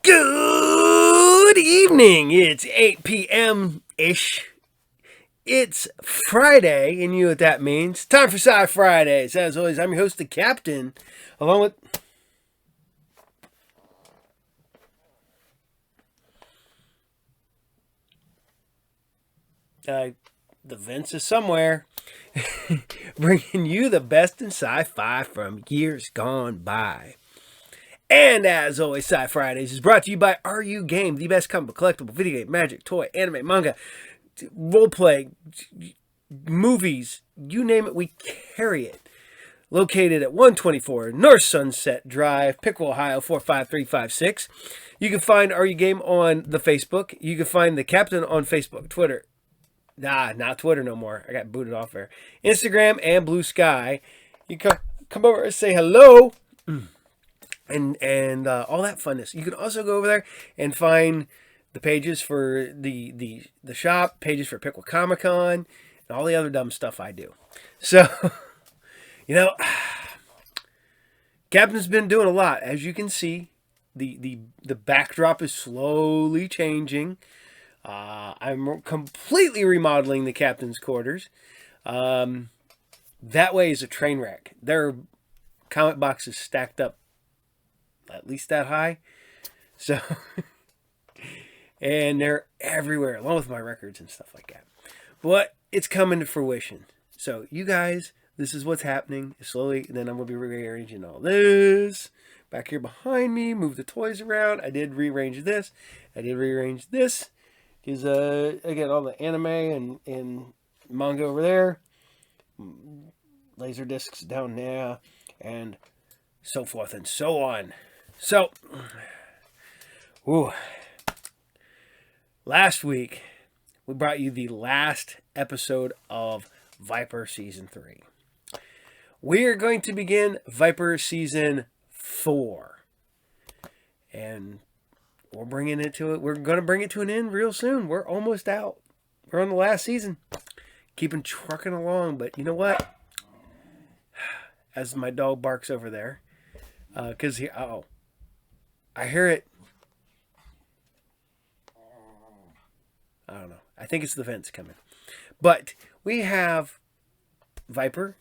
Good evening. It's 8 p.m.-ish. It's Friday, and you know what that means. Time for SciFridays. As always, I'm your host, the Captain, along with... the Vince is somewhere. Bringing you the best in sci-fi from years gone by. And as always, SciFridays is brought to you by RU Game, the best comic book, collectible, video game, magic, toy, anime, manga, role-play, movies, you name it, we carry it. Located at 124 North Sunset Drive, Pickle, Ohio, 45356. You can find RU Game on the Facebook. You can find the Captain on Facebook, Twitter. Nah, not Twitter no more. I got booted off there. Instagram and Blue Sky. You can come over and say hello. And all that funness. You can also go over there and find the pages for the shop, pages for Pickle Comic Con, and all the other dumb stuff I do. So, Captain's been doing a lot. As you can see, the backdrop is slowly changing. I'm completely remodeling the Captain's quarters. That way is a train wreck. There are comic boxes stacked up at least that high. So, and they're everywhere, along with my records and stuff like that. But it's coming to fruition. So, you guys, this is what's happening. Slowly, and then I'm going to be rearranging all this. Back here behind me, move the toys around. I did rearrange this. I did rearrange this. Because, again, all the anime and manga over there. Laser discs down there. And so forth and so on. So, last week, we brought you the last episode of Viper Season 3. We are going to begin Viper Season 4. And we're bringing it to it. We're going to bring it to an end real soon. We're almost out. We're on the last season. Keeping trucking along. But you know what? As my dog barks over there. Because he... Uh-oh. I hear it. I don't know. I think it's the vents coming. But we have Viper.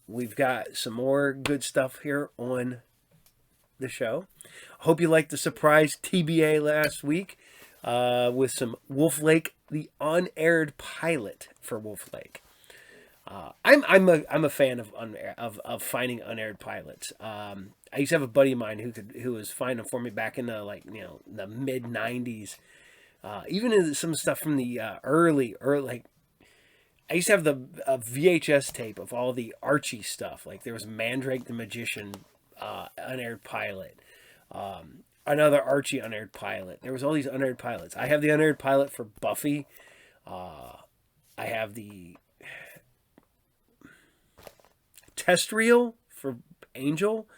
We've got some more good stuff here on the show. Hope you liked the surprise TBA last week with some Wolf Lake, the unaired pilot for Wolf Lake. I'm a fan of finding unaired pilots. I used to have a buddy of mine who was finding them for me back in the mid '90s. Even in some stuff from the early like I used to have the VHS tape of all the Archie stuff. Like there was Mandrake the Magician unaired pilot, another Archie unaired pilot. There was all these unaired pilots. I have the unaired pilot for Buffy. I have the test reel for Angel.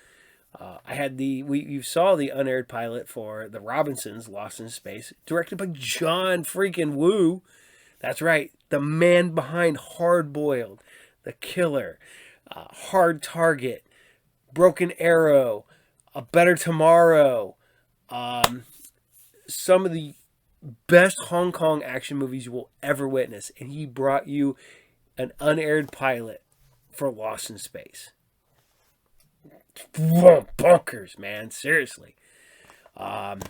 I had you saw the unaired pilot for the Robinsons, Lost in Space, directed by John freaking Woo. That's right, the man behind Hard Boiled, The Killer, Hard Target, Broken Arrow, A Better Tomorrow, some of the best Hong Kong action movies you will ever witness, and he brought you an unaired pilot for Lost in Space. Bonkers, man. Seriously. John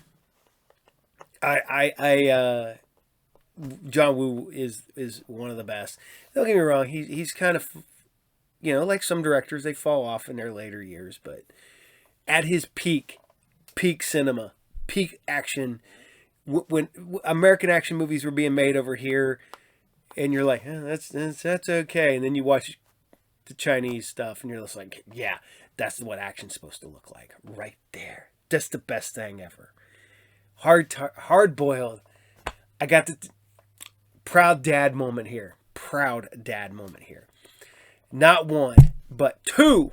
Woo is one of the best. Don't get me wrong. He's kind of, like some directors, they fall off in their later years. But at his peak cinema, peak action, when American action movies were being made over here, and you're like, that's okay. And then you watch the Chinese stuff, and you're just like, yeah, that's what action's supposed to look like. Right there. That's the best thing ever. Hard-boiled. I got the proud dad moment here. Not one, but two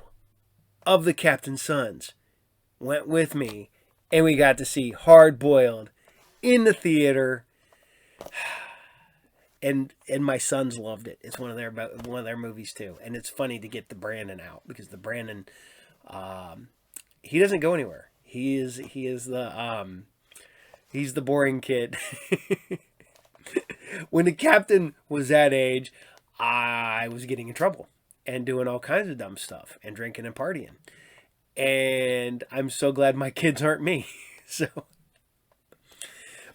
of the Captain's sons went with me, and we got to see Hard-boiled in the theater. And my sons loved it. It's one of their movies too. And it's funny to get the Brandon out because the Brandon, he doesn't go anywhere. He is he's the boring kid. When the captain was that age, I was getting in trouble and doing all kinds of dumb stuff and drinking and partying. And I'm so glad my kids aren't me. So,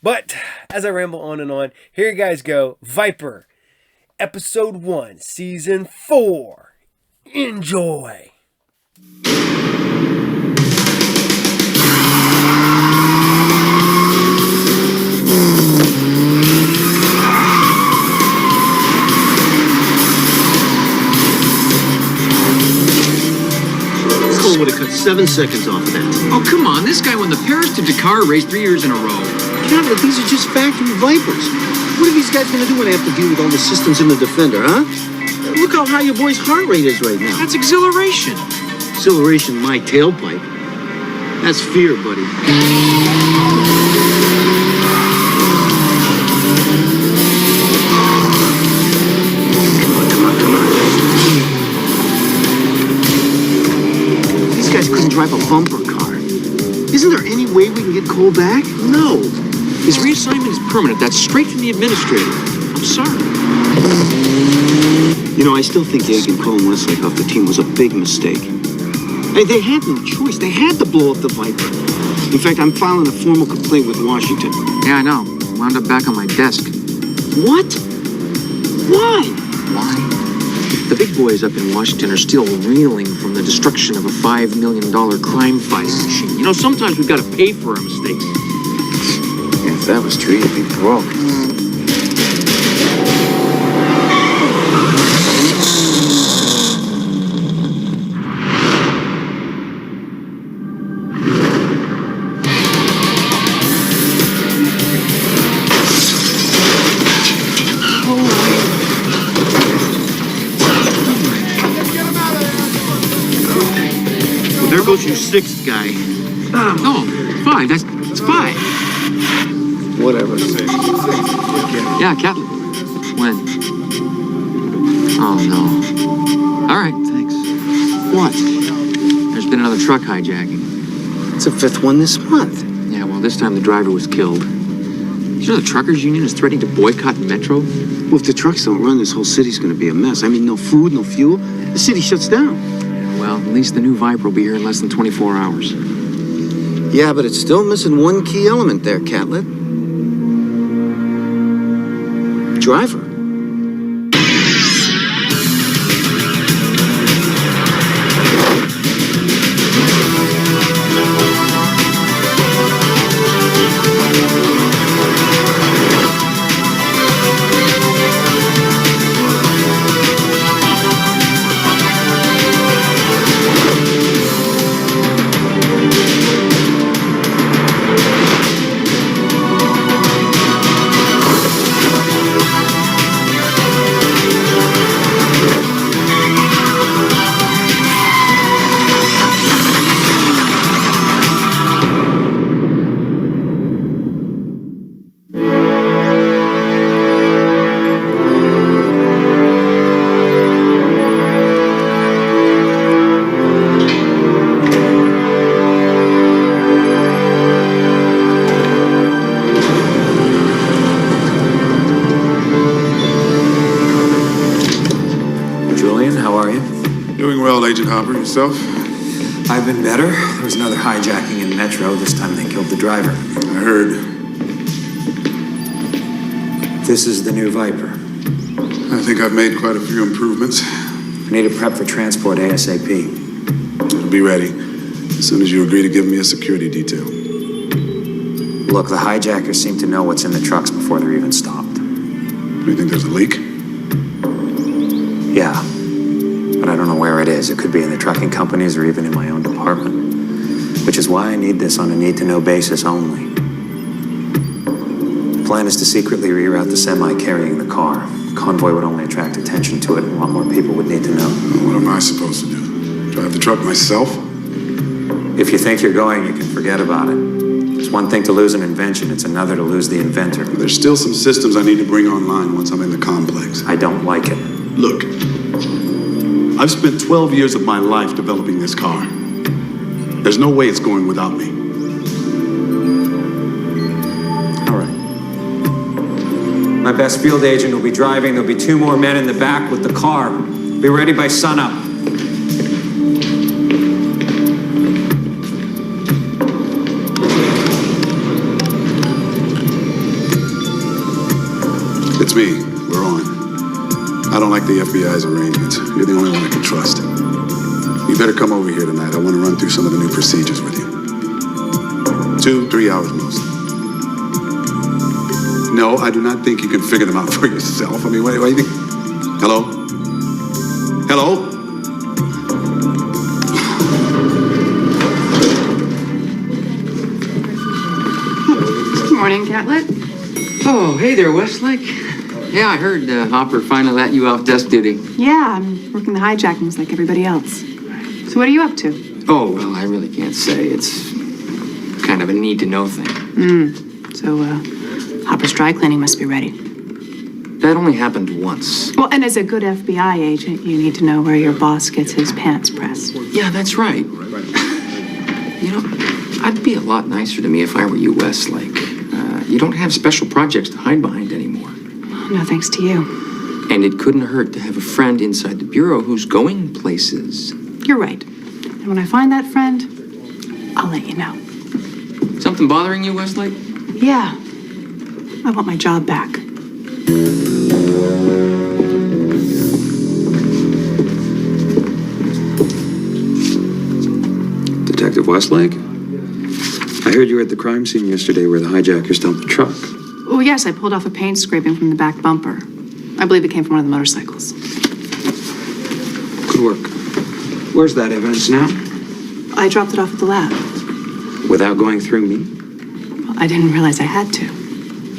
but as I ramble on and on, here you guys go. Viper, episode 1, season 4. Enjoy. Would have cut 7 seconds off of that. Oh, come on. This guy won the Paris to Dakar race 3 years in a row. Yeah, but these are just factory Vipers. What are these guys going to do when they have to deal with all the systems in the Defender, huh? Look how high your boy's heart rate is right now. That's exhilaration. Exhilaration, my tailpipe. That's fear, buddy. Come on. These guys couldn't drive a bumper car. Isn't there any way we can get Cole back? No. His reassignment is permanent. That's straight from the administrator. I'm sorry. You know, I still think yanking Cole and Wesley off the team was a big mistake. Hey, they had no choice. They had to blow up the Viper. In fact, I'm filing a formal complaint with Washington. Yeah, I know. Wound up back on my desk. What? Why? Why? The big boys up in Washington are still reeling from the destruction of a $5 million crime-fighting machine. You know, sometimes we've got to pay for our mistakes. Yeah, if that was true, you'd be broke. There goes your 6th guy. Oh, 5. That's 5. Whatever. Yeah, Captain. When? Oh, no. All right, thanks. What? There's been another truck hijacking. It's the 5th one this month. Yeah, well, this time the driver was killed. You know the truckers' union is threatening to boycott Metro? Well, if the trucks don't run, this whole city's going to be a mess. I mean, no food, no fuel. The city shuts down. Well, at least the new Viper will be here in less than 24 hours. Yeah, but it's still missing one key element there, Catlett. Driver. Yourself? I've been better. There was another hijacking in Metro. This time they killed the driver. I heard. This is the new Viper. I think I've made quite a few improvements. I need a prep for transport ASAP. It'll be ready as soon as you agree to give me a security detail. Look, the hijackers seem to know what's in the trucks before they're even stopped. Do you think there's a leak? Yeah. But I don't know where it is. It could be in the trucking companies or even in my own department. Which is why I need this on a need-to-know basis only. The plan is to secretly reroute the semi carrying the car. The convoy would only attract attention to it, and a lot more people would need to know. What am I supposed to do? Drive the truck myself? If you think you're going, you can forget about it. It's one thing to lose an invention. It's another to lose the inventor. There's still some systems I need to bring online once I'm in the complex. I don't like it. Look. I've spent 12 years of my life developing this car. There's no way it's going without me. My best field agent will be driving. There'll be 2 more men in the back with the car. Be ready by sunup. It's me. We're on. I don't like the FBI's arrangements. You're the only one I can trust. You better come over here tonight. I want to run through some of the new procedures with you. 2-3 hours most. No, I do not think you can figure them out for yourself. I mean, what do you think? Hello? Hello? Good morning, Catlett. Oh, hey there, Westlake. Yeah, I heard Hopper finally let you off desk duty. Yeah, I'm working the hijackings like everybody else. So what are you up to? Oh, well, I really can't say. It's kind of a need-to-know thing. So, Hopper's dry cleaning must be ready. That only happened once. Well, and as a good FBI agent, you need to know where your boss gets his pants pressed. Yeah, that's right. You know, I'd be a lot nicer to me if I were you, Westlake. You don't have special projects to hide behind anymore. No thanks to you. And it couldn't hurt to have a friend inside the Bureau who's going places. You're right. And when I find that friend, I'll let you know. Something bothering you, Westlake? Yeah. I want my job back. Detective Westlake? I heard you were at the crime scene yesterday where the hijackers dumped the truck. Oh, yes, I pulled off a paint scraping from the back bumper. I believe it came from one of the motorcycles. Good work. Where's that evidence now? I dropped it off at the lab. Without going through me? Well, I didn't realize I had to.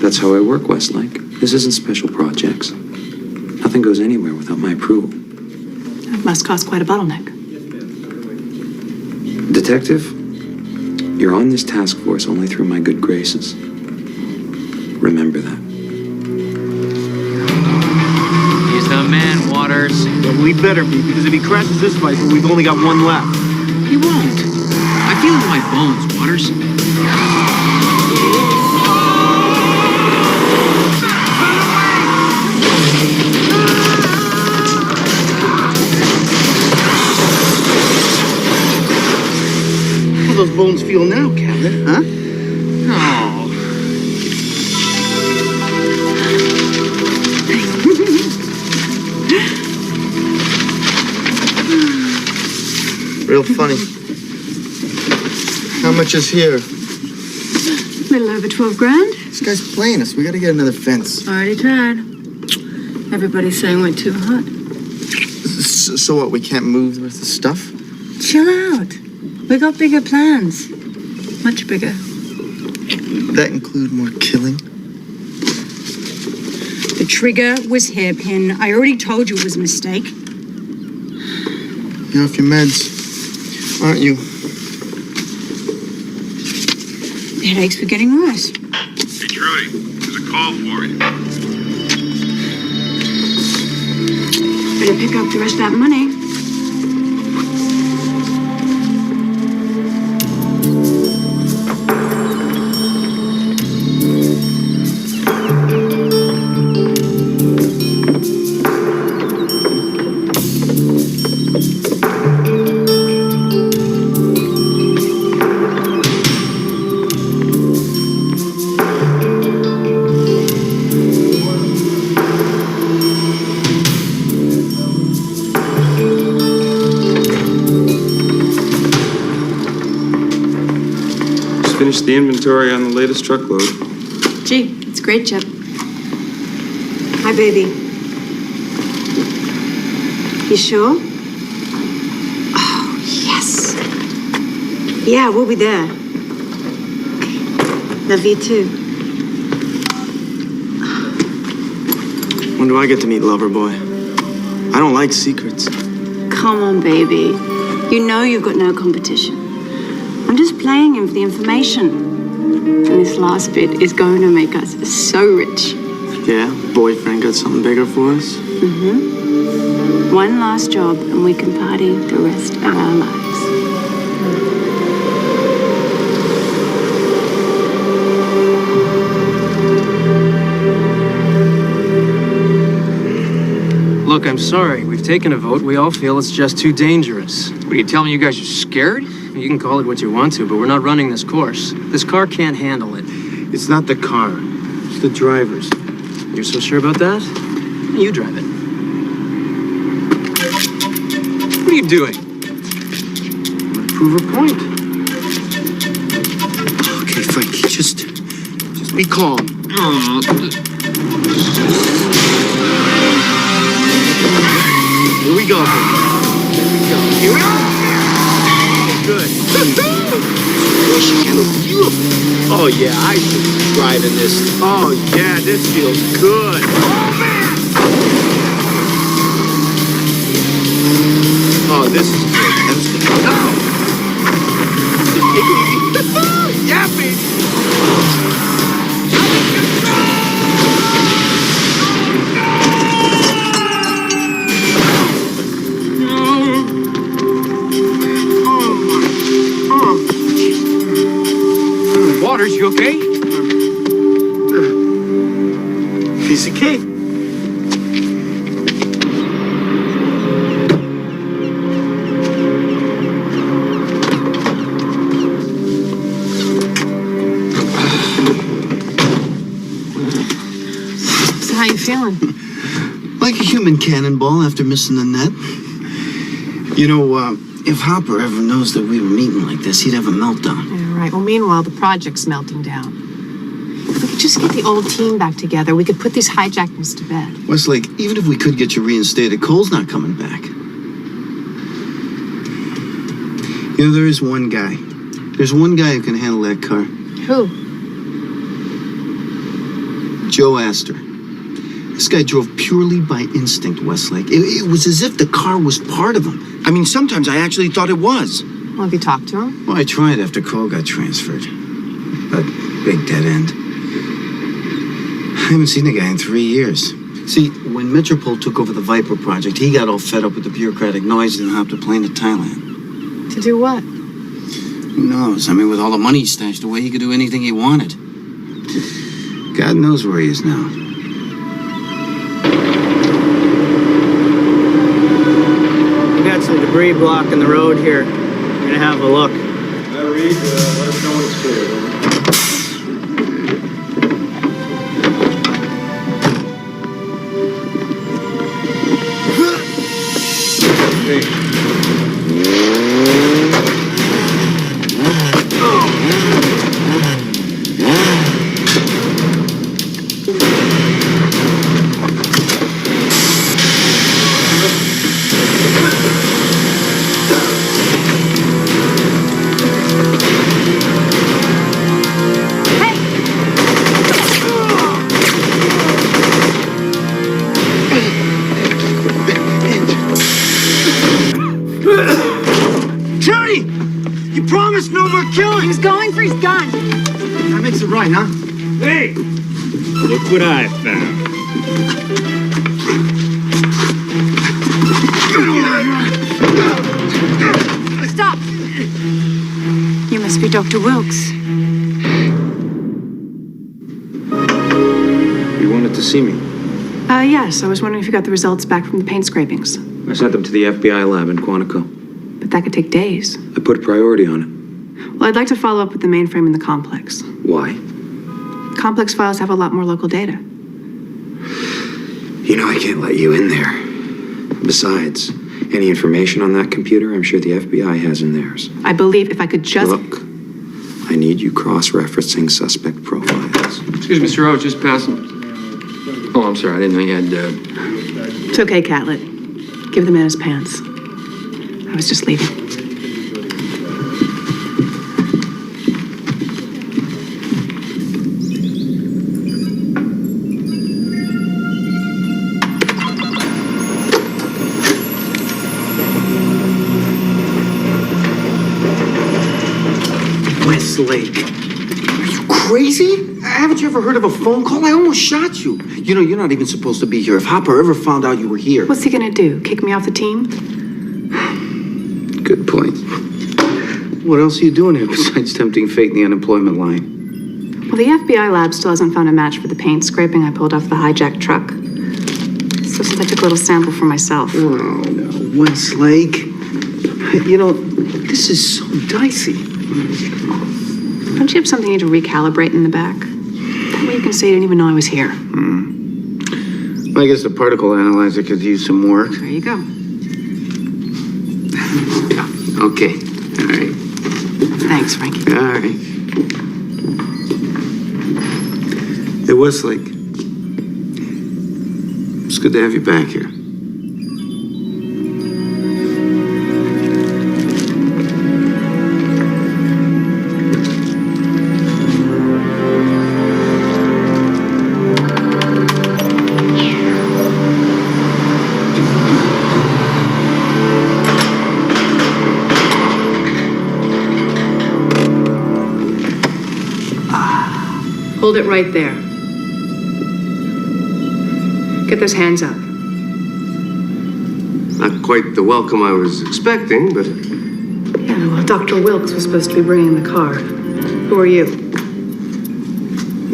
That's how I work, Westlake. This isn't special projects. Nothing goes anywhere without my approval. It must cost quite a bottleneck. Detective, you're on this task force only through my good graces. Remember that. He's the man, Waters. Well, we better be, because if he crashes this Viper, we've only got one left. He won't. I feel it in my bones, Waters. How those bones feel now, Captain, huh? Oh. Real funny. How much is here? Little over 12 grand. This guy's playing us. We gotta get another fence. Already tried. Everybody's saying we're too hot. So what, we can't move the rest of the stuff? Chill out. We got bigger plans. Much bigger. Would that include more killing? The trigger was hairpin. I already told you it was a mistake. You're off your meds, aren't you? The headaches were getting worse. Hey, Trudy, there's a call for you. Better pick up the rest of that money. Finished the inventory on the latest truckload. Gee, it's great, Chip. Hi, baby. You sure? Oh, yes. Yeah, we'll be there. Love you too. When do I get to meet Loverboy? I don't like secrets. Come on, baby. You know you've got no competition. I'm just playing him for the information. And this last bit is going to make us so rich. Yeah, boyfriend got something bigger for us? Mm-hmm. One last job and we can party the rest of our lives. Look, I'm sorry. We've taken a vote. We all feel it's just too dangerous. What are you telling me, you guys are scared? You can call it what you want to, but we're not running this course. This car can't handle it. It's not the car. It's the drivers. You're so sure about that? You drive it. What are you doing? I'm gonna prove a point. Okay, Frankie, just be calm. Here we go. Here we go. Good. Oh, yeah, I should be driving this. Oh, yeah, this feels good. Oh, man! Oh, this is good. That's good. Oh! Yeah, baby! Waters, you okay? Piece of cake. So how you feeling? Like a human cannonball after missing the net. You know, if Hopper ever knows that we were meeting like this, he'd have a meltdown. Yeah, right. Well, meanwhile, the project's melting down. If we could just get the old team back together, we could put these hijackers to bed. Westlake, even if we could get you reinstated, Cole's not coming back. You know, there is one guy. There's one guy who can handle that car. Who? Joe Astor. This guy drove purely by instinct, Westlake. It was as if the car was part of him. I mean, sometimes I actually thought it was. Well, have you talked to him? Well, I tried after Cole got transferred. But big dead end. I haven't seen the guy in 3 years. See, when Metropole took over the Viper project, he got all fed up with the bureaucratic noise and hopped a plane to Thailand. To do what? Who knows? I mean, with all the money stashed away, he could do anything he wanted. God knows where he is now. We got some debris blocking the road here. We're gonna have a look. Reed, let us know when it's clear. Johnny! You promised no more killing! He was going for his gun. That makes it right, huh? Hey! Look what I found. Stop! You must be Dr. Wilkes. You wanted to see me? Yes. I was wondering if you got the results back from the paint scrapings. I sent them to the FBI lab in Quantico. But that could take days. I put a priority on it. Well, I'd like to follow up with the mainframe in the complex. Why? Complex files have a lot more local data. You know I can't let you in there. Besides, any information on that computer, I'm sure the FBI has in theirs. I believe if I could just... Look, I need you cross-referencing suspect profiles. Excuse me, sir, I was just passing. Oh, I'm sorry, I didn't know you had, It's okay, Catlet. Give the man his pants. I was just leaving. Westlake. Are you crazy? Haven't you ever heard of a phone call? I almost shot you. You know, you're not even supposed to be here. If Hopper ever found out you were here... What's he gonna do? Kick me off the team? Good point. What else are you doing here besides tempting fate in the unemployment line? Well, the FBI lab still hasn't found a match for the paint scraping I pulled off the hijacked truck. This Just I took a little sample for myself. Oh, no, Westlake. You know, this is so dicey. Don't you have something you need to recalibrate in the back? That way you can say you didn't even know I was here. Well, I guess the particle analyzer could use some work. There you go. Okay. All right. Thanks, Frankie. All right. Hey, Westlake. It's good to have you back here. Hold it right there. Get those hands up. Not quite the welcome I was expecting, but... Yeah, well, Dr. Wilkes was supposed to be bringing the car. Who are you?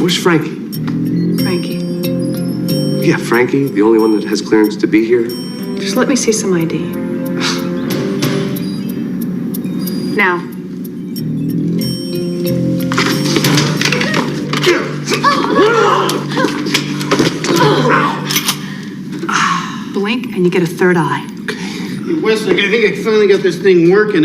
Where's Frankie? Frankie. Yeah, Frankie, the only one that has clearance to be here. Just let me see some ID. Now. Blink and you get a third eye. Hey, Westlake, I think I finally got this thing working.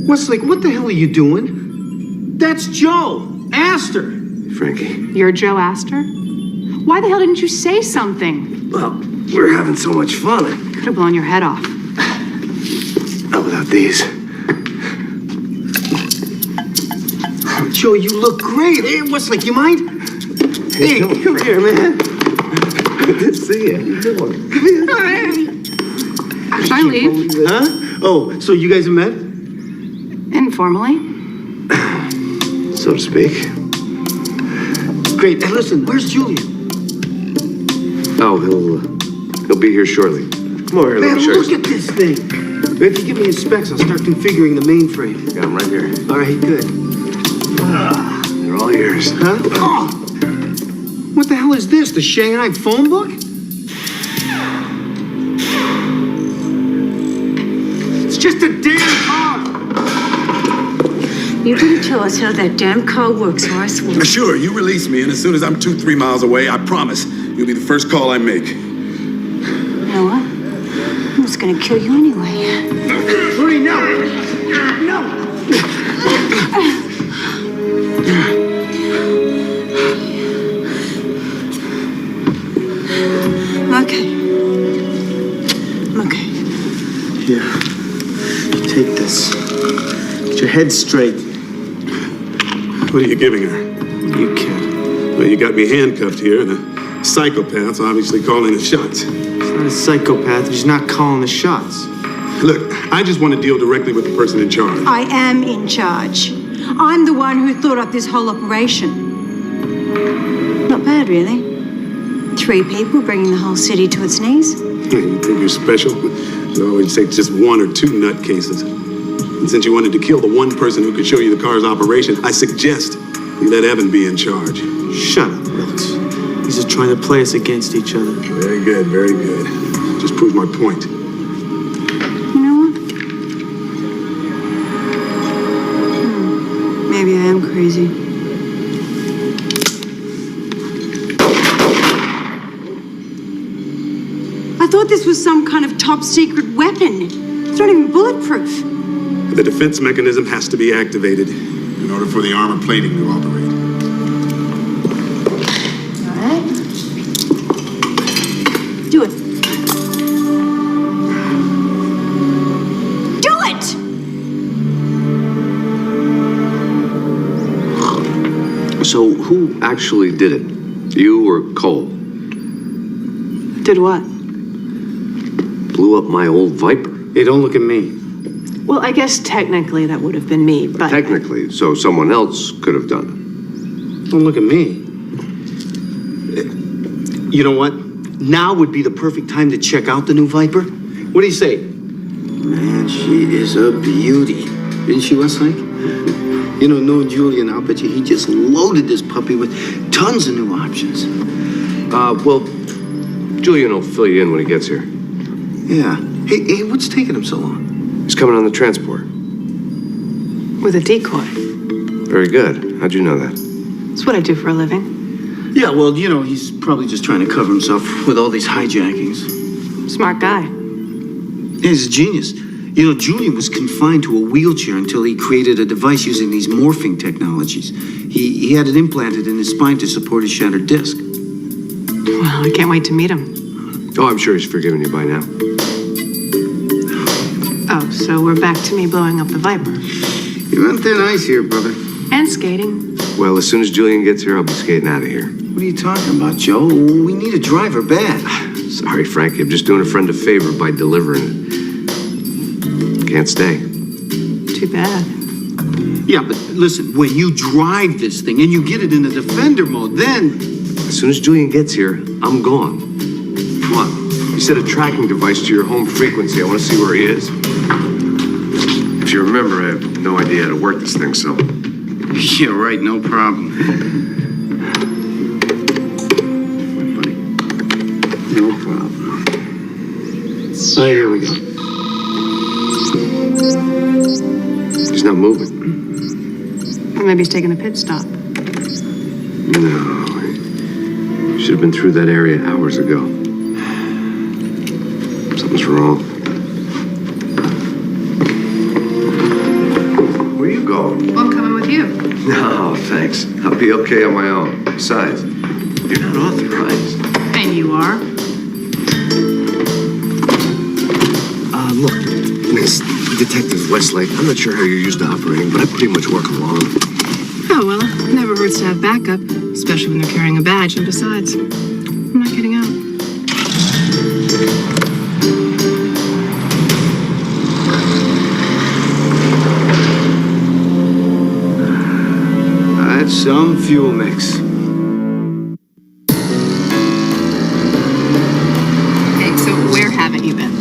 Westlake, what the hell are you doing? That's Joe Astor. Frankie. You're Joe Astor? Why the hell didn't you say something? Well, we're having so much fun. Could have blown your head off. Not without these. Joe, you look great. Hey, Westlake, you mind? Hey, come here, man. Good to see you. How you doing? Come here. Should I leave? Huh? Oh, so you guys have met? Informally. So to speak. Great. Hey, listen, where's Julian? Oh, he'll be here shortly. Come over here, let Man, me show look you. at this thing. If you give me his specs, I'll start configuring the mainframe. Got him right here. All right, good. They're all yours. Huh? Oh! What the hell is this? The Shanghai phone book? It's just a damn car. You didn't tell us how that damn car works, or I swear. Sure, you release me, and as soon as I'm 2-3 miles away, I promise you'll be the first call I make. You know what? I was gonna kill you anyway. Hurry, no! No! Okay. Okay. Here. Take this. Get your head straight. What are you giving her? You kid. Well, you got me handcuffed here, and a psychopath's obviously calling the shots. He's not a psychopath. He's not calling the shots. Look, I just want to deal directly with the person in charge. I am in charge. I'm the one who thought up this whole operation. Not bad, really. 3 people bringing the whole city to its knees. You think you're special? It always takes just 1 or 2 nutcases. And since you wanted to kill the one person who could show you the car's operation, I suggest you let Evan be in charge. Shut up, Wilkes. He's just trying to play us against each other. Very good, very good. Just proves my point. You know what? Maybe I am crazy. I thought this was some kind of top secret weapon. It's not even bulletproof. The defense mechanism has to be activated in order for the armor plating to operate. All right. Do it. Do it! So who actually did it? You or Cole? Did what? Blew up my old Viper. Hey, don't look at me. Well, I guess technically that would have been me, but... Technically, so someone else could have done Don't look at me. You know what? Now would be the perfect time to check out the new Viper. What do you say? Man, she is a beauty. Isn't she, Westlake? You know, no Julian, I'll bet you he just loaded this puppy with tons of new options. it. Well, Julian will fill you in when he gets here. Yeah. Hey, what's taking him so long? He's coming on the transport. With a decoy. Very good. How'd you know that? It's what I do for a living. Yeah, well, he's probably just trying to cover himself with all these hijackings. Smart guy. Yeah, he's a genius. Julian was confined to a wheelchair until he created a device using these morphing technologies. He had it implanted in his spine to support his shattered disc. Well, I can't wait to meet him. Oh, I'm sure he's forgiven you by now. Oh, so we're back to me blowing up the Viper. You're on thin ice here, brother. And skating. Well, as soon as Julian gets here, I'll be skating out of here. What are you talking about, Joe? We need a driver bad. Sorry, Frankie. I'm just doing a friend a favor by delivering it. Can't stay. Too bad. Yeah, but listen, when you drive this thing and you get it into defender mode, then... As soon as Julian gets here, I'm gone. What? You set a tracking device to your home frequency. I want to see where he is. If you remember, I have no idea how to work this thing, so... Yeah, right, no problem. No problem. Oh, here we go. He's not moving. Or maybe he's taking a pit stop. No. He should have been through that area hours ago. Something's wrong. Where are you going? Well, I'm coming with you. No, thanks. I'll be okay on my own. Besides, you're not authorized. And you are? Look, Miss Detective Westlake, I'm not sure how you're used to operating, but I pretty much work alone. Oh, well, it never hurts to have backup, especially when they're carrying a badge. And besides, I'm not getting out. That's some fuel mix. Hey, so where haven't you been?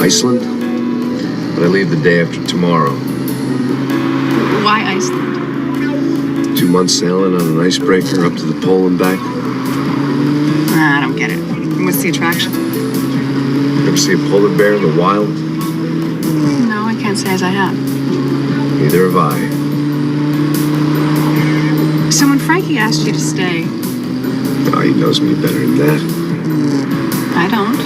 Iceland? But I leave the day after tomorrow. Why Iceland? 2 months sailing on an icebreaker up to the pole and back. I don't get it. What's the attraction? Ever see a polar bear in the wild? No, I can't say as I have. Neither have I. So when Frankie asked you to stay... Oh, he knows me better than that. I don't.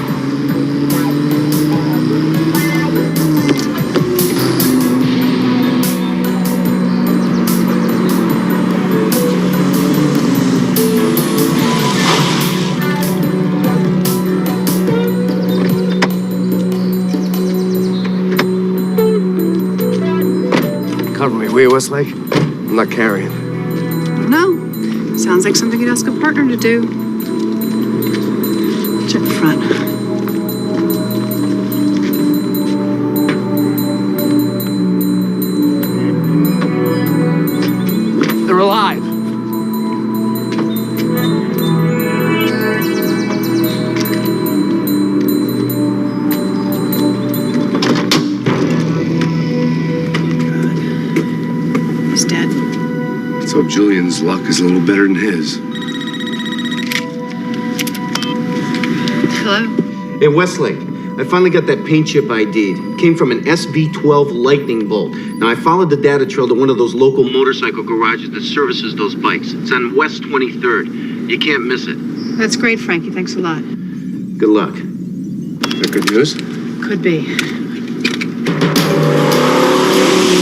Cover me, will you, Westlake? I'm not carrying. No. Sounds like something you'd ask a partner to do. Check the front. They're alive. He's dead. Let's hope Julian's luck is a little better than his. Hello? Hey, Westlake, I finally got that paint chip ID'd. Came from an SV-12 Lightning Bolt. Now, I followed the data trail to one of those local motorcycle garages that services those bikes. It's on West 23rd. You can't miss it. That's great, Frankie. Thanks a lot. Good luck. Is that good news? Could be.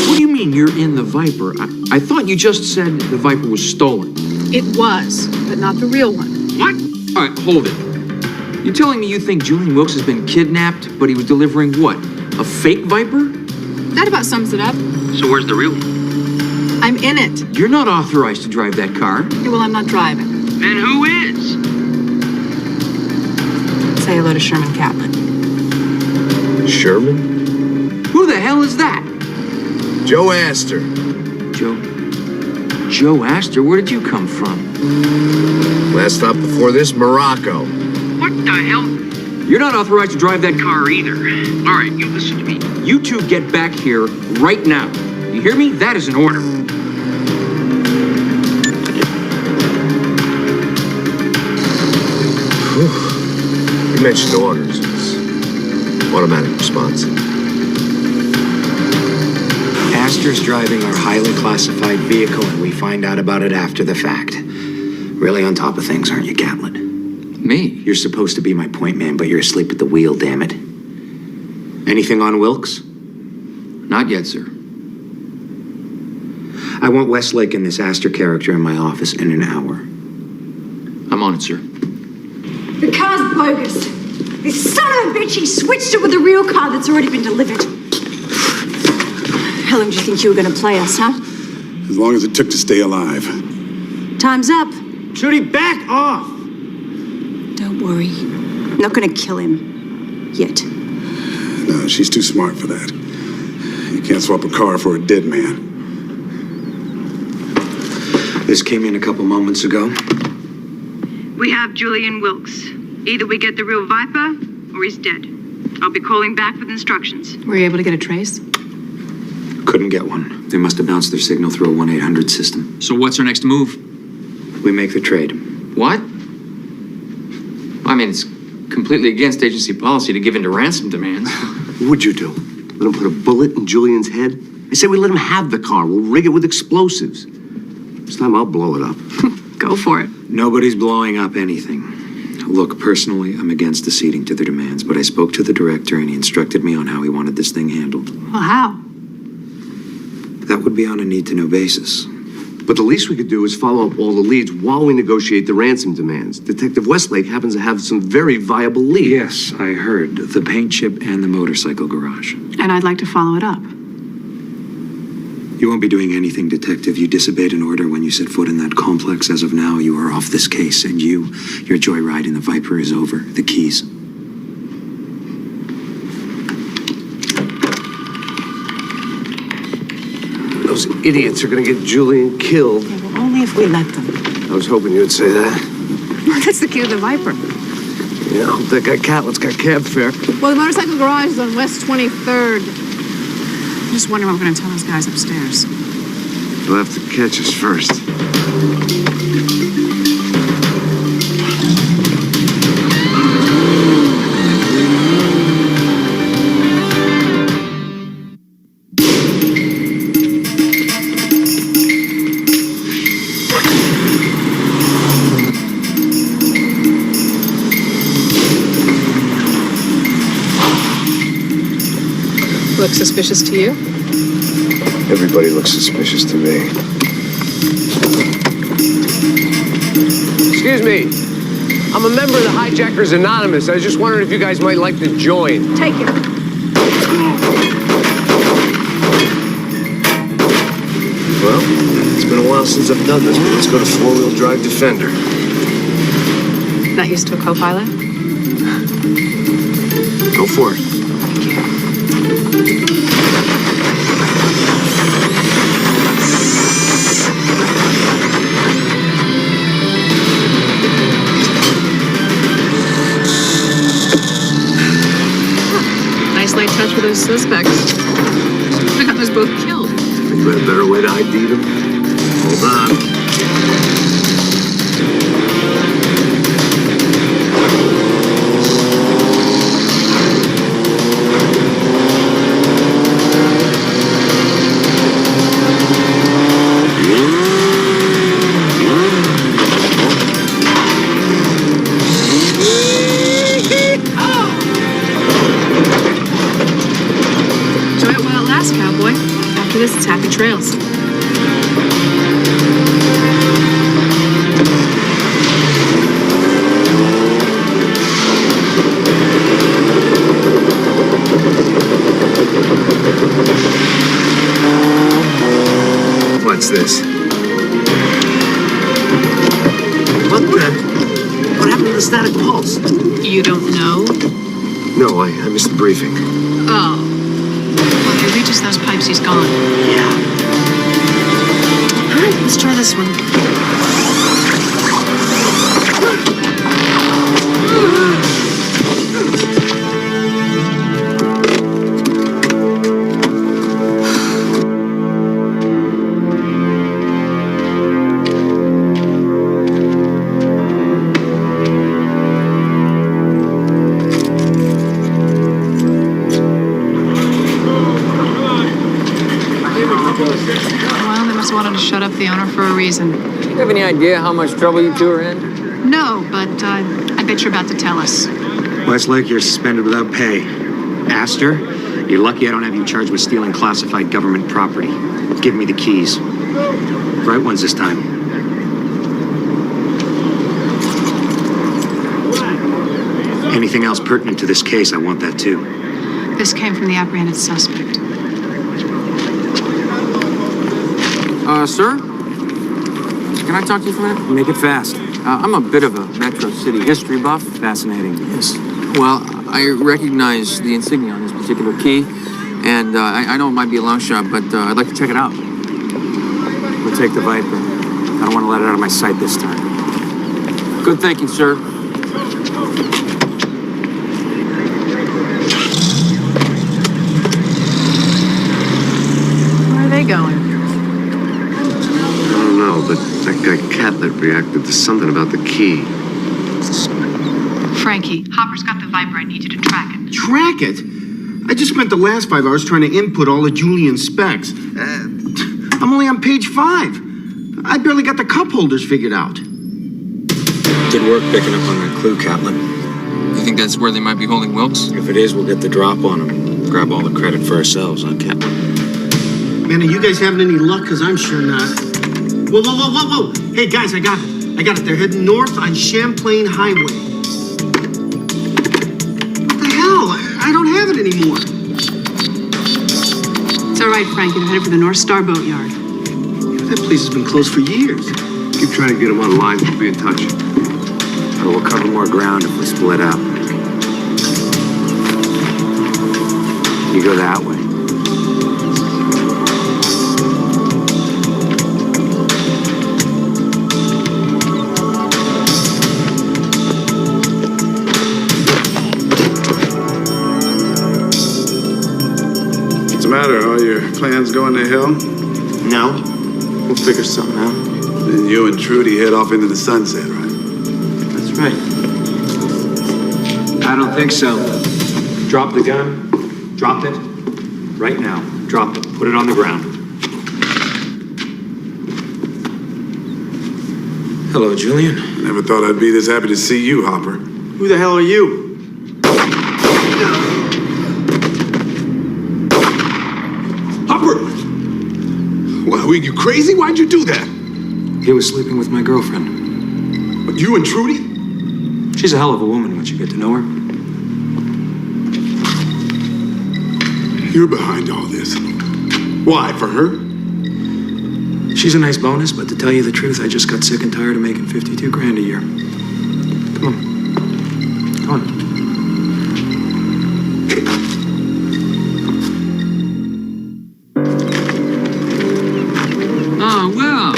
What do you mean you're in the Viper? I thought you just said the Viper was stolen. It was, but not the real one. What? All right, hold it. You're telling me you think Julian Wilkes has been kidnapped, but he was delivering what? A fake Viper? That about sums it up. So where's the real one? I'm in it. You're not authorized to drive that car. Yeah, well, I'm not driving. Then who is? Say hello to Sherman Catlett. Sherman? Who the hell is that? Joe Astor. Joe Astor? Where did you come from? Last stop before this, Morocco. What the hell? You're not authorized to drive that car. Car either. All right, you listen to me. You two get back here right now. You hear me? That is an order. You mentioned orders. It's automatic response. Astor's driving our highly classified vehicle, and we find out about it after the fact. Really on top of things, aren't you, Gatlin? Me? You're supposed to be my point man, but you're asleep at the wheel, damn it. Anything on Wilkes? Not yet, sir. I want Westlake and this Astor character in my office in an hour. I'm on it, sir. The car's bogus. This son of a bitch, he switched it with a real car that's already been delivered. How long do you think you were going to play us, huh? As long as it took to stay alive. Time's up. Judy, back off! Don't worry. I'm not going to kill him. Yet. No, she's too smart for that. You can't swap a car for a dead man. This came in a couple moments ago. We have Julian Wilkes. Either we get the real Viper, or he's dead. I'll be calling back with instructions. Were you able to get a trace? Couldn't get one. They must have bounced their signal through a 1-800 system. So what's our next move? We make the trade. What? I mean, it's completely against agency policy to give in to ransom demands. What would you do? Let him put a bullet in Julian's head? I say we let him have the car. We'll rig it with explosives. This time I'll blow it up. Go for it. Nobody's blowing up anything. Look, personally, I'm against acceding to the demands, but I spoke to the director and he instructed me on how he wanted this thing handled. Well, how? That would be on a need-to-know basis. But the least we could do is follow up all the leads while we negotiate the ransom demands. Detective Westlake happens to have some very viable leads. Yes, I heard. The paint chip and the motorcycle garage. And I'd like to follow it up. You won't be doing anything, Detective. You disobeyed an order when you set foot in that complex. As of now, you are off this case, and your joyride in the Viper is over. The keys. Those idiots are gonna get Julian killed. Yeah, well, only if we let them. I was hoping you would say that. That's the key to the Viper. You know, that guy Catlett's got cab fare. Well, the motorcycle garage is on West 23rd. I'm just wondering what we're going to tell those guys upstairs. They'll have to catch us first. Look suspicious to you? Everybody looks suspicious to me. Excuse me. I'm a member of the Hijackers Anonymous. I was just wondering if you guys might like to join. Take it. Well, it's been a while since I've done this, but let's go to four-wheel drive Defender. Not used to a co-pilot? Go for it. Nice light touch with those suspects. We got those both killed. You had a better way to ID them? Hold on. This is Happy Trails. What's this? What happened to the static pulse? You don't know? No, I missed the briefing. Oh. Well, if he reaches those pipes, he's gone. Yeah. All right, let's try this one. just wanted to shut up the owner for a reason. Do you have any idea how much trouble you two are in? No, but I bet you're about to tell us. Westlake, you're suspended without pay. Astor, you're lucky I don't have you charged with stealing classified government property. Give me the keys. Right ones this time. Anything else pertinent to this case, I want that too. This came from the apprehended suspect. Sir? Can I talk to you for a minute? Make it fast. I'm a bit of a Metro City history buff. Fascinating. Yes. Well, I recognize the insignia on this particular key, and I know it might be a long shot, but I'd like to check it out. We'll take the Viper. I don't want to let it out of my sight this time. Good thinking, sir. Where are they going? I don't know, but that guy Catlett reacted to something about the key. Frankie, Hopper's got the Viper. I need you to track it. Track it? I just spent the last 5 hours trying to input all of Julian's specs. I'm only on page 5. I barely got the cup holders figured out. Good work picking up on that clue, Catlett. You think that's where they might be holding Wilkes? If it is, we'll get the drop on him. Grab all the credit for ourselves, huh, Catlett? Man, are you guys having any luck? Because I'm sure not. Whoa, whoa, whoa, whoa, whoa. Hey, guys, I got it. I got it. They're heading north on Champlain Highway. What the hell? I don't have it anymore. It's all right, Frankie. They're headed for the North Star Boatyard. That place has been closed for years. Keep trying to get him online. We'll be in touch. But we'll cover more ground if we split out. You go that way. What's the matter? All your plans going to hell? No. We'll figure something out. Then you and Trudy head off into the sunset, right? That's right. I don't think so. Drop the gun. Drop it. Right now. Drop it. Put it on the ground. Hello, Julian. Never thought I'd be this happy to see you, Hopper. Who the hell are you? Hopper! Well, were you crazy? Why'd you do that? He was sleeping with my girlfriend. But you and Trudy? She's a hell of a woman once you get to know her. You're behind all this. Why, for her? She's a nice bonus, but to tell you the truth, I just got sick and tired of making 52 grand a year. Come on. Come on. Oh, well.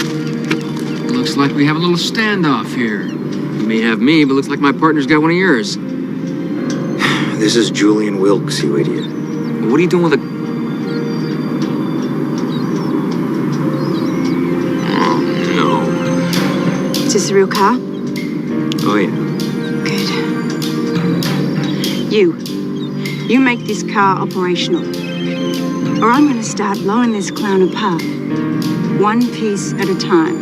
Looks like we have a little standoff here. You may have me, but looks like my partner's got one of yours. This is Julian Wilkes, you idiot. What are you doing with a... Is this the real car? Oh, yeah. Good. You make this car operational. Or I'm going to start blowing this clown apart. One piece at a time.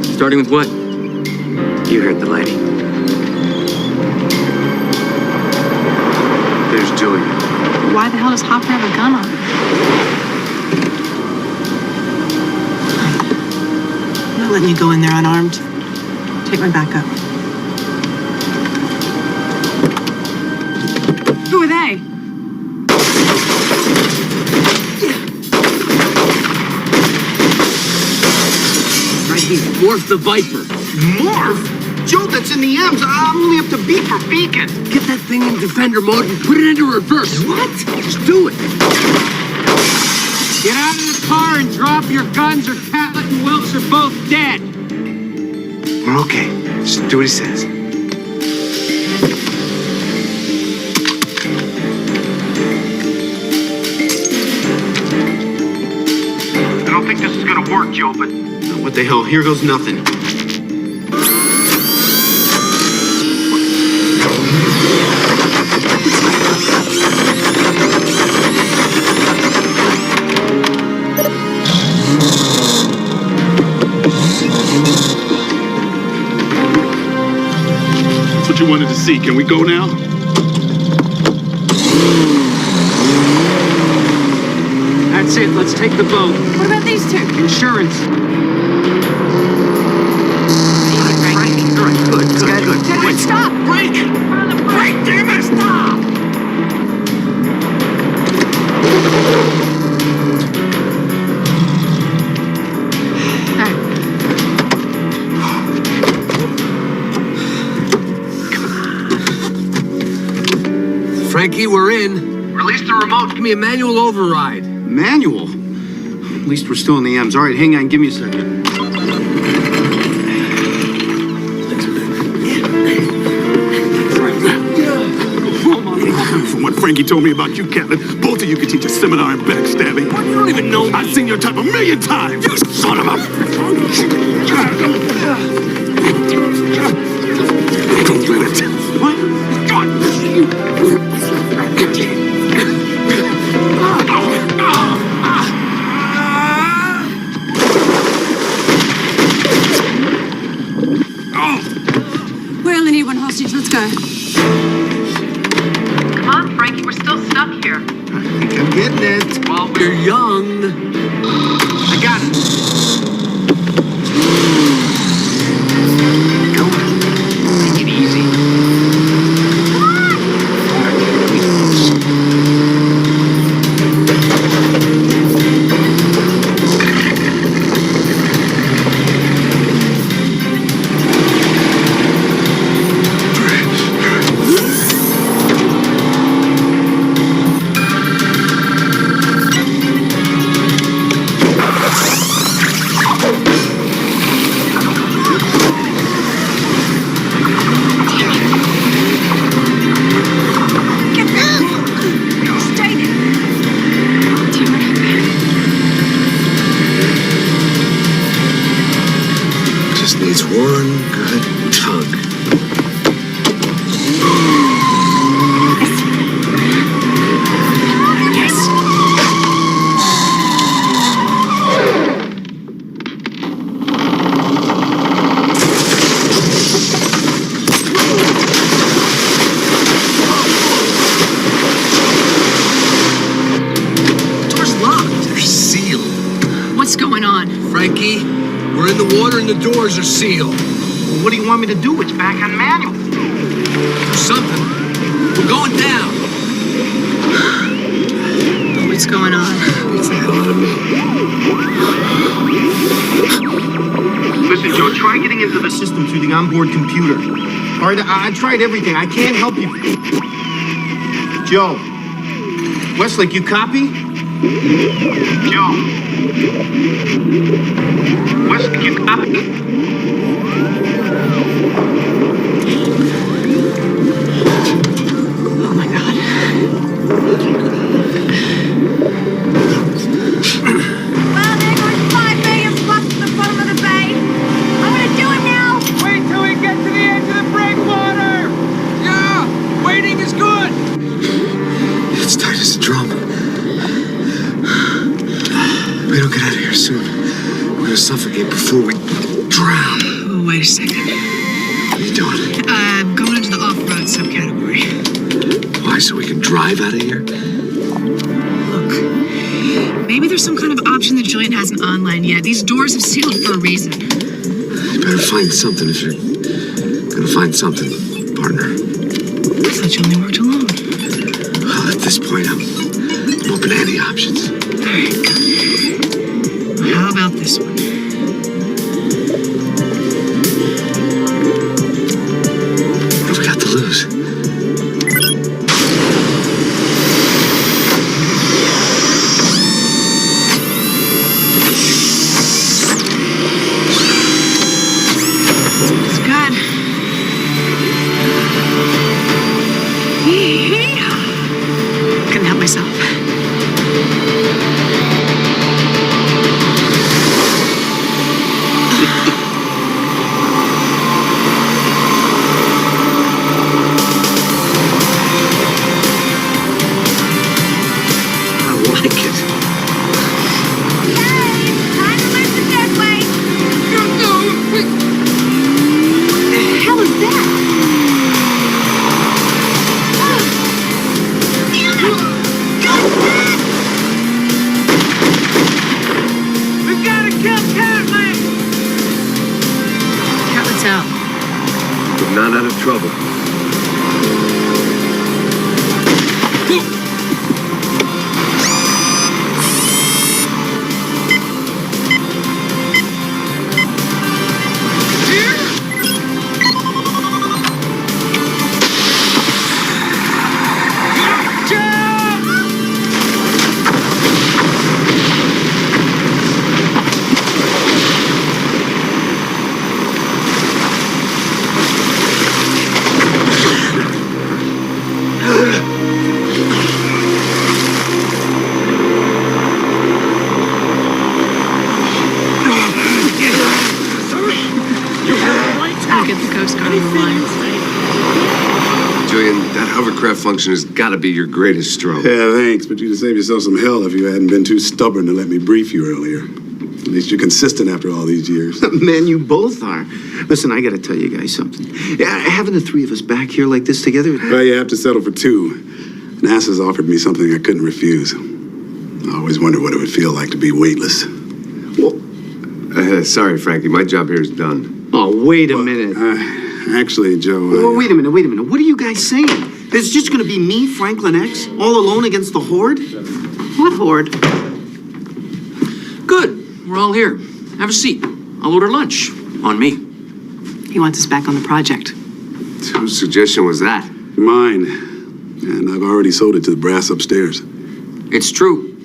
Starting with what? You heard the lady. There's Julian. Why the hell does Hopper have a gun on him? I'm not letting you go in there unarmed. Take my back up. Who are they? Frankie, morph the Viper. Morph? Joe, that's in the M's. I'm only up to B for beacon. Get that thing in defender mode and put it into reverse. What? Just do it. Get out of the car and drop your guns or Catlett and Wilkes are both dead. We're okay. Just do what he says. I don't think this is gonna work, Joe, but what the hell? Here goes nothing. you wanted to see. Can we go now? That's it. Let's take the boat. What about these two? Insurance. All right, good. Wait, stop! Break! Break, damn it! Stop! Frankie, we're in. Release the remote. Give me a manual override. Manual? At least we're still in the M's. All right, hang on. Give me a second. From what Frankie told me about you, Captain, both of you could teach a seminar in backstabbing. You don't even know me. I've seen your type a million times. You son of a... Don't let it. What? We only need one hostage. Let's go. Come on, Frankie. We're still stuck here. I think I'm getting it. While we're young. I got it. Go. Take it easy. Just needs one good tug. Door's locked. They're sealed. What's going on? Frankie, we're in the water and the doors are sealed. Well, what do you want me to do? It's back on manual. Do something. We're going down. What's going on? Beats the hell out of me. Listen, Joe, try getting into the system through the onboard computer. All right, I tried everything. I can't help you. Joe. Westlake, you copy? Joe. Westlake, you copy? Oh my God. Well, there goes 5 million bucks to the bottom of the bay. I'm gonna do it now. Wait till we get to the edge of the breakwater. Yeah, waiting is good. It's tight as a drum. We don't get out of here soon. We're gonna suffocate before we drown. Oh, wait a second. What are you doing? I'm going into the off-road subcategory. Why, so we can drive out of here? Look, maybe there's some kind of option the joint hasn't online yet. These doors have sealed for a reason. You better find something if you're gonna find something, partner. I thought you only worked alone. Well, at this point, I'm open to any options. All right. How about this one? What have we got to lose? It's good. Couldn't help myself. So, But not out of trouble. I'll get the Coast Guard on the line. Julian, that hovercraft function has got to be your greatest stroke. Yeah, thanks, but you'd have saved yourself some hell if you hadn't been too stubborn to let me brief you earlier. At least you're consistent after all these years. Man, you both are. Listen, I gotta tell you guys something. Yeah, having the three of us back here like this together... Well, you have to settle for two. NASA's offered me something I couldn't refuse. I always wondered what it would feel like to be weightless. Sorry, Frankie, my job here is done. Oh, wait a minute. Actually, Joe... Well, wait a minute. What are you guys saying? It's just gonna be me, Franklin X, all alone against the Horde? What horde? Good. We're all here. Have a seat. I'll order lunch. On me. He wants us back on the project. Whose suggestion was that? Mine. And I've already sold it to the brass upstairs. It's true.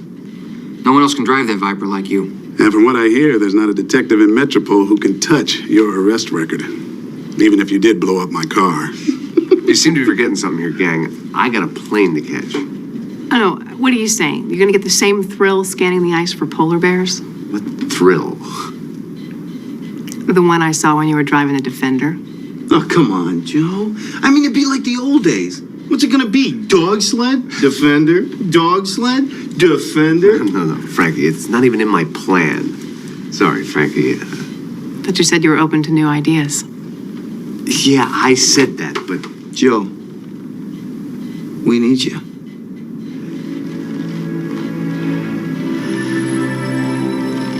No one else can drive that Viper like you. And from what I hear, there's not a detective in Metropole who can touch your arrest record. Even if you did blow up my car. You seem to be forgetting something here, gang. I got a plane to catch. I don't know. What are you saying? You're gonna get the same thrill scanning the ice for polar bears? What thrill? The one I saw when you were driving the Defender. Oh, come on, Joe. I mean, it'd be like the old days. What's it gonna be? Dog sled? Defender? Dog sled? Defender? No, Frankie, it's not even in my plan. Sorry, Frankie. Thought you said you were open to new ideas. Yeah, I said that, but... Joe, we need you.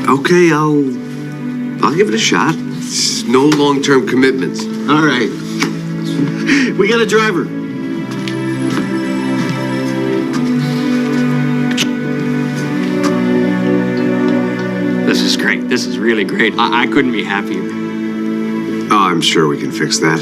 Okay, I'll give it a shot. It's no long-term commitments. All right. We got a driver. This is great. This is really great. I couldn't be happier. Oh, I'm sure we can fix that.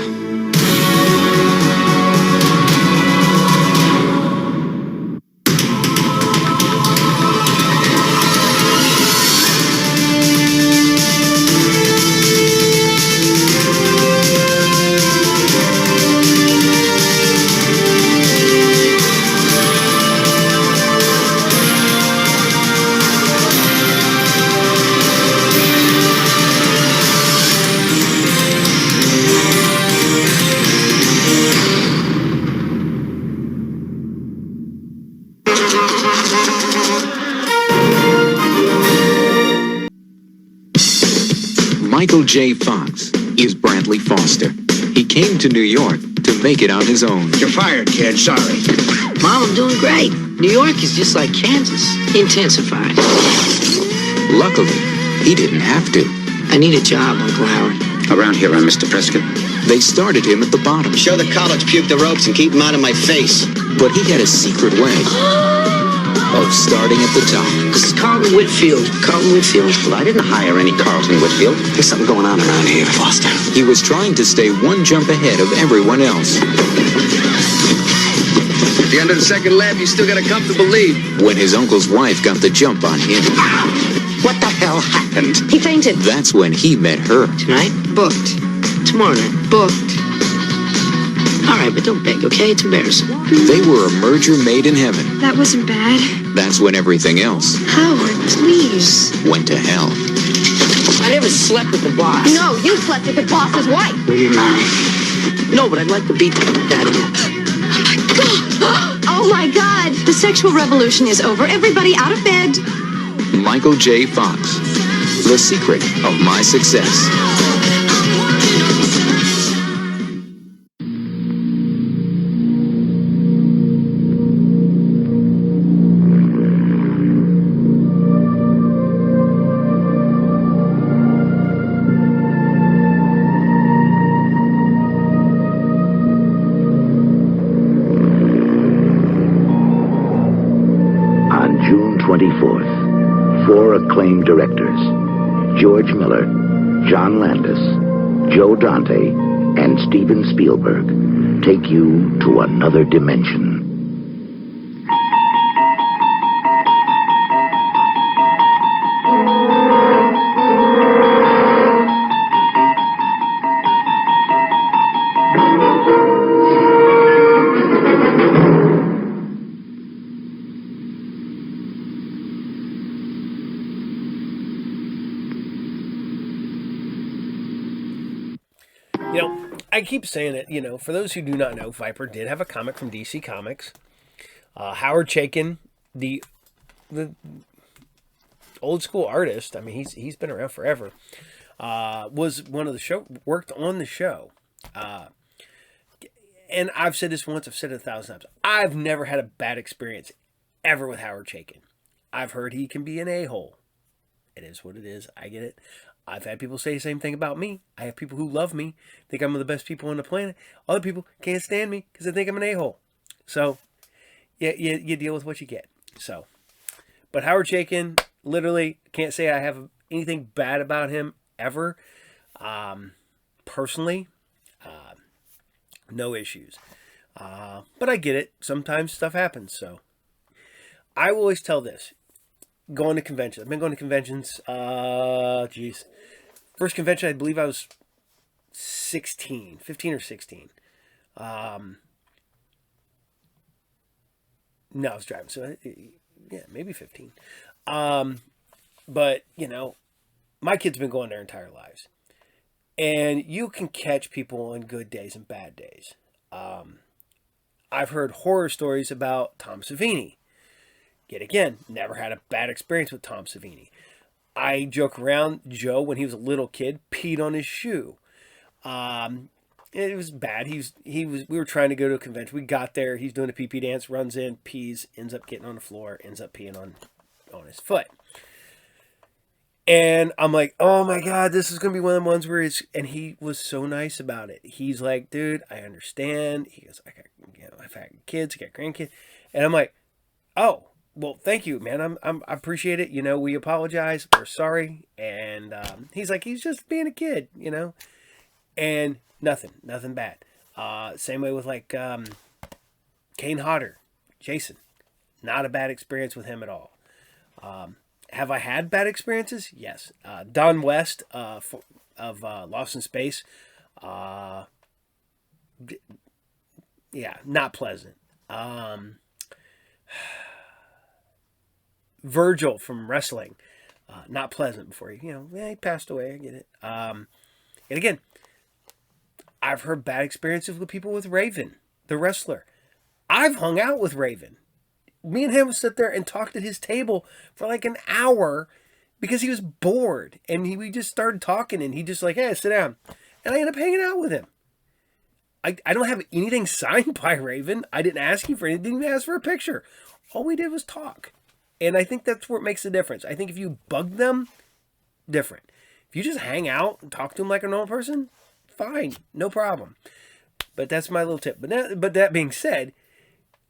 Michael J. Fox is Brantley Foster. He came to New York to make it on his own. You're fired, kid. Sorry. Mom, I'm doing great. New York is just like Kansas. Intensified. Luckily, he didn't have to. I need a job, Uncle Howard. Around here, I'm Mr. Prescott. They started him at the bottom. Show the college puke the ropes and keep him out of my face. But he had a secret way of starting at the top. This is Carlton Whitfield. Carlton Whitfield? Well, I didn't hire any Carlton Whitfield. There's something going on around here, Foster. He was trying to stay one jump ahead of everyone else. At the end of the second lap, you still got a comfortable lead. When his uncle's wife got the jump on him. What the hell happened? He fainted. That's when he met her. Tonight? Booked. Tomorrow night? Booked. All right, but don't beg, okay? It's embarrassing. They were a merger made in heaven. That wasn't bad. That's when everything else Howard, please. went to hell. I never slept with the boss. No, you slept with the boss's wife. Will you marry? No, but I'd like to beat the out of you. Oh my God! The sexual revolution is over. Everybody out of bed. Michael J. Fox, The Secret of My Success. acclaimed directors, George Miller, John Landis, Joe Dante, and Steven Spielberg, take you to another dimension. You know, I keep saying it, you know, for those who do not know, Viper did have a comic from DC Comics. Howard Chaykin, the old school artist, I mean, he's been around forever, was one of the show, worked on the show. And I've said this once, I've said it 1,000 times. I've never had a bad experience ever with Howard Chaykin. I've heard he can be an a-hole. It is what it is. I get it. I've had people say the same thing about me. I have people who love me, think I'm one of the best people on the planet. Other people can't stand me because they think I'm an a-hole. So, you deal with what you get. So, but Howard Chaykin, literally, can't say I have anything bad about him ever. Personally, no issues. But I get it. Sometimes stuff happens. So, I will always tell this. Going to conventions. I've been going to conventions, first convention, I believe I was 15 or 16. No, I was driving, so yeah, maybe 15. But, you know, my kids have been going their entire lives. And you can catch people on good days and bad days. I've heard horror stories about Tom Savini. Yet again, never had a bad experience with Tom Savini. I joke around, Joe, when he was a little kid, peed on his shoe. It was bad. We were trying to go to a convention. We got there. He's doing a pee-pee dance, runs in, pees, ends up getting on the floor, ends up peeing on his foot. And I'm like, oh my God, this is going to be one of the ones where and he was so nice about it. He's like, dude, I understand. He goes, I've had kids, I got grandkids. And I'm like, oh, well, thank you, man. I appreciate it. You know, we apologize. We're sorry. And he's like, he's just being a kid, you know. And nothing bad. Same way with like Kane Hodder, Jason. Not a bad experience with him at all. Have I had bad experiences? Yes. Don West of Lost in Space. Yeah, not pleasant. Virgil from wrestling, not pleasant before he passed away. I get it. And again, I've heard bad experiences with people with Raven, the wrestler. I've hung out with Raven. Me and him would sit there and talked at his table for like an hour because he was bored, and we just started talking, and he just like, hey, sit down, and I ended up hanging out with him. I don't have anything signed by Raven. I didn't ask him for anything. Didn't even ask for a picture. All we did was talk. And I think that's what makes the difference. I think if you bug them, different. If you just hang out and talk to them like a normal person, fine, no problem. But that's my little tip. But that being said,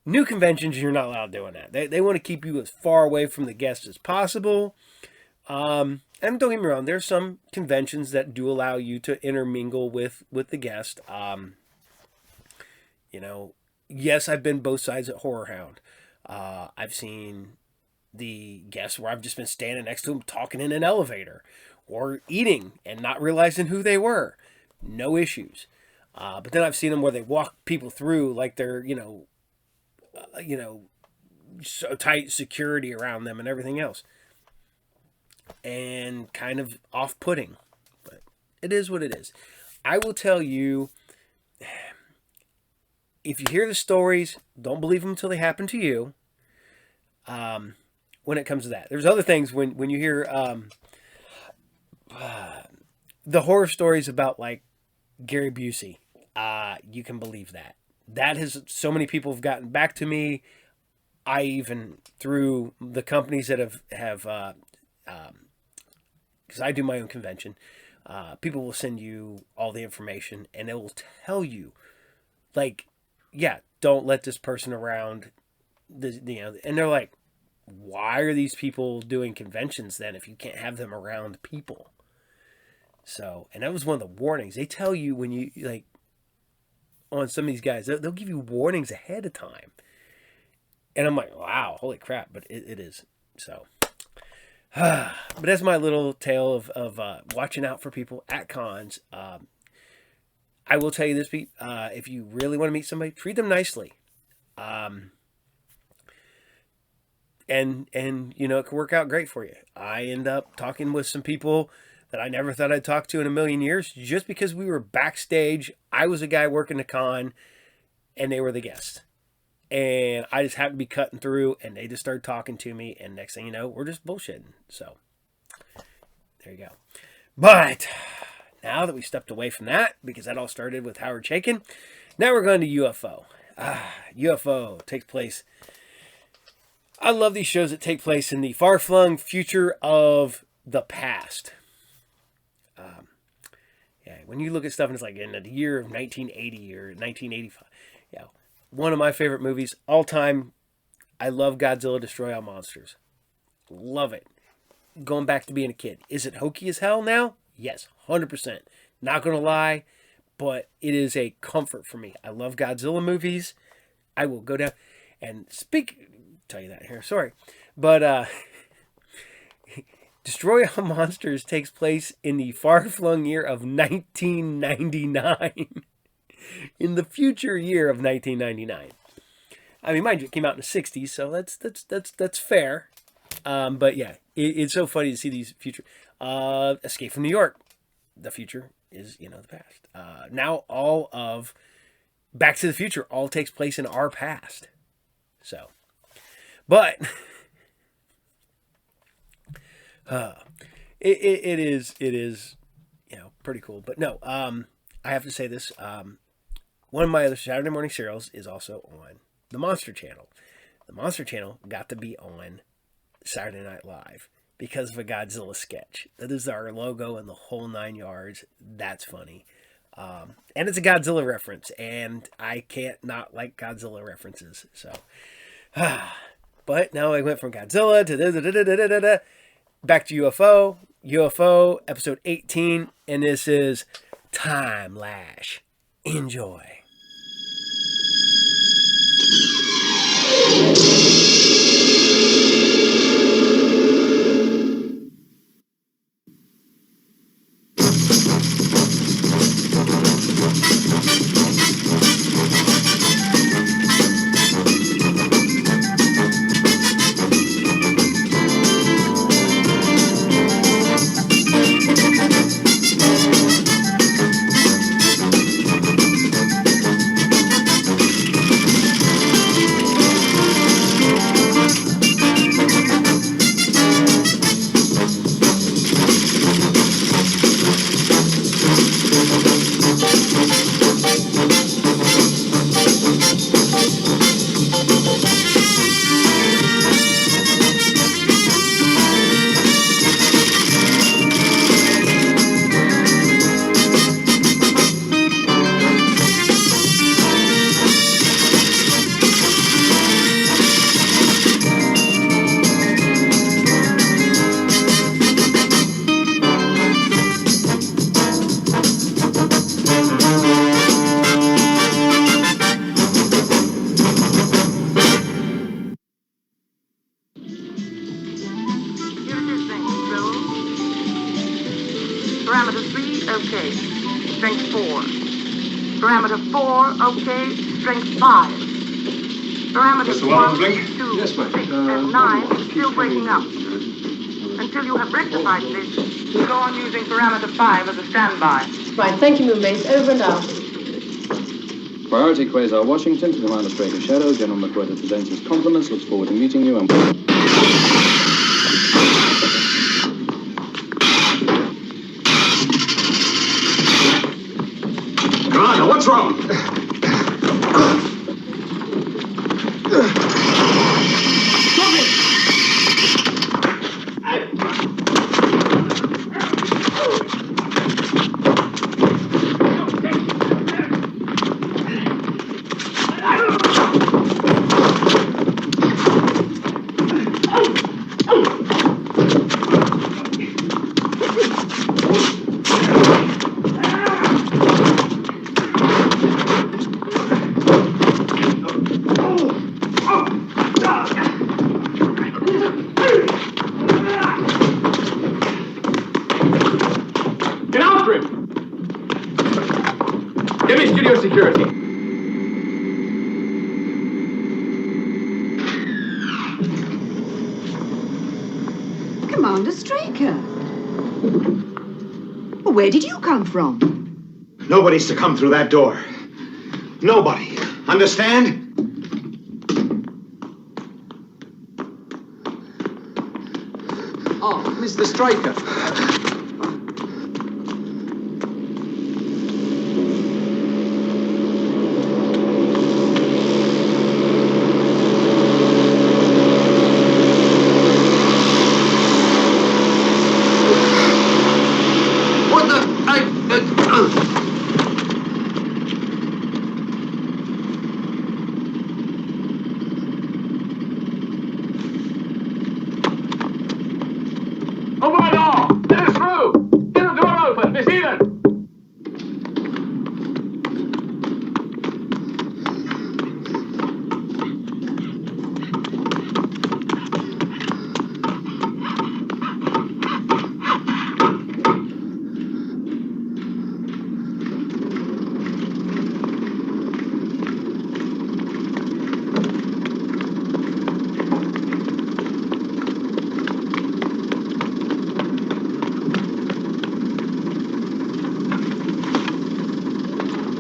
new conventions, you're not allowed doing that. They want to keep you as far away from the guests as possible. And don't get me wrong, there's some conventions that do allow you to intermingle with the guest. Yes, I've been both sides at Horror Hound. I've seen the guests where I've just been standing next to them talking in an elevator or eating and not realizing who they were. No issues. But then I've seen them where they walk people through like they're, so tight security around them and everything else. And kind of off-putting. But it is what it is. I will tell you, if you hear the stories, don't believe them until they happen to you. When it comes to that, there's other things when you hear the horror stories about like Gary Busey, you can believe that. That has so many people have gotten back to me. I even through the companies that have because I do my own convention, people will send you all the information and it will tell you, like, yeah, don't let this person around. And they're like, why are these people doing conventions then if you can't have them around people? So, and that was one of the warnings. They tell you when you, like, on some of these guys, they'll give you warnings ahead of time. And I'm like, wow, holy crap. But it is. So, but that's my little tale of watching out for people at cons. I will tell you this, Pete. If you really want to meet somebody, treat them nicely. And you know, it can work out great for you. I end up talking with some people that I never thought I'd talk to in a million years, just because we were backstage. I was a guy working the con, and they were the guest. And I just happened to be cutting through, and they just started talking to me, and next thing you know, we're just bullshitting. So, there you go. But now that we stepped away from that, because that all started with Howard Chaykin, now we're going to UFO. UFO takes place. I love these shows that take place in the far-flung future of the past. Yeah, when you look at stuff and it's like in the year of 1980 or 1985. Yeah, one of my favorite movies all time. I love Godzilla Destroy All Monsters. Love it. Going back to being a kid. Is it hokey as hell now? Yes, 100%. Not going to lie, but it is a comfort for me. I love Godzilla movies. I will go down and tell you that here. Sorry. But Destroy All Monsters takes place in the far-flung year of 1999. In the future year of 1999. I mean, mind you, it came out in the 60s, so that's fair. But yeah, it's so funny to see these future. Escape from New York. The future is, the past. Now all of Back to the Future all takes place in our past. So, but it is pretty cool. But no, I have to say this. One of my other Saturday morning serials is also on the Monster Channel. The Monster Channel got to be on Saturday Night Live because of a Godzilla sketch. That is our logo and the whole 9 yards. That's funny. And it's a Godzilla reference, and I can't not like Godzilla references. So, but now I went from Godzilla to back to UFO. UFO episode 18, and this is Time Lash. Enjoy. Parameter 3, okay. Strength 4. Parameter 4, okay. Strength 5. Parameters 1, 2, 6, and 9 still breaking up. Until you have rectified this, go on using parameter 5 as a standby. Right, thank you, Moonbase. Over and out. Priority Quasar Washington to Commander Straker Shadow. General McWhirter presents his compliments. Looks forward to meeting you. Commander, what's wrong? after him! Give me studio security. Commander Straker. Well, where did you come from? Nobody's to come through that door. Nobody. Understand? Oh, Mr. Straker. What the... Open the door! Let us through! Get the door open, Miss Eden!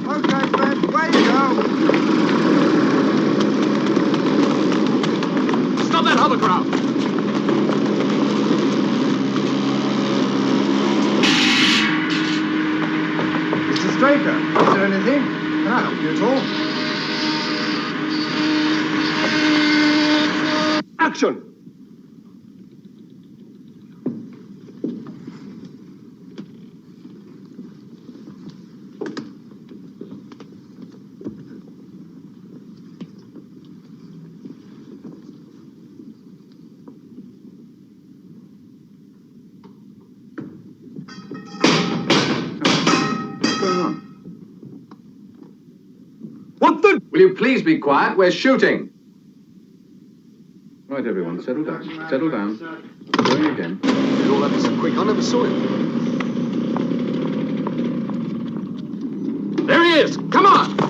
Okay, Fred, where you go? Stop that hovercraft! Mr. Straker, is there anything? Can I help you at all? Action! What's going on? What the... Will you please be quiet? We're shooting. Right, everyone, settle down. Settle down. Going again. Did all that be so quick? I never saw him. There he is! Come on!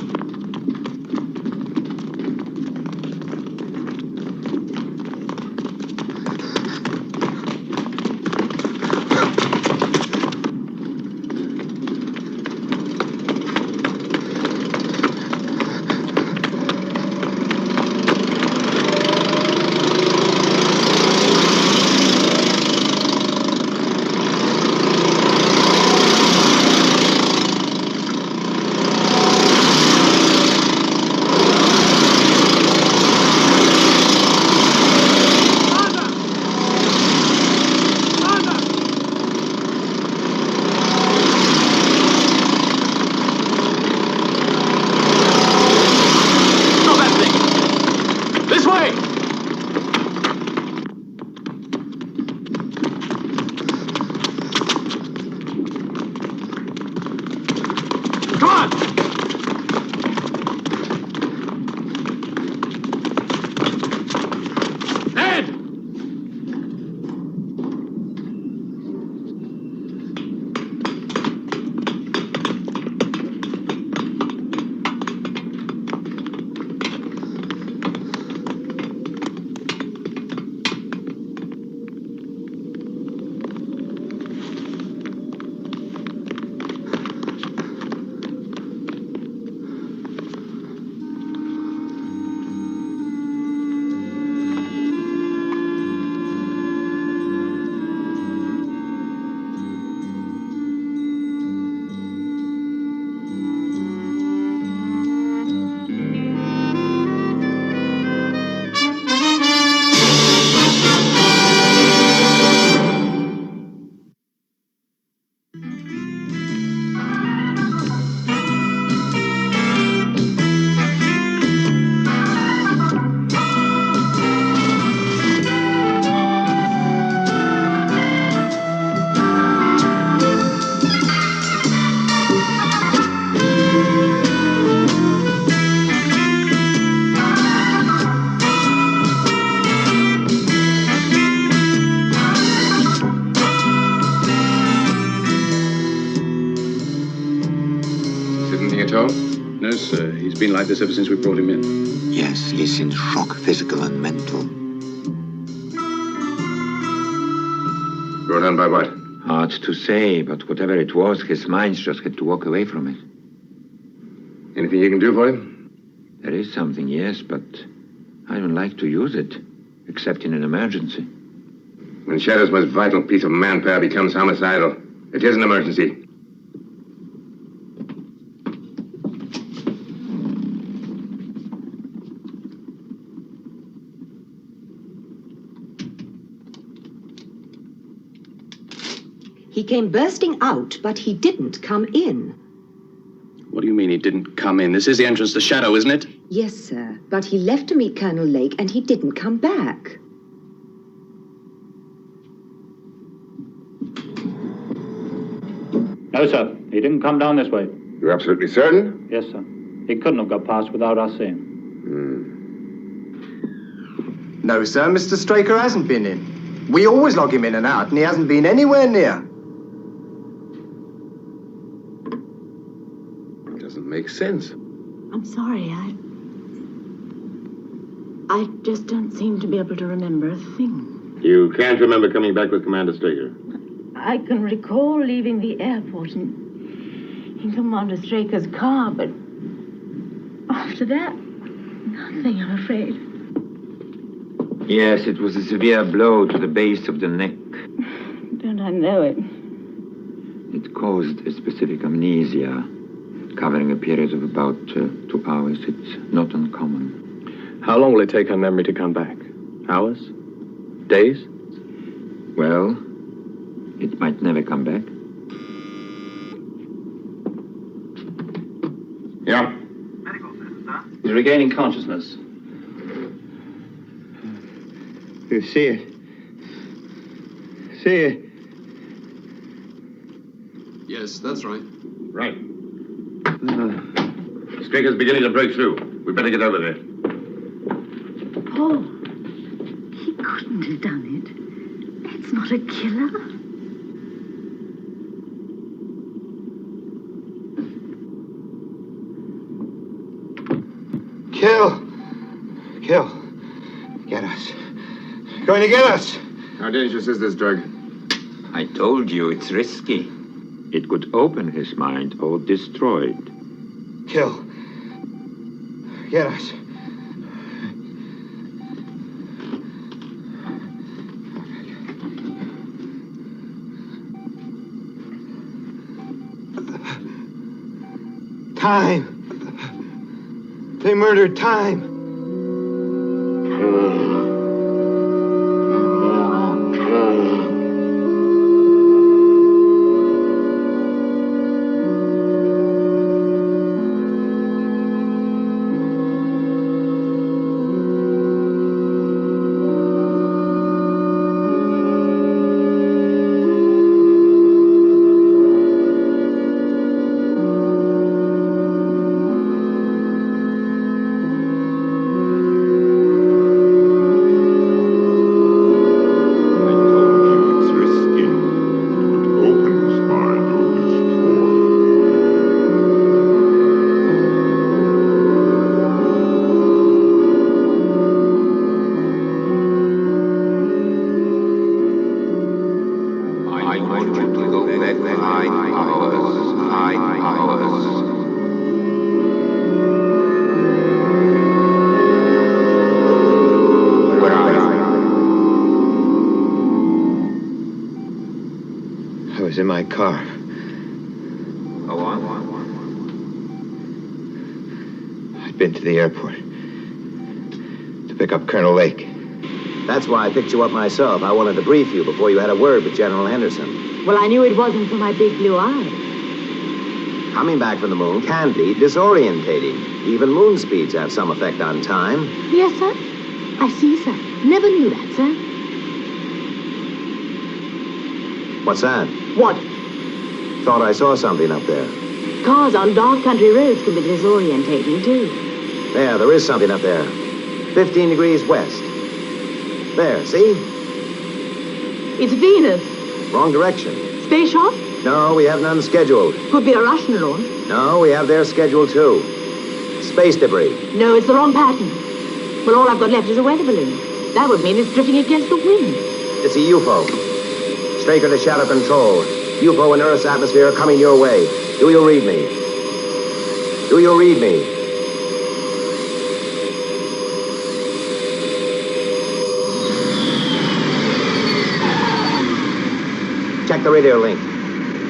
told? No, sir. He's been like this ever since we brought him in. Yes, he's in shock, physical and mental. Brought on by what? Hard to say, but whatever it was, his mind just had to walk away from it. Anything you can do for him? There is something, yes, but I don't like to use it, except in an emergency. When Shadow's most vital piece of manpower becomes homicidal, it is an emergency. He came bursting out, but he didn't come in. What do you mean he didn't come in? This is the entrance to Shadow, isn't it? Yes, sir, but he left to meet Colonel Lake and he didn't come back. No, sir. He didn't come down this way. You're absolutely certain? Yes, sir. He couldn't have got past without us seeing. No, sir, Mr. Straker hasn't been in. We always log him in and out, and he hasn't been anywhere near. Doesn't make sense. I'm sorry, I just don't seem to be able to remember a thing. You can't remember coming back with Commander Straker? I can recall leaving the airport in Commander Straker's car, but after that, nothing, I'm afraid. Yes, it was a severe blow to the base of the neck. Don't I know it? It caused a specific amnesia, covering a period of about 2 hours. It's not uncommon. How long will it take her memory to come back? Hours? Days? Well, it might never come back. Yeah? He's regaining consciousness. You see it? See it? Yes, that's right. Right. Straker's beginning to break through. We better get over there. Paul, he couldn't have done it. That's not a killer. Kill! Get us. Going to get us! How dangerous is this drug? I told you it's risky. It could open his mind or destroy it. Kill. Get us. Time. They murdered time. Was in my car. Go on. I'd been to the airport to pick up Colonel Lake. That's why I picked you up myself. I wanted to brief you before you had a word with General Henderson. Well, I knew it wasn't for my big blue eyes. Coming back from the moon can be disorientating. Even moon speeds have some effect on time. Yes, sir. I see, sir. Never knew that, sir. What's that? What? Thought I saw something up there. Cars on dark country roads can be disorientating, too. There is something up there. 15 degrees west. There, see? It's Venus. Wrong direction. Space shot? No, we have none scheduled. Could be a Russian launch. No, we have their schedule too. Space debris. No, it's the wrong pattern. Well, all I've got left is a weather balloon. That would mean it's drifting against the wind. It's a UFO. Straker to Shadow Control. UFO in Earth's atmosphere coming your way. Do you read me? Do you read me? Check the radio link.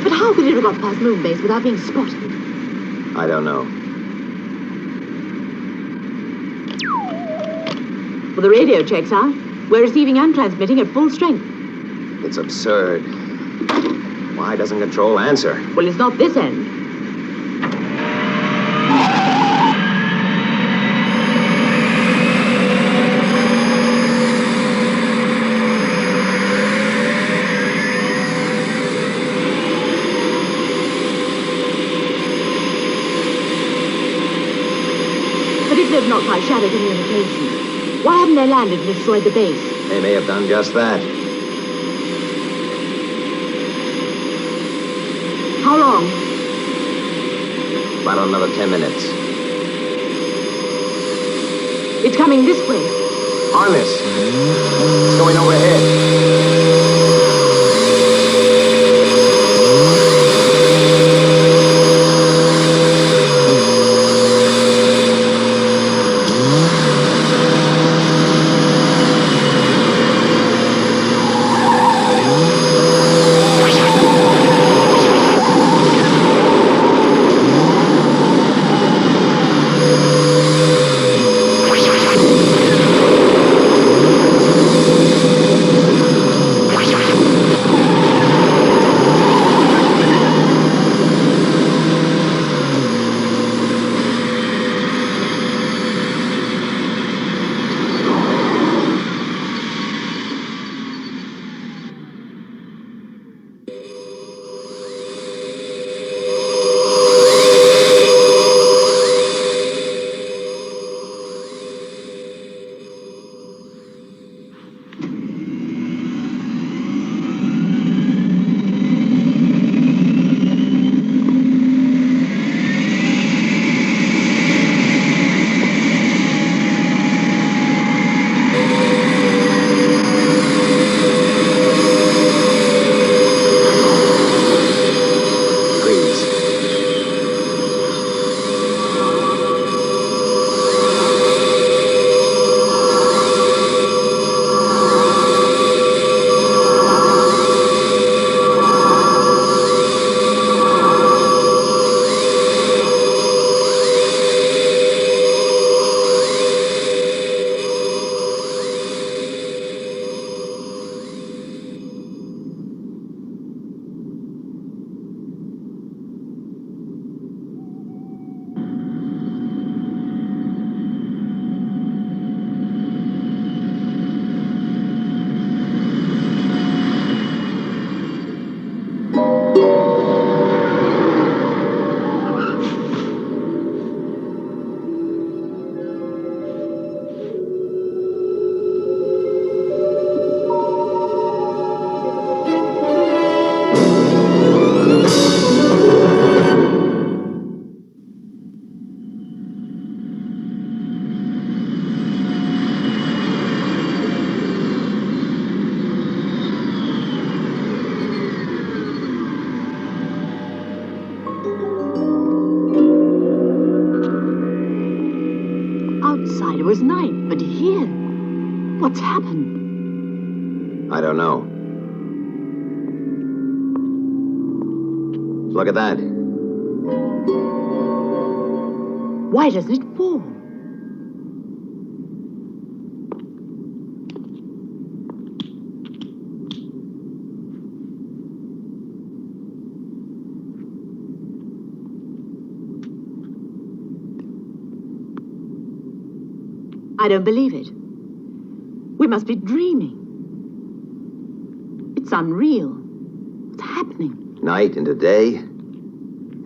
But how could it have got past Moonbase without being spotted? I don't know. Well, the radio checks out. We're receiving and transmitting at full strength. It's absurd. Why doesn't Control answer? Well, it's not this end. But if they've knocked out shadow communications, why haven't they landed and destroyed the base? They may have done just that. How long? About another 10 minutes. It's coming this way. Harness. It's going overhead. Outside it was night, but here, what's happened? I don't know. Look at that. Why doesn't it fall? I don't believe it. We must be dreaming. It's unreal. What's happening? Night into day.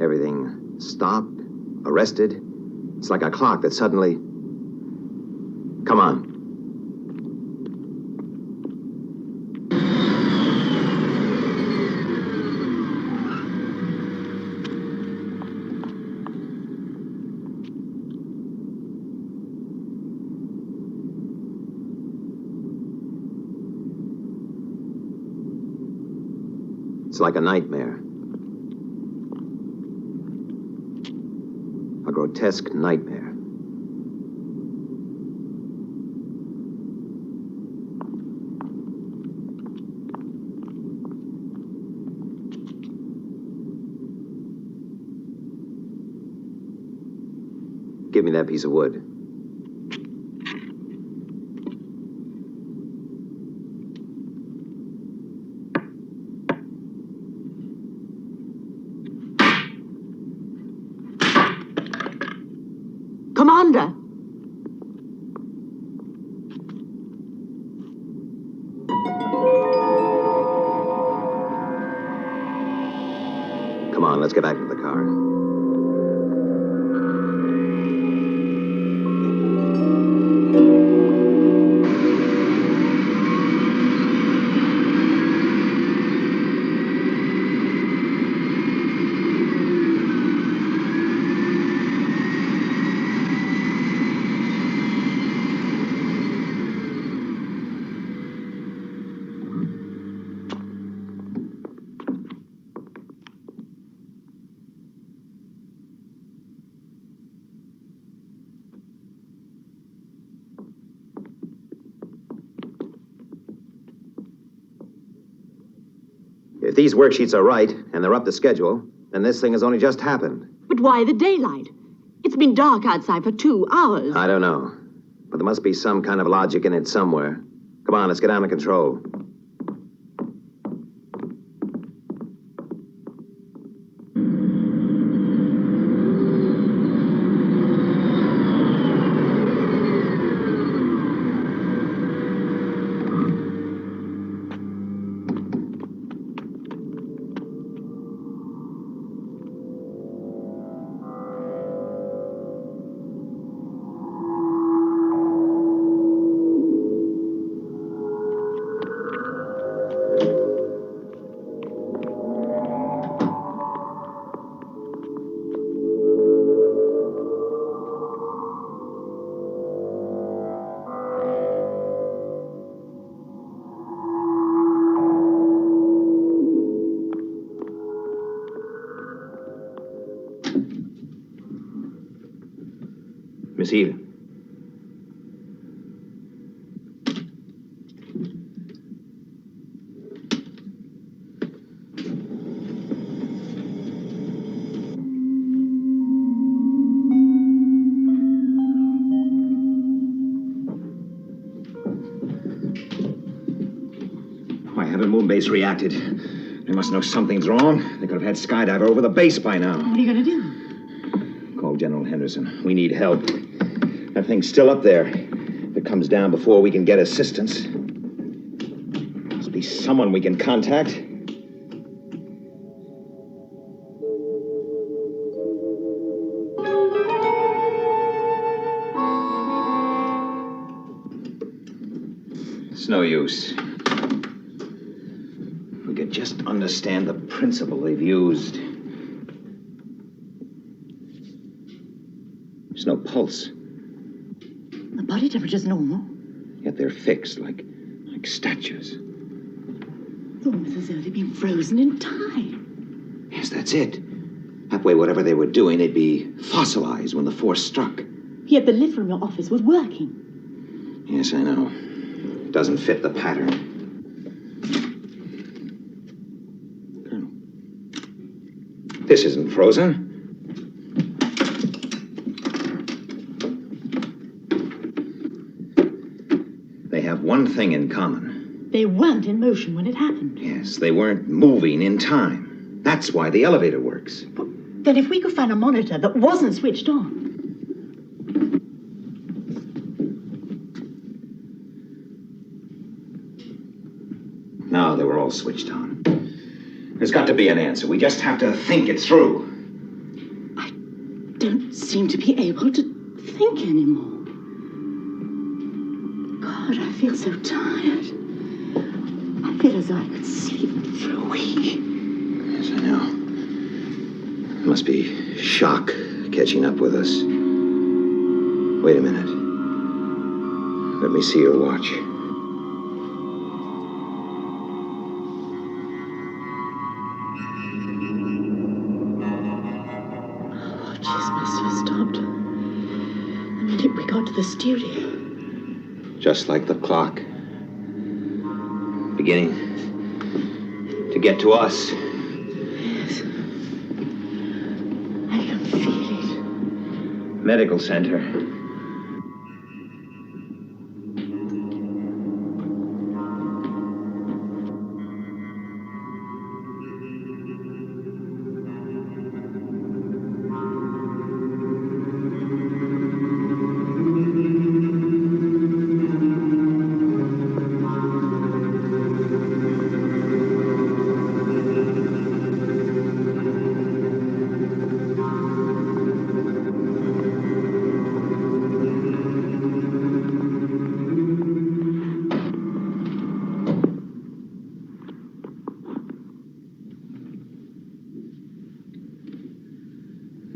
Everything stopped, arrested. It's like a clock that suddenly... Come on. It's like a nightmare. A grotesque nightmare. Give me that piece of wood. Commander! Come on, let's get back to the car. If these worksheets are right, and they're up to schedule, then this thing has only just happened. But why the daylight? It's been dark outside for 2 hours. I don't know. But there must be some kind of logic in it somewhere. Come on, let's get down to control. Miss Eden. Why haven't Moonbase reacted? They must know something's wrong. They could have had Skydiver over the base by now. What are you going to do? Call General Henderson. We need help. That thing's still up there. If it comes down before we can get assistance, must be someone we can contact. It's no use. We could just understand the principle they've used. There's no pulse. The body temperature's normal. Yet they're fixed like statues. It's almost as though they've been frozen in time. Yes, that's it. That way, whatever they were doing, they'd be fossilized when the force struck. Yet the lift from your office was working. Yes, I know. It doesn't fit the pattern. Colonel, this isn't frozen. They have one thing in common. They weren't in motion when it happened. Yes, they weren't moving in time. That's why the elevator works. But then if we could find a monitor that wasn't switched on. No, they were all switched on. There's got to be an answer. We just have to think it through. I don't seem to be able to think anymore. God, I feel so tired. I feel as though I could sleep for a week. Yes, I know. It must be shock catching up with us. Wait a minute. Let me see your watch. watches must have stopped the minute we got to the studio. Just like the clock. Beginning to get to us. Yes. I can feel it. Medical center.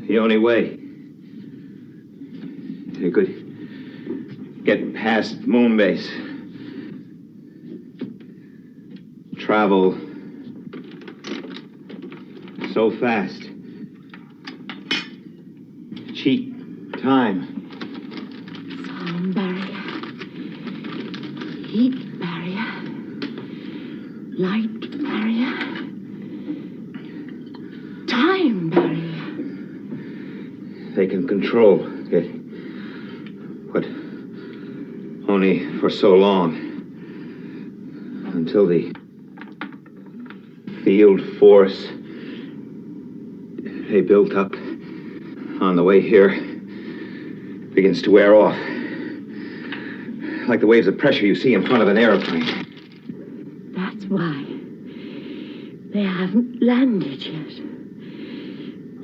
The only way you could get past Moonbase, travel so fast, cheat time. Sound barrier. Heat barrier. Light barrier. Time barrier. They can control it, but only for so long, until the field force they built up on the way here begins to wear off, like the waves of pressure you see in front of an airplane. That's why they haven't landed yet.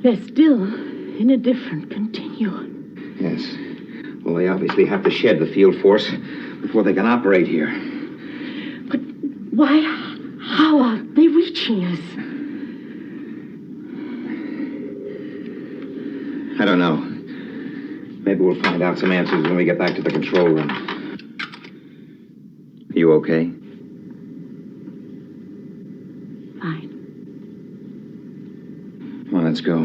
They're still in a different continuum. Yes. Well, they obviously have to shed the field force before they can operate here. But why? How are they reaching us? I don't know. Maybe we'll find out some answers when we get back to the control room. You okay? Fine. Well, let's go.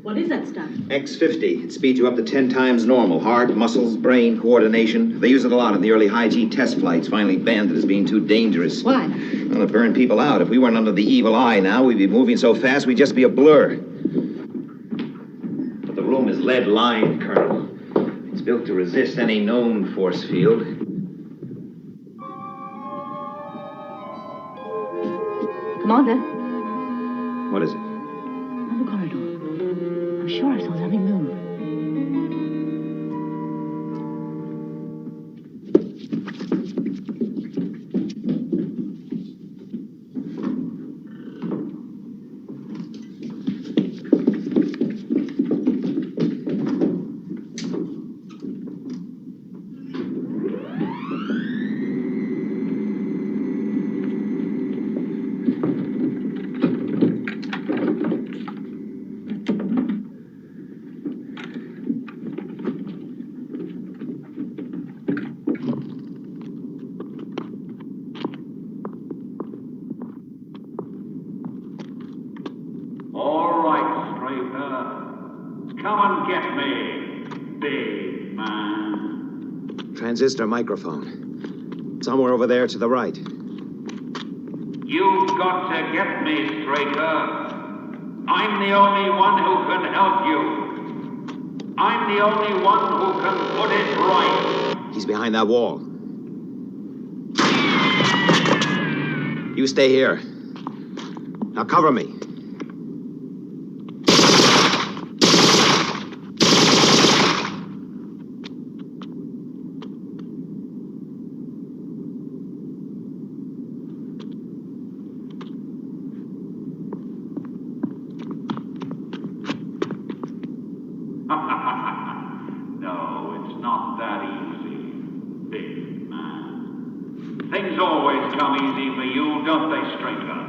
What is that stuff? X50. It speeds you up to 10 times normal. Heart, muscles, brain, coordination. They use it a lot in the early high-G test flights, finally banned it as being too dangerous. Why? Well, it burned people out. If we weren't under the evil eye now, we'd be moving so fast we'd just be a blur. But the room is lead-lined, Colonel. It's built to resist any known force field. Commander, What is it? on the corridor. I'm sure I saw something move. All right, Straker. Come and get me, big man. Transistor microphone. Somewhere over there to the right. You've got to get me, Straker. I'm the only one who can help you. I'm the only one who can put it right. He's behind that wall. You stay here. Now cover me. No, it's not that easy, big man. Things always come easy for you, don't they, Straker?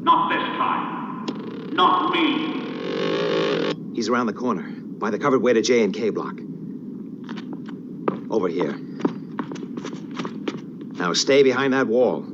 Not this time. Not me. He's around the corner, by the covered way to J and K block. Over here. Now stay behind that wall.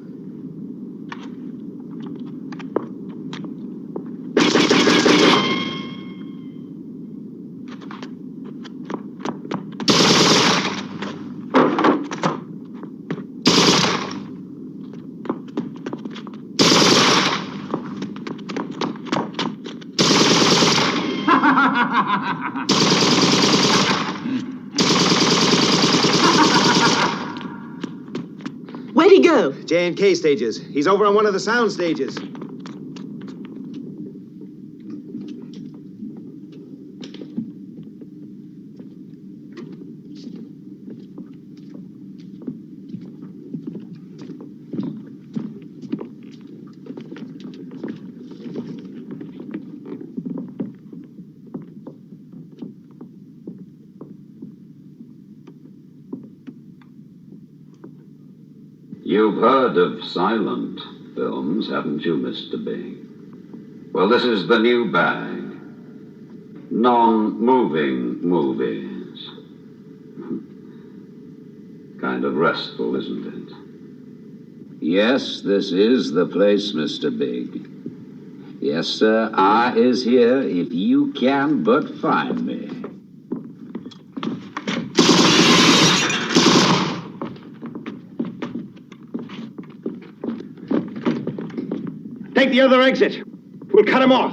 Where'd he go? J&K stages. He's over on one of the sound stages. You've heard of silent films, haven't you, Mr. Big? Well, this is the new bag. Non-moving movies. Kind of restful, isn't it? Yes, this is the place, Mr. Big. Yes, sir, I is here if you can but find me. Take the other exit. We'll cut him off.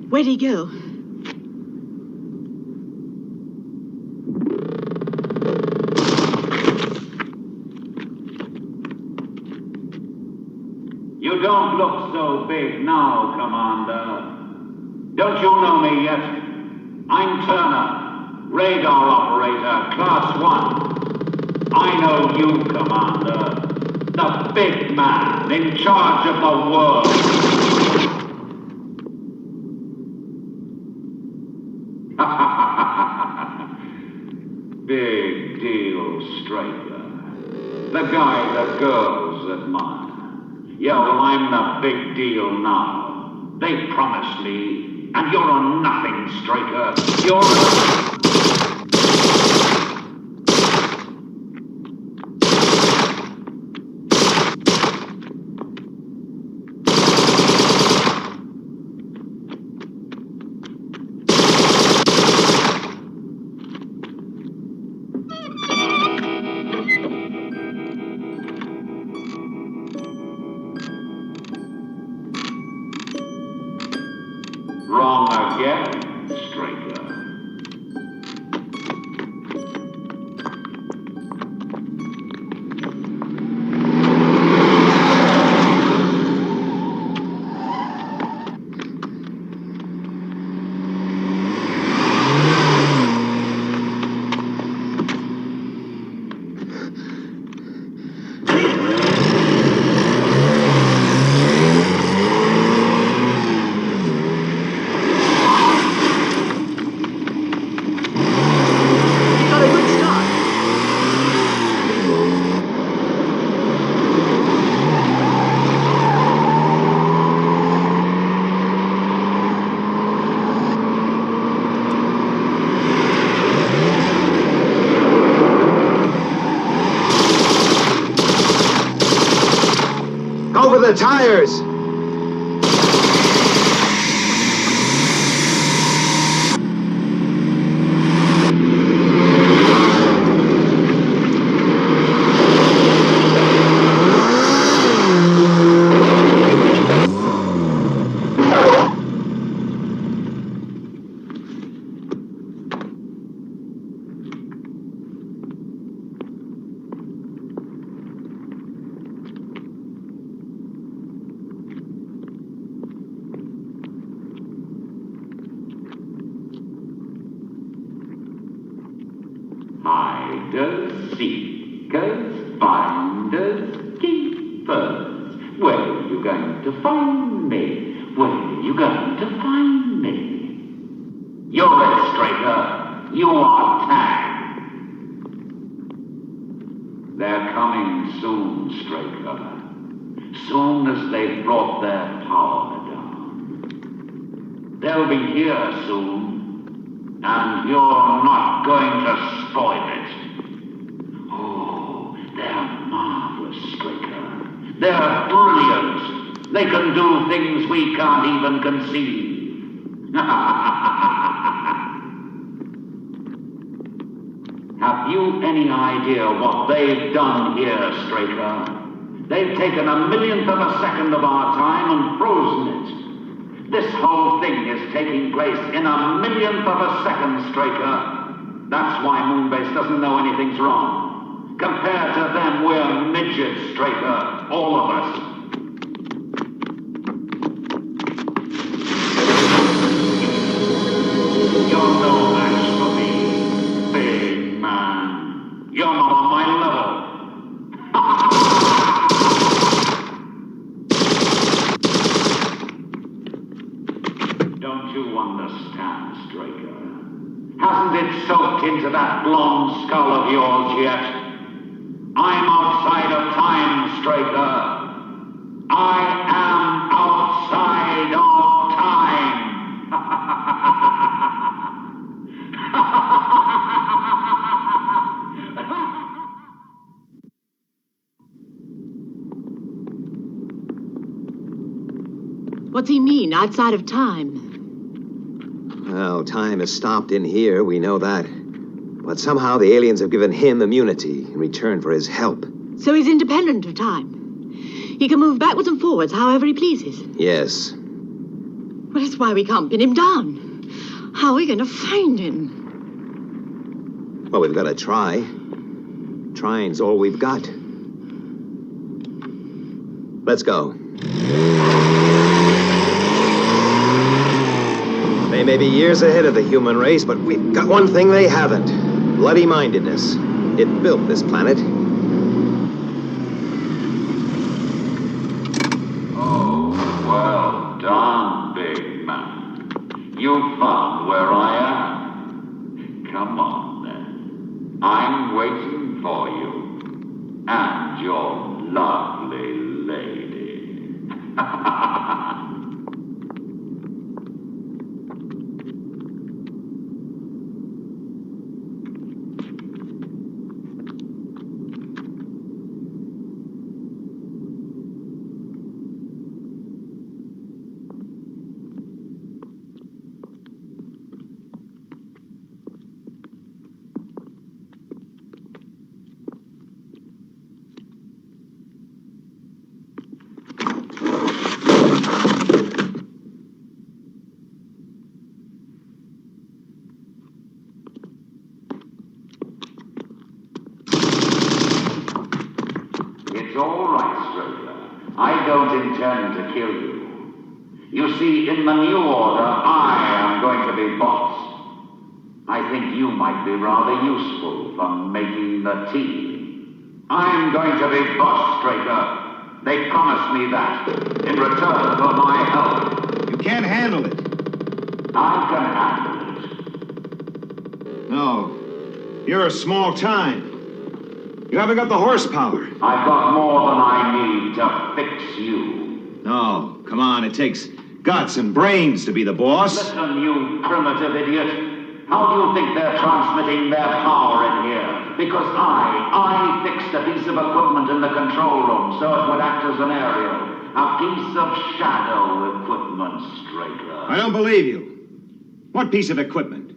Where'd he go? You don't look so big now, Commander. Don't you know me yet? I'm Turner, radar operator, Class 1. I know you, Commander. The big man in charge of the world. Big deal, Straker. The guy the girls admire. Yo, I'm the big deal now. They promised me, and you're a nothing, Straker. You're a... Wrong again, Straker. Over the tires! Hiders, seekers, finders, keepers. Where are you going to find me? Where are you going to find me? You're it, Straker. You are tagged. They're coming soon, Straker. Soon as they've brought their power down. They'll be here soon. And you're not going to spoil it. Oh, they're marvelous, Straker. They're brilliant. They can do things we can't even conceive. Have you any idea what they've done here, Straker? They've taken a millionth of a second of our time and frozen it. This whole thing is taking place in a millionth of a second, Straker. That's why Moonbase doesn't know anything's wrong. Compared to them, we're midgets, Straker. All of us. You're no match for me, big man. You're not on my level. Don't you understand, Straker? Hasn't it soaked into that blonde skull of yours yet? I'm outside of time, Straker. I am outside of time. What's he mean, outside of time? Well, time has stopped in here, we know that. But somehow the aliens have given him immunity in return for his help. So he's independent of time. He can move backwards and forwards however he pleases. Yes. Well, that's why we can't pin him down. How are we going to find him? Well, we've got to try. Trying's all we've got. Let's go. They may be years ahead of the human race, but we've got one thing they haven't. Bloody-mindedness. It built this planet. Oh, well done, big man. You found where I am. Come on, then. I'm waiting for you. And your lovely lady. It's all right, Straker. I don't intend to kill you. You see, in the new order, I am going to be boss. I think you might be rather useful for making the tea. I'm going to be boss, Straker. They promised me that, in return for my help. You can't handle it. I can handle it. No. You're a small time. You haven't got the horsepower. I've got more than I need to fix you. No, come on, it takes guts and brains to be the boss. Listen, you primitive idiot. How do you think they're transmitting their power in here? Because I fixed a piece of equipment in the control room so it would act as an aerial. A piece of shadow equipment, Straker. I don't believe you. What piece of equipment?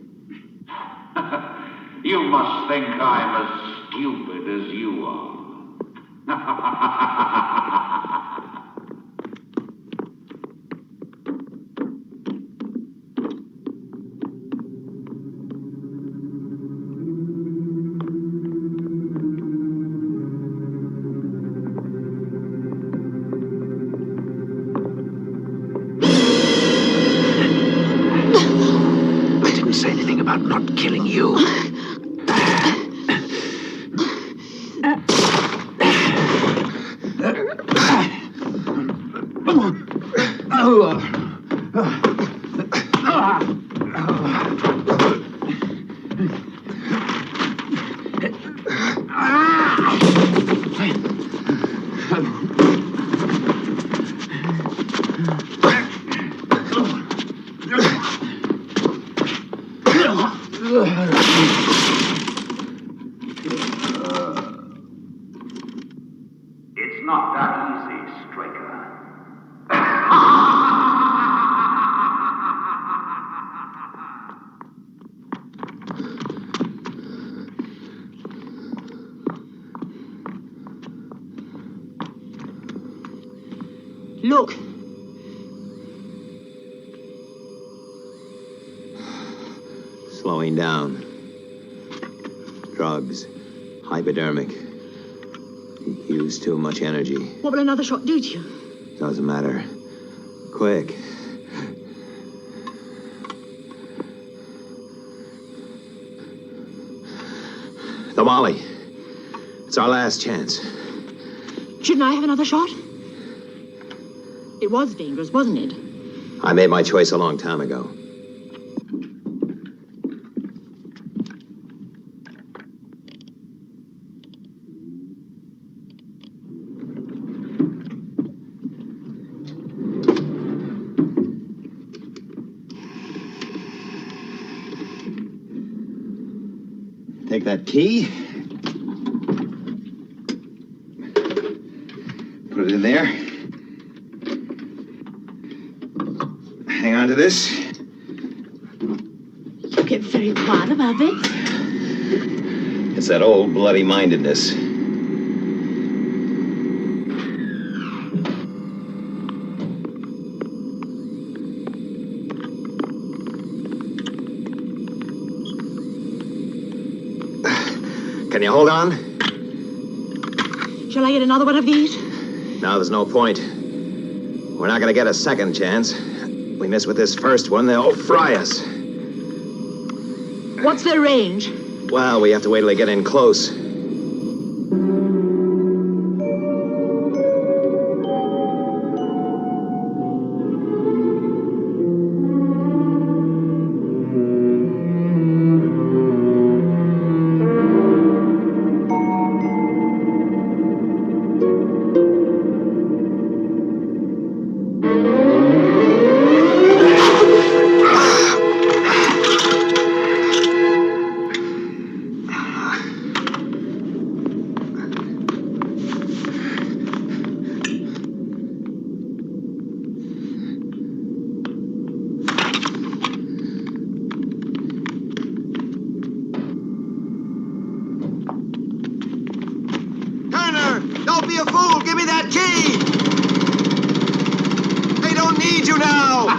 You must think I'm as stupid as you are. I didn't say anything about not killing you. It's not that easy, Straker. Look. Slowing down. Drugs. Hypodermic. You use too much energy. What will another shot do to you? Doesn't matter. Quick. The Molly. It's our last chance. Shouldn't I have another shot? It was dangerous, wasn't it? I made my choice a long time ago. Take that key. Put it in there. Hang on to this. You get very quiet about it. It's that old bloody mindedness. Can you hold on? Shall I get another one of these? No, there's no point. We're not gonna get a second chance. We miss with this first one, they'll fry us. What's their range? Well, we have to wait till they get in close. Don't be a fool! Give me that key! They don't need you now!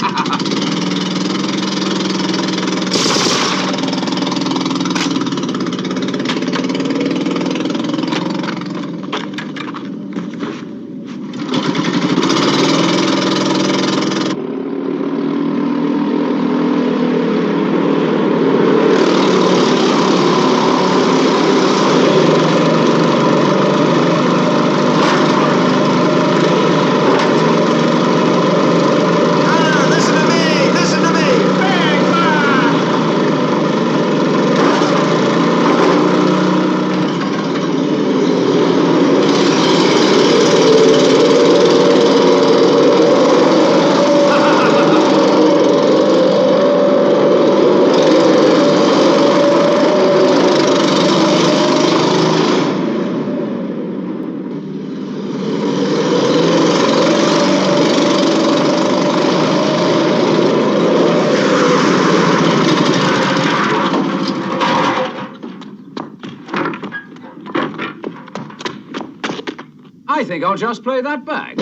I think I'll just play that back.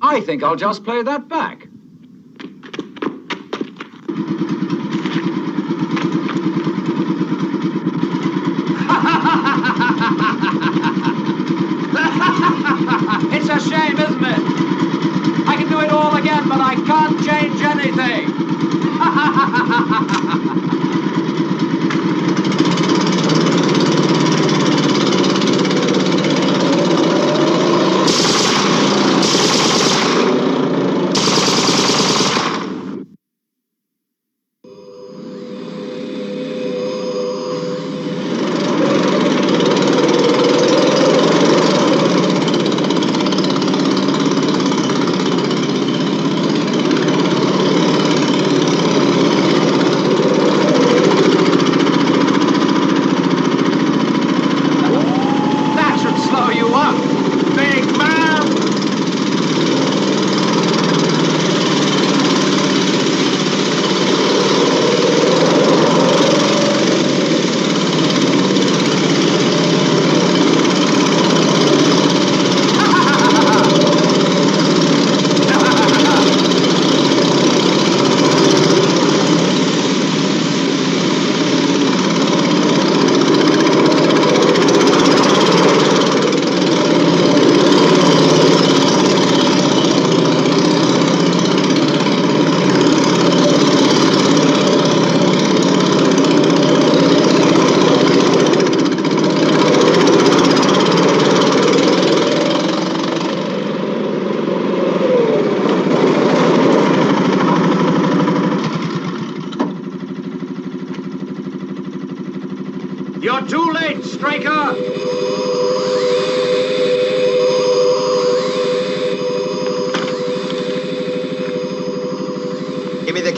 I think I'll just play that back. It's a shame, isn't it? I can do it all again, but I can't change anything.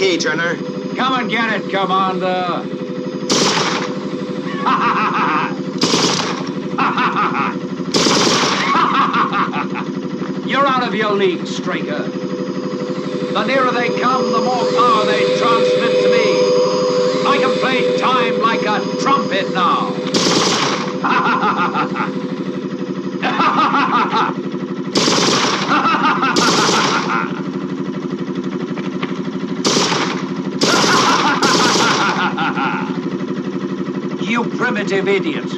key, Turner. Come and get it, Commander. You're out of your league, Straker. The nearer they come, the more power they transmit to me. I can play time like a trumpet now. You primitive idiot.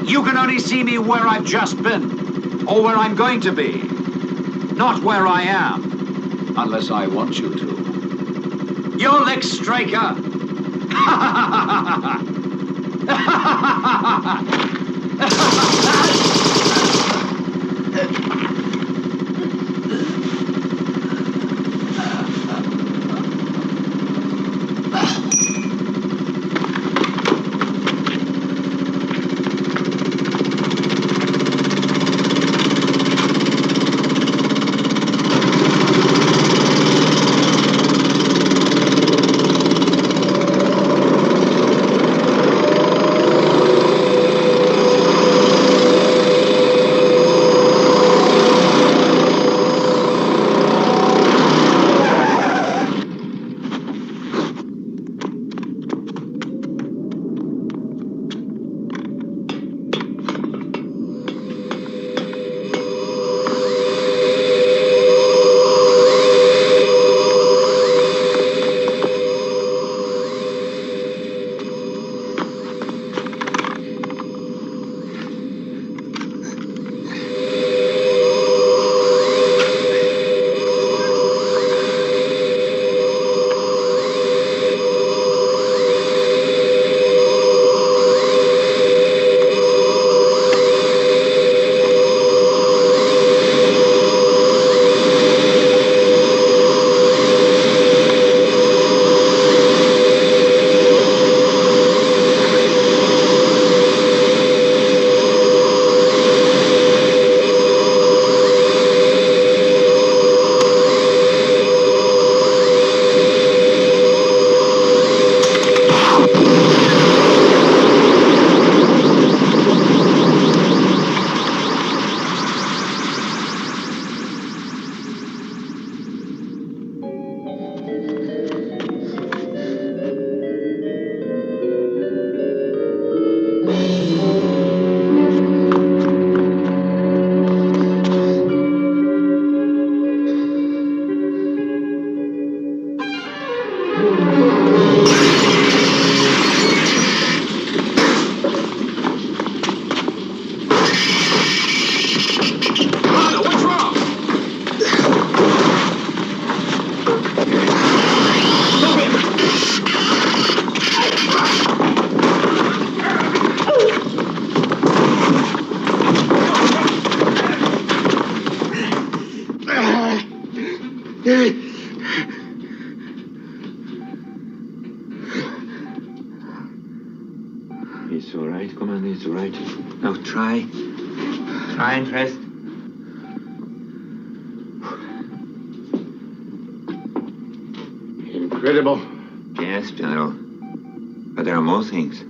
You can only see me where I've just been, or where I'm going to be. Not where I am, unless I want you to. You're licked, Straker. It's all right, Commander, it's all right. Now try. Try and rest. Incredible. Yes, General. But there are more things.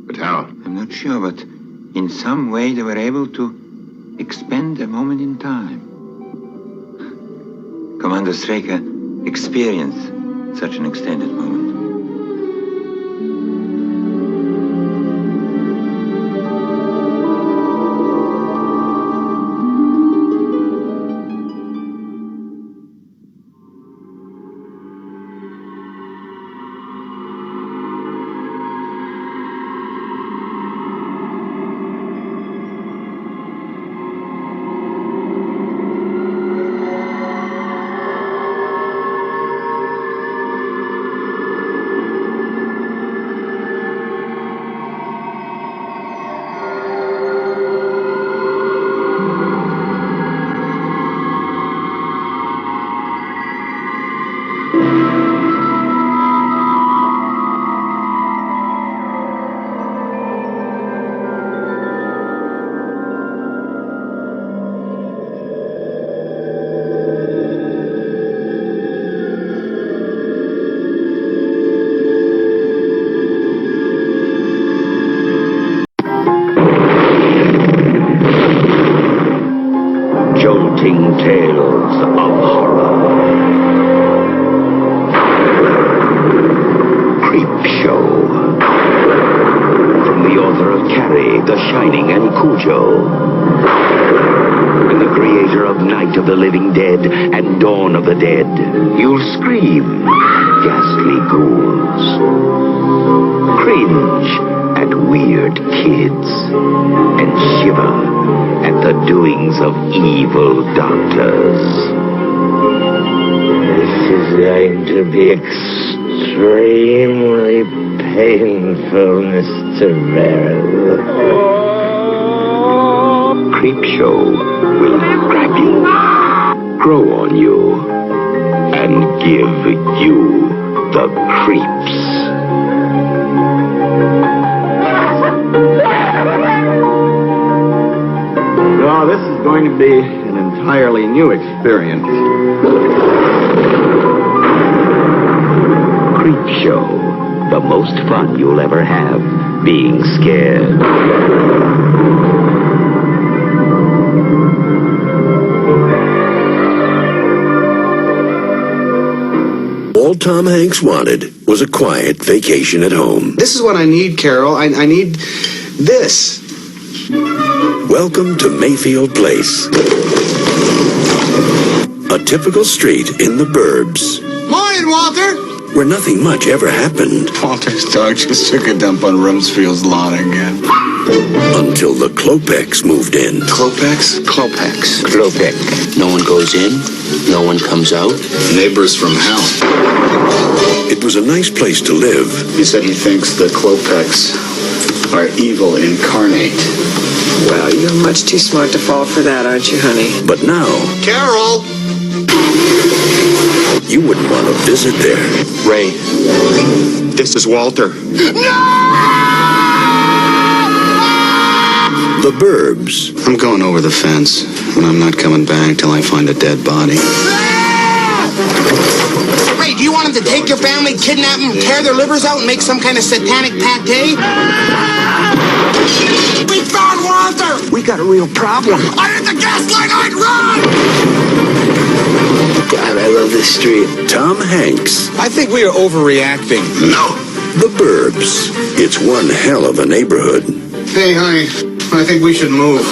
But how? I'm not sure, but in some way they were able to expand a moment in time. Commander Straker experienced such an extended moment. Tales of horror. Creepshow. From the author of Carrie, The Shining, and Cujo. And the creator of Night of the Living Dead and Dawn of the Dead. You'll scream, ghastly ghouls. Cringe at weird kids. And shiver at the doings of evil doctors. This is going to be extremely painful, Mr. Merrill. Creepshow will grab you, grow on you, and give you the creeps. No, this is going to be an entirely new experience. Creepshow, the most fun you'll ever have being scared. All Tom Hanks wanted was a quiet vacation at home. This is what I need, Carol. I need this. Welcome to Mayfield Place. A typical street in the burbs. Morning, Walter. Where nothing much ever happened. Walter's dog just took a dump on Rumsfield's lawn again. Until the Klopeks moved in. Klopeks? Klopex. Klopek. No one goes in, no one comes out. Neighbors from hell. It was a nice place to live. He said he thinks the Klopeks are evil incarnate. Well, you're much too smart to fall for that, aren't you, honey? But now... Carol! You wouldn't want to visit there. Ray, this is Walter. The burbs. I'm going over the fence, and I'm not coming back till I find a dead body. Ray, do you want him to take your family, kidnap them, tear their livers out, and make some kind of satanic pate? We found Walter! We got a real problem. I hit the gas line, I'd run! God, I love this street. Tom Hanks. I think we are overreacting. No. The burbs. It's one hell of a neighborhood. Hey, honey, I think we should move.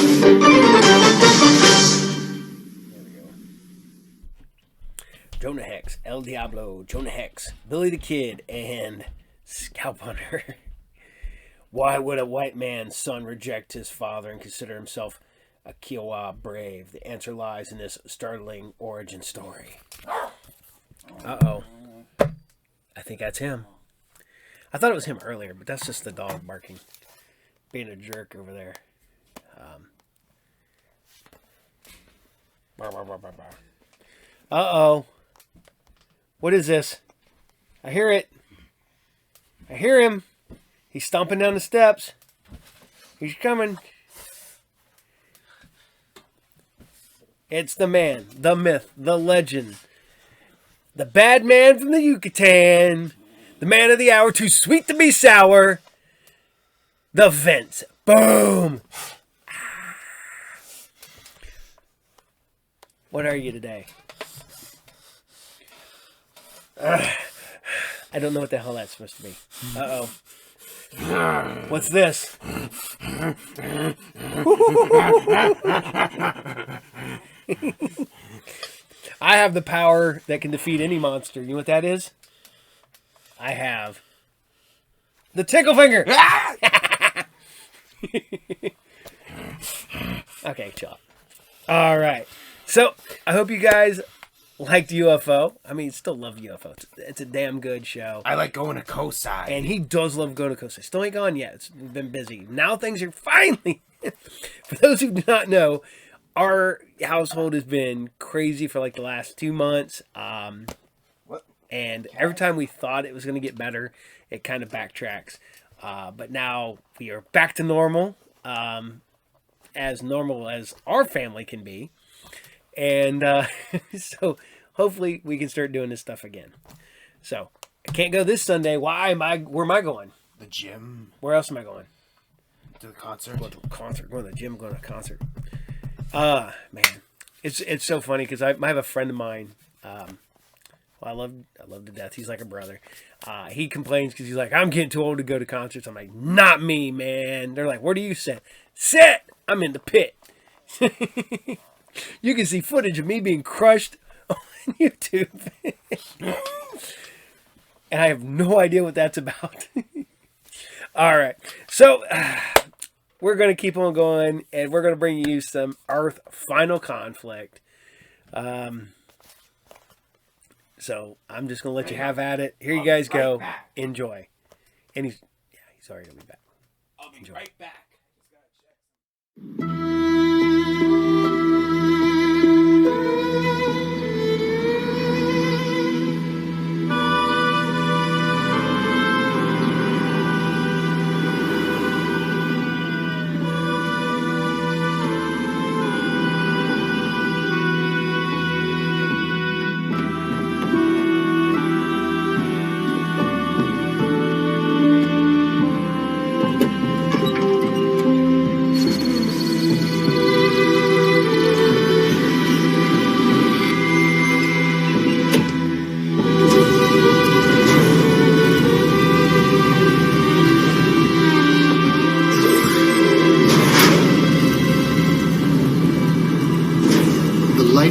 Jonah Hex, El Diablo, Jonah Hex, Billy the Kid, and Scalp Hunter. Why would a white man's son reject his father and consider himself a Kiowa brave? The answer lies in this startling origin story. Uh-oh. I think that's him. I thought it was him earlier, but that's just the dog barking. Being a jerk over there. Uh-oh. What is this? I hear it. I hear him. He's stomping down the steps. He's coming. It's the man, the myth, the legend. The bad man from the Yucatan. The man of the hour, too sweet to be sour. The Vent. Boom. What are you today? I don't know what the hell that's supposed to be. Uh-oh. What's this? I have the power that can defeat any monster. You know what that is? I have the tickle finger. Okay, chill. All right. So I hope you guys liked UFO. I mean, still love UFO. It's a damn good show. I like going to Kosai. And he does love going to Kosai. Still ain't gone yet. It's been busy. Now things are finally... For those who do not know, our household has been crazy for like the last 2 months. And every time we thought it was going to get better, it kind of backtracks. But now we are back to normal as our family can be. And so hopefully we can start doing this stuff again. So I can't go this Sunday. Where am I going? The gym. Where else am I going? To the concert. Going to the concert. Going to the gym. Going to the concert. Man. It's so funny because I have a friend of mine. I love to death. He's like a brother. He complains because he's like, I'm getting too old to go to concerts. I'm like, not me, man. They're like, where do you sit? Sit! I'm in the pit. You can see footage of me being crushed on YouTube. And I have no idea what that's about. All right. So, we're going to keep on going, and we're going to bring you some Earth Final Conflict. So I'm just gonna let you have at it. Here you guys go. Enjoy. And he's already gonna be back. I'll be right back.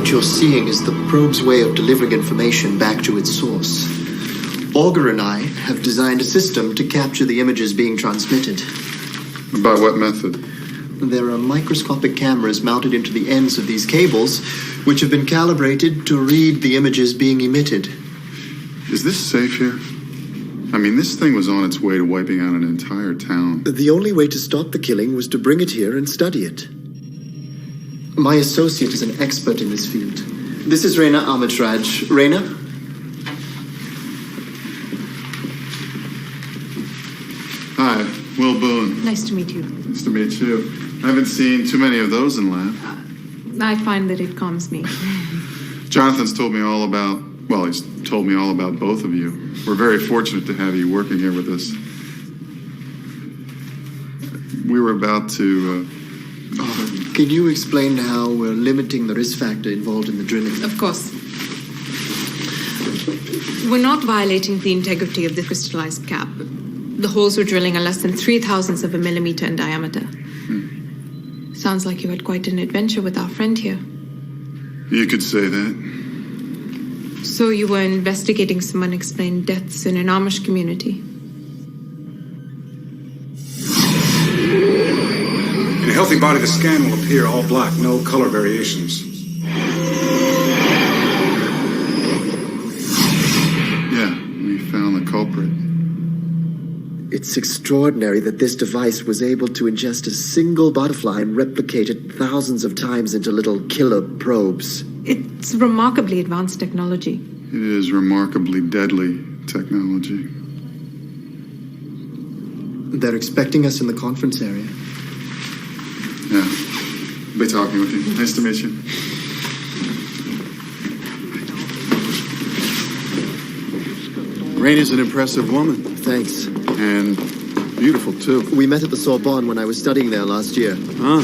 You're seeing is the probe's way of delivering information back to its source. Augur and I have designed a system to capture the images being transmitted. By what method? There are microscopic cameras mounted into the ends of these cables, which have been calibrated to read the images being emitted. Is this safe here? I mean, this thing was on its way to wiping out an entire town. The only way to stop the killing was to bring it here and study it. My associate is an expert in this field. This is Reina Amitraj. Reina? Hi, Will Boone. Nice to meet you. Nice to meet you. I haven't seen too many of those in lab. I find that it calms me. Jonathan's told me all about, well, he's told me all about both of you. We're very fortunate to have you working here with us. We were about to, Can you explain how we're limiting the risk factor involved in the drilling? Of course. We're not violating the integrity of the crystallized cap. The holes we're drilling are less than 0.003 of a millimeter in diameter. Sounds like you had quite an adventure with our friend here. You could say that. So you were investigating some unexplained deaths in an Amish community. In a healthy body, the scan will appear all black, no color variations. Yeah, we found the culprit. It's extraordinary that this device was able to ingest a single butterfly and replicate it thousands of times into little killer probes. It's remarkably advanced technology. It is remarkably deadly technology. They're expecting us in the conference area. Yeah, I'll be talking with you. Nice to meet you. Raina's an impressive woman. Thanks. And beautiful, too. We met at the Sorbonne when I was studying there last year. Huh?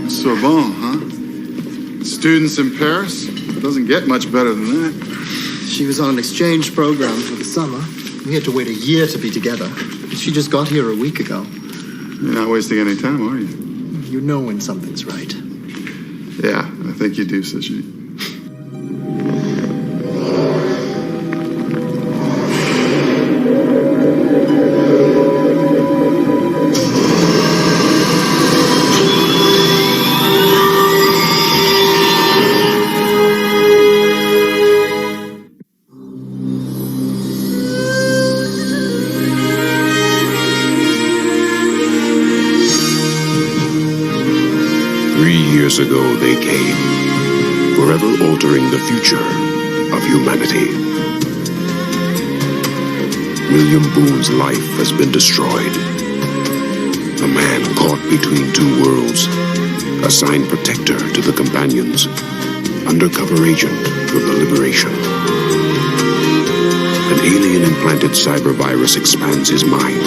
Sorbonne, huh? Students in Paris? Doesn't get much better than that. She was on an exchange program for the summer. We had to wait a year to be together. She just got here a week ago. You're not wasting any time, are you? You know when something's right. Yeah, I think you do, Scifi. 3 years ago they came, forever altering the future of humanity. William Boone's life has been destroyed. A man caught between two worlds, assigned protector to the companions, undercover agent for the Liberation. An alien-implanted cyber virus expands his mind,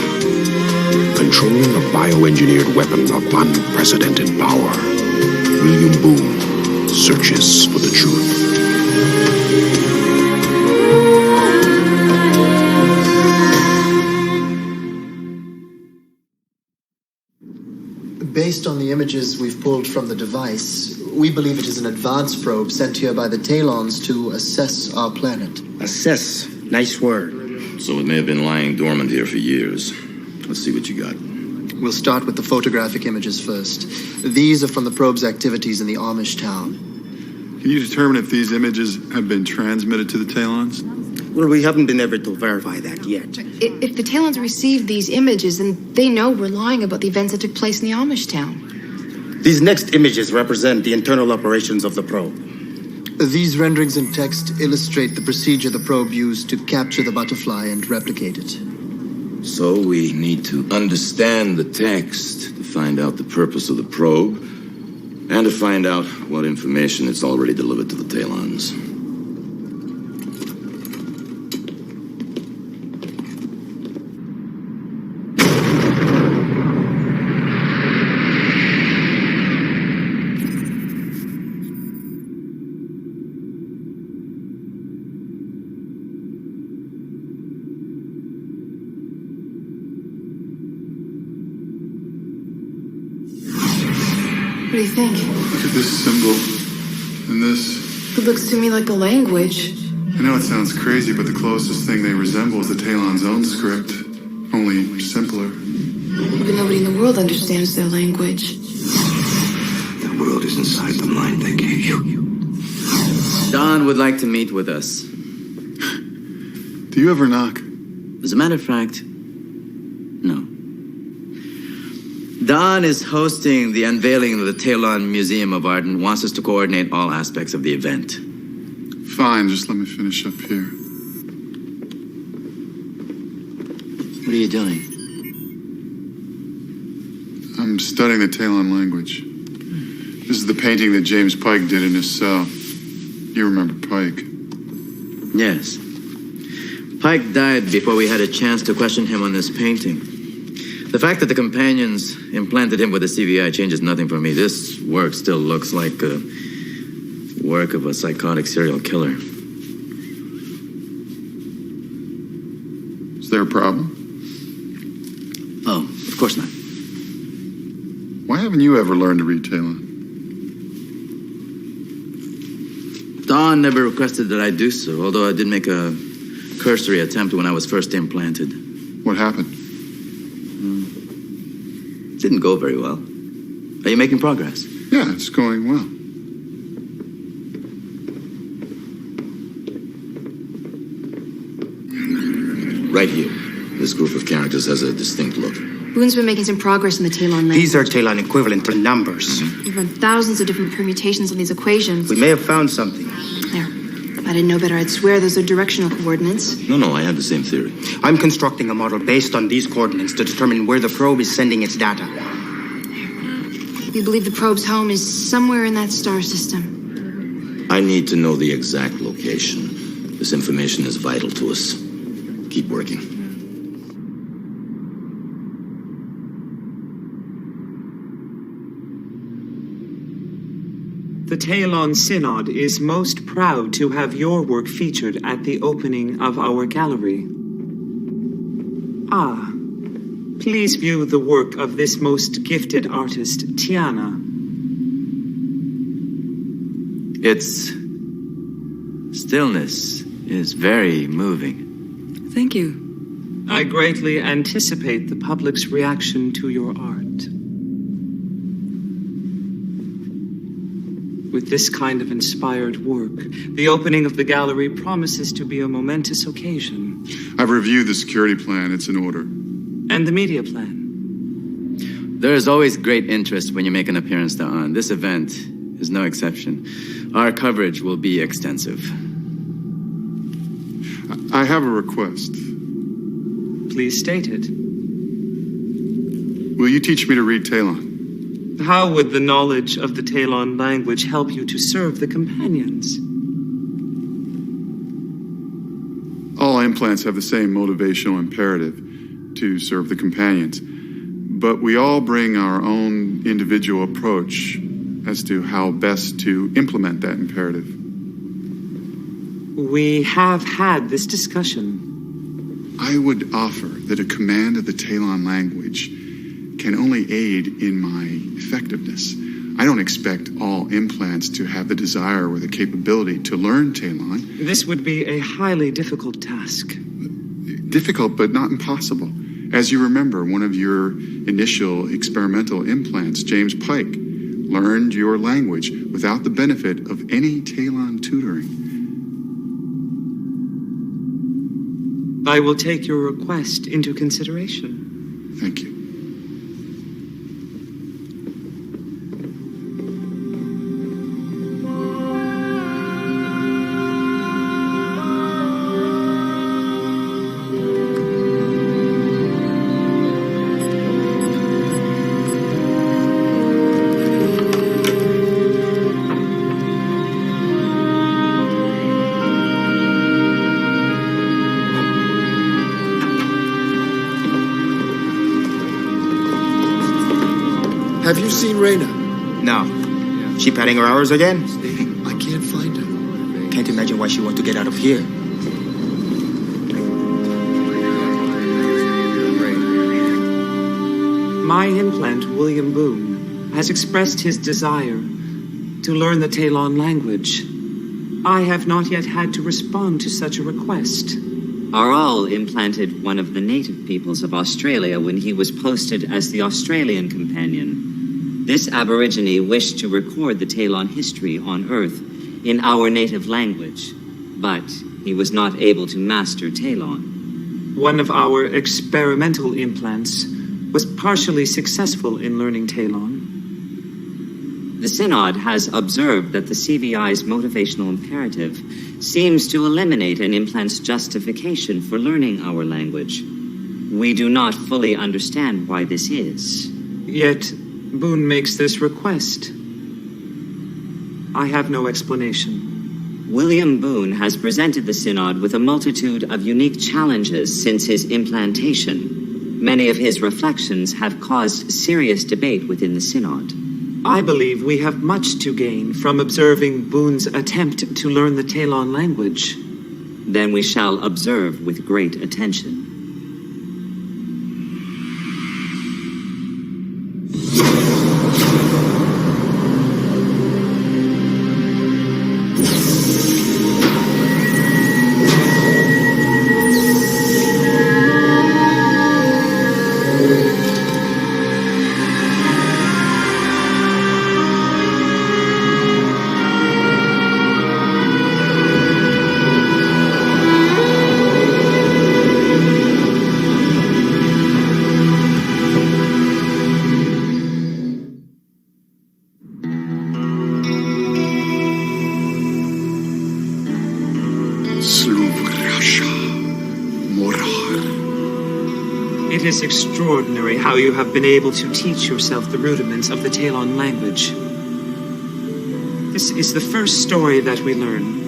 controlling a bioengineered weapon of unprecedented power. William Boone searches for the truth. Based on the images we've pulled from the device, we believe it is an advanced probe sent here by the Talons to assess our planet. Assess. Nice word. So it may have been lying dormant here for years. Let's see what you got. We'll start with the photographic images first. These are from the probe's activities in the Amish town. Can you determine if these images have been transmitted to the Talons? Well, we haven't been able to verify that yet. If the Talons received these images, then they know we're lying about the events that took place in the Amish town. These next images represent the internal operations of the probe. These renderings in text illustrate the procedure the probe used to capture the butterfly and replicate it. So we need to understand the text to find out the purpose of the probe and to find out what information it's already delivered to the Talons. What do you think? Look at this symbol and this. It looks to me like a language. I know it sounds crazy, but the closest thing they resemble is the Talon's own script, only simpler. But nobody in the world understands their language. The world is inside the mind they gave you. Don would like to meet with us. Do you ever knock? As a matter of fact, no. Don is hosting the unveiling of the Talon Museum of Art and wants us to coordinate all aspects of the event. Fine, just let me finish up here. What are you doing? I'm studying the Talon language. This is the painting that James Pike did in his cell. You remember Pike? Yes. Pike died before we had a chance to question him on this painting. The fact that the companions implanted him with a CVI changes nothing for me. This work still looks like a work of a psychotic serial killer. Is there a problem? Oh, of course not. Why haven't you ever learned to read Talon? Don never requested that I do so, although I did make a cursory attempt when I was first implanted. What happened? Didn't go very well. Are you making progress? Yeah, it's going well. Right here. This group of characters has a distinct look. Boone's been making some progress in the Talon language. These are Talon equivalent to numbers. We've run thousands of different permutations on these equations. We may have found something. There. If I didn't know better, I'd swear those are directional coordinates. No, I had the same theory. I'm constructing a model based on these coordinates to determine where the probe is sending its data. We believe the probe's home is somewhere in that star system. I need to know the exact location. This information is vital to us. Keep working. The Talon Synod is most proud to have your work featured at the opening of our gallery. Ah, please view the work of this most gifted artist, Tiana. Its stillness is very moving. Thank you. I greatly anticipate the public's reaction to your art. With this kind of inspired work, the opening of the gallery promises to be a momentous occasion. I've reviewed the security plan. It's in order. And the media plan. There is always great interest when you make an appearance on. This event is no exception. Our coverage will be extensive. I have a request. Please state it. Will you teach me to read Talon? How would the knowledge of the Talon language help you to serve the companions? All implants have the same motivational imperative to serve the companions, but we all bring our own individual approach as to how best to implement that imperative. We have had this discussion. I would offer that a command of the Talon language can only aid in my effectiveness. I don't expect all implants to have the desire or the capability to learn Talon. This would be a highly difficult task. Difficult, but not impossible. As you remember, one of your initial experimental implants, James Pike, learned your language without the benefit of any Talon tutoring. I will take your request into consideration. Thank you. Have you seen Reyna? No. She padding her hours again? I can't find her. Can't imagine why she want to get out of here. My implant, William Boone, has expressed his desire to learn the Talon language. I have not yet had to respond to such a request. Aral implanted one of the native peoples of Australia when he was posted as the Australian companion. This Aborigine wished to record the Talon history on Earth in our native language, but he was not able to master Talon. One of our experimental implants was partially successful in learning Talon. The Synod has observed that the CVI's motivational imperative seems to eliminate an implant's justification for learning our language. We do not fully understand why this is. Yet, Boone makes this request. I have no explanation. William Boone has presented the Synod with a multitude of unique challenges since his implantation. Many of his reflections have caused serious debate within the Synod. I believe we have much to gain from observing Boone's attempt to learn the Talon language. Then we shall observe with great attention. It is extraordinary how you have been able to teach yourself the rudiments of the Talon language. This is the first story that we learn.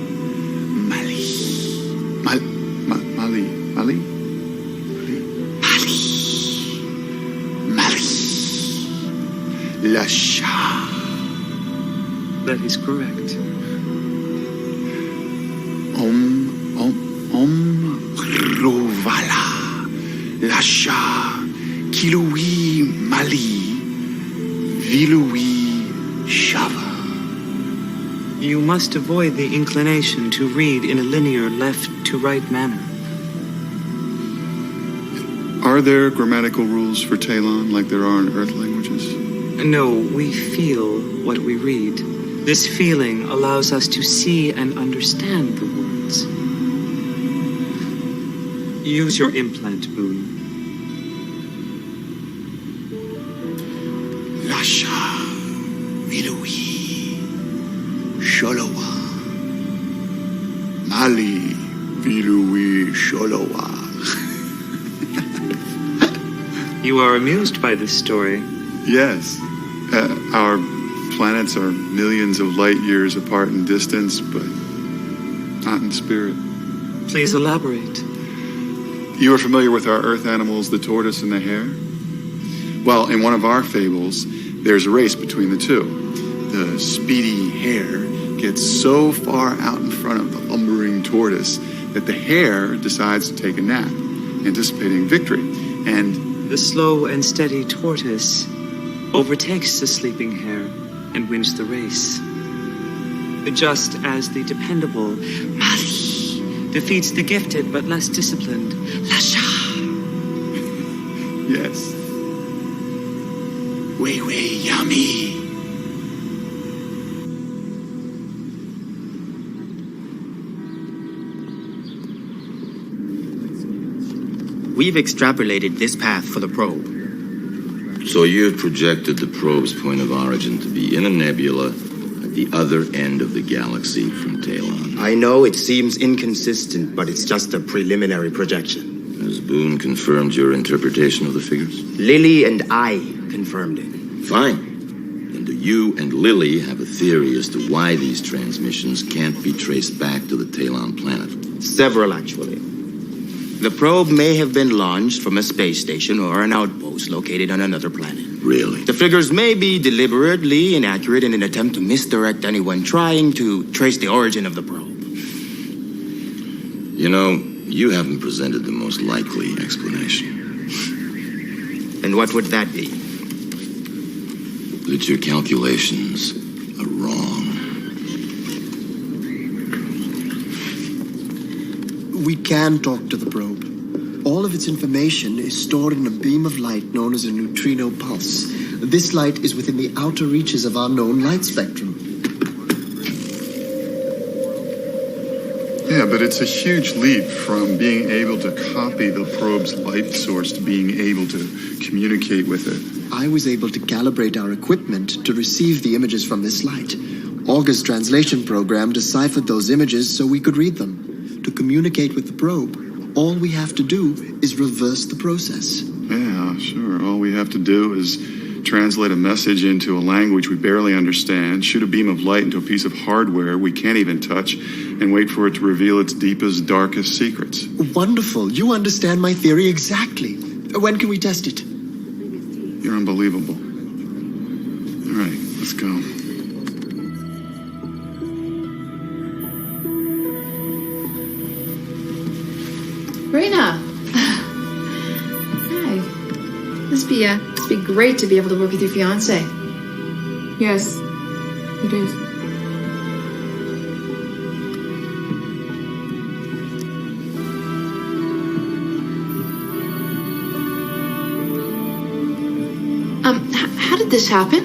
Mali. Lasha. That is correct. Om Rovala. Lasha. Kilui Mali. Vilui Shava. You must avoid the inclination to read in a linear left-to-right manner. Are there grammatical rules for Talon like there are in Earth languages? No, we feel what we read. This feeling allows us to see and understand the words. Use your implant, Boone. Lasha. Vilui. Sholowa. Mali. Vilui Sholowa. You are amused by this story? Yes. Our planets are millions of light years apart in distance, but not in spirit. Please elaborate. You are familiar with our Earth animals, the tortoise and the hare? Well, in one of our fables, there's a race between the two. The speedy hare gets so far out in front of the lumbering tortoise that the hare decides to take a nap, anticipating victory. And the slow and steady tortoise overtakes the sleeping hare and wins the race. Just as the dependable Mali defeats the gifted but less disciplined Lasha. Yes. Way yummy. We've extrapolated this path for the probe. So you've projected the probe's point of origin to be in a nebula at the other end of the galaxy from Talon. I know it seems inconsistent, but it's just a preliminary projection. Has Boone confirmed your interpretation of the figures? Lily and I confirmed it. Fine. Then do you and Lily have a theory as to why these transmissions can't be traced back to the Talon planet? Several, actually. The probe may have been launched from a space station or an outpost located on another planet. Really? The figures may be deliberately inaccurate in an attempt to misdirect anyone trying to trace the origin of the probe. You know, you haven't presented the most likely explanation. And what would that be? That your calculations are wrong. We can talk to the probe. All of its information is stored in a beam of light known as a neutrino pulse. This light is within the outer reaches of our known light spectrum. Yeah, but it's a huge leap from being able to copy the probe's light source to being able to communicate with it. I was able to calibrate our equipment to receive the images from this light. August's translation program deciphered those images so we could read them. To communicate with the probe, all we have to do is reverse the process. Yeah, sure. All we have to do is translate a message into a language we barely understand, shoot a beam of light into a piece of hardware we can't even touch, and wait for it to reveal its deepest, darkest secrets. Wonderful. You understand my theory exactly. When can we test it? You're unbelievable. All right, let's go. Raina. Hi. This be great to be able to work with your fiance. Yes, it is. How did this happen?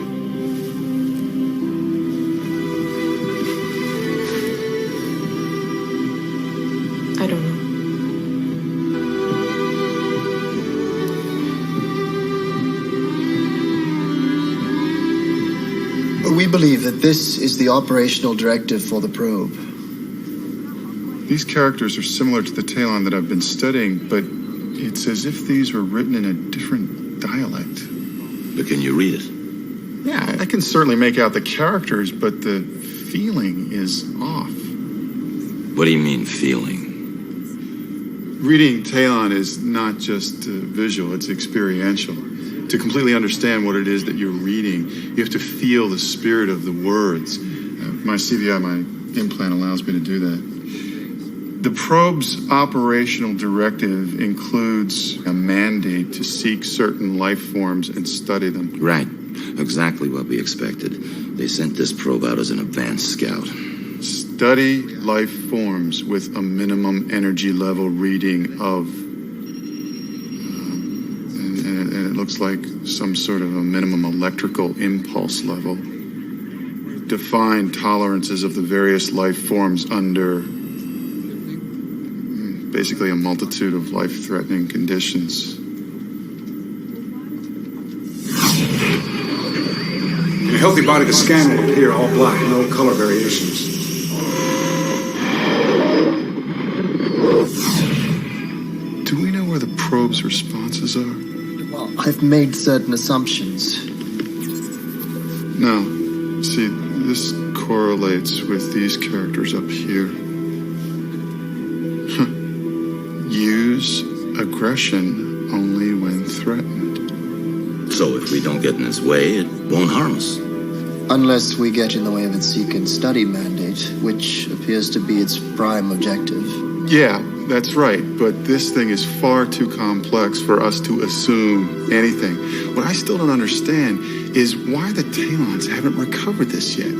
I don't know. We believe that this is the operational directive for the probe. These characters are similar to the Talon that I've been studying, but it's as if these were written in a different dialect. But can you read it? Yeah, I can certainly make out the characters, but the feeling is off. What do you mean, feeling? Reading Talon is not just visual, it's experiential. To completely understand what it is that you're reading, you have to feel the spirit of the words. My CVI, my implant, allows me to do that. The probe's operational directive includes a mandate to seek certain life forms and study them. Right. Exactly what we expected. They sent this probe out as an advanced scout. Study life forms with a minimum energy level reading of... and it looks like some sort of a minimum electrical impulse level. Define tolerances of the various life forms under... basically a multitude of life-threatening conditions. In a healthy body, the scan will appear all black, no color variations. Do we know where the probe's responses are? Well, I've made certain assumptions. Now, see, this correlates with these characters up here. Use aggression only when threatened. So if we don't get in its way, it won't harm us. Unless we get in the way of its seek and study mandate, which appears to be its prime objective. Yeah, that's right, but this thing is far too complex for us to assume anything. What I still don't understand is why the Talons haven't recovered this yet.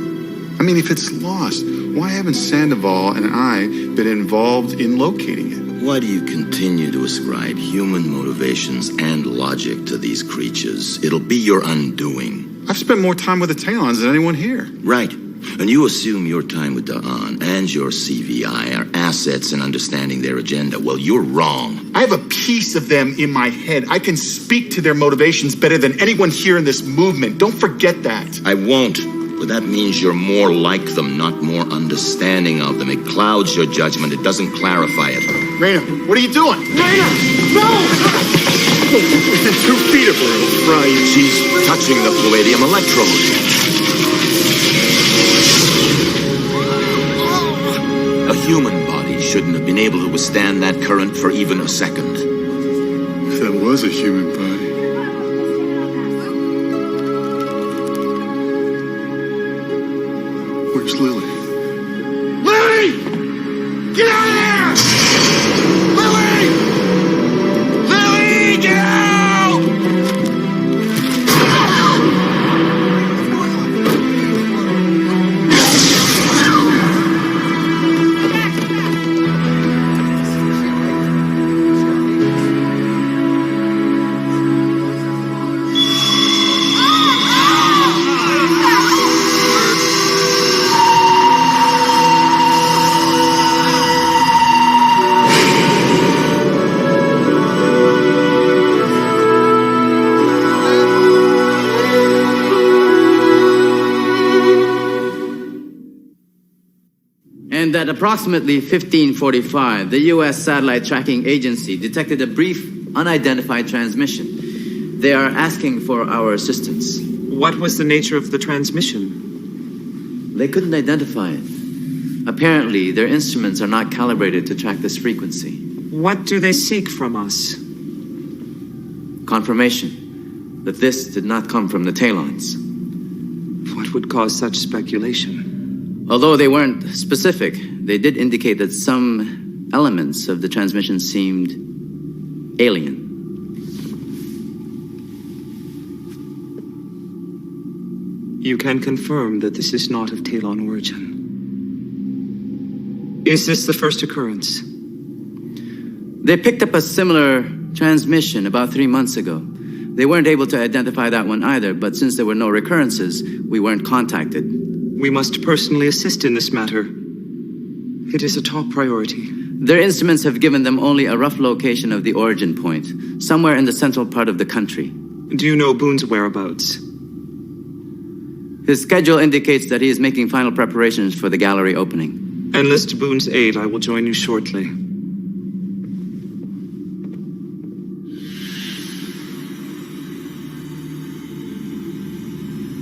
I mean, if it's lost, why haven't Sandoval and I been involved in locating it? Why do you continue to ascribe human motivations and logic to these creatures? It'll be your undoing. I've spent more time with the Talons than anyone here. Right. And you assume your time with Da'an and your CVI are assets in understanding their agenda. Well, you're wrong. I have a piece of them in my head. I can speak to their motivations better than anyone here in this movement. Don't forget that. I won't. But that means you're more like them, not more understanding of them. It clouds your judgment. It doesn't clarify it. Raina, what are you doing? Raina, no! Within 2 feet of her, it'll fry you. She's touching the palladium electrode. A human body shouldn't have been able to withstand that current for even a second. If that was a human body. Where's Lily? Lily! Get out of there! Lily! Lily, get out! And at approximately 1545, the U.S. Satellite Tracking Agency detected a brief, unidentified transmission. They are asking for our assistance. What was the nature of the transmission? They couldn't identify it. Apparently, their instruments are not calibrated to track this frequency. What do they seek from us? Confirmation that this did not come from the Talons. What would cause such speculation? Although they weren't specific, they did indicate that some elements of the transmission seemed alien. You can confirm that this is not of Talon origin. Is this the first occurrence? They picked up a similar transmission about 3 months ago. They weren't able to identify that one either, but since there were no recurrences, we weren't contacted. We must personally assist in this matter. It is a top priority. Their instruments have given them only a rough location of the origin point, somewhere in the central part of the country. Do you know Boone's whereabouts? His schedule indicates that he is making final preparations for the gallery opening. Enlist Boone's aid. I will join you shortly.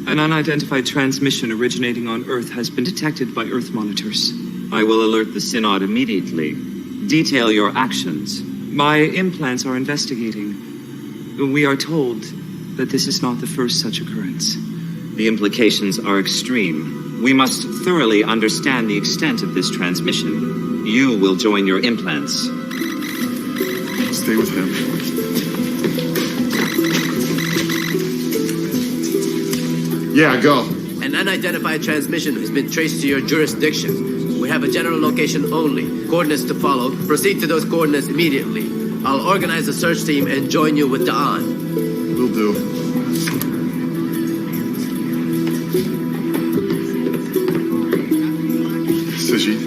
An unidentified transmission originating on Earth has been detected by Earth monitors. I will alert the Synod immediately. Detail your actions. My implants are investigating. We are told that this is not the first such occurrence. The implications are extreme. We must thoroughly understand the extent of this transmission. You will join your implants. Stay with him. Yeah, go. An unidentified transmission has been traced to your jurisdiction. We have a general location only. Coordinates to follow. Proceed to those coordinates immediately. I'll organize a search team and join you with Da'an. Will do. Saji,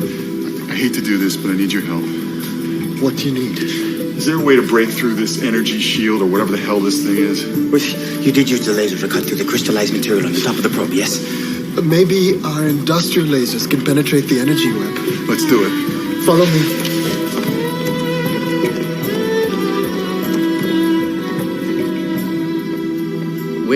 I hate to do this, but I need your help. What do you need? Is there a way to break through this energy shield or whatever the hell this thing is? You did use the laser to cut through the crystallized material on the top of the probe, yes? Maybe our industrial lasers can penetrate the energy web. Let's do it. Follow me. We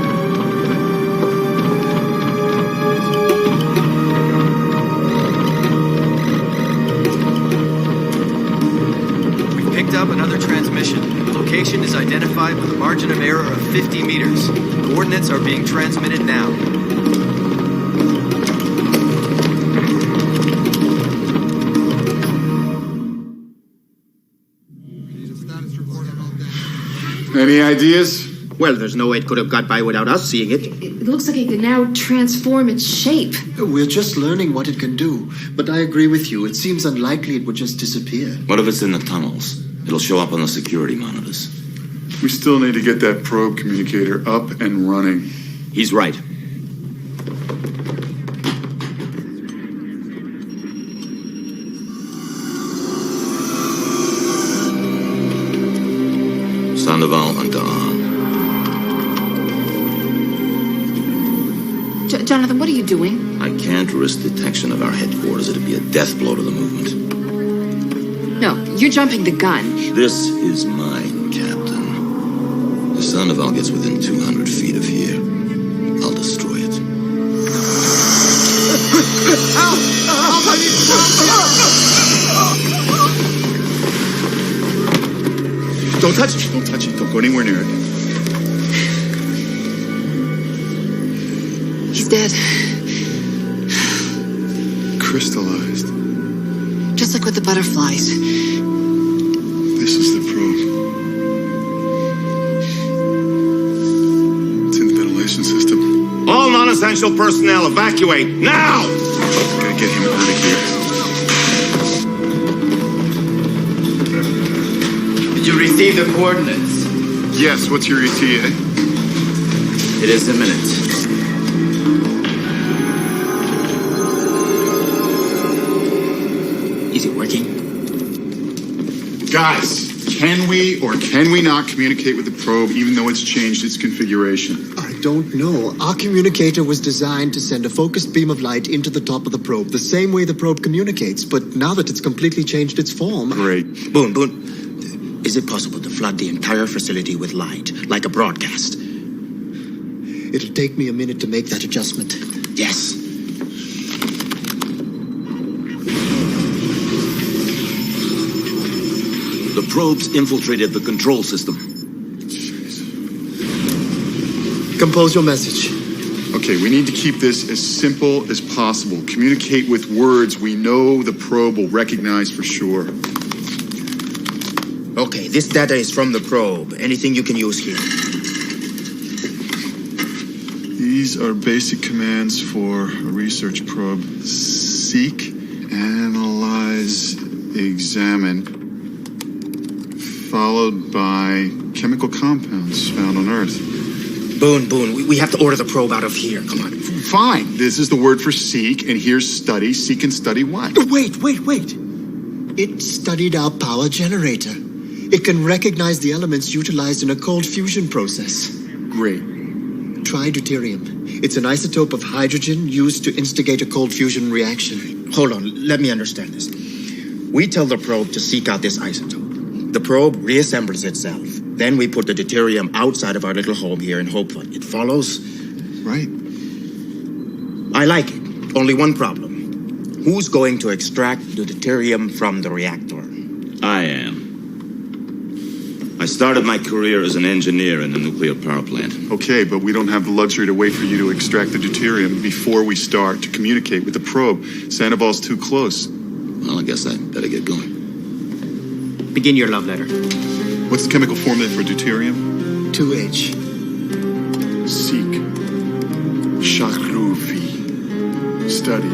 identified with a margin of error of 50 meters. Coordinates are being transmitted now. Any ideas? Well, there's no way it could have got by without us seeing it. It looks like it can now transform its shape. We're just learning what it can do. But I agree with you. It seems unlikely it would just disappear. What if it's in the tunnels? It'll show up on the security monitors. We still need to get that probe communicator up and running. He's right. Sandoval and Dawn. Jonathan, what are you doing? I can't risk detection of our headquarters. It'd be a death blow to the movement. No, you're jumping the gun. This is mine, Captain. If Sandoval gets within 200 feet of here, I'll destroy it. Don't touch it. Don't touch it. Don't go anywhere near it. He's dead. Crystallized. Just like with the butterflies. This is the probe. It's in the ventilation system. All non-essential personnel evacuate now! Gotta get him out of here. Did you receive the coordinates? Yes, what's your ETA? It is a minute. Is it working? Guys, can we or can we not communicate with the probe even though it's changed its configuration? I don't know. Our communicator was designed to send a focused beam of light into the top of the probe, the same way the probe communicates, but now that it's completely changed its form... Great. Boone, is it possible to flood the entire facility with light, like a broadcast? It'll take me a minute to make that adjustment. Yes. The probe's infiltrated the control system. Compose your message. Okay, we need to keep this as simple as possible. Communicate with words we know the probe will recognize for sure. Okay, this data is from the probe. Anything you can use here? These are basic commands for a research probe. Seek, analyze, examine, followed by chemical compounds found on Earth. Boone, we have to order the probe out of here. Come on. Fine. This is the word for seek, and here's study. Seek and study what? Wait. It studied our power generator. It can recognize the elements utilized in a cold fusion process. Great. Try deuterium. It's an isotope of hydrogen used to instigate a cold fusion reaction. Hold on, let me understand this. We tell the probe to seek out this isotope. The probe reassembles itself. Then we put the deuterium outside of our little home here and hope for it. It follows? Right. I like it. Only one problem. Who's going to extract the deuterium from the reactor? I am. I started my career as an engineer in a nuclear power plant. Okay, but we don't have the luxury to wait for you to extract the deuterium before we start to communicate with the probe. Sandoval's too close. Well, I guess I better get going. Begin your love letter. What's the chemical formula for deuterium? 2H. Seek. Shachrufi. Study.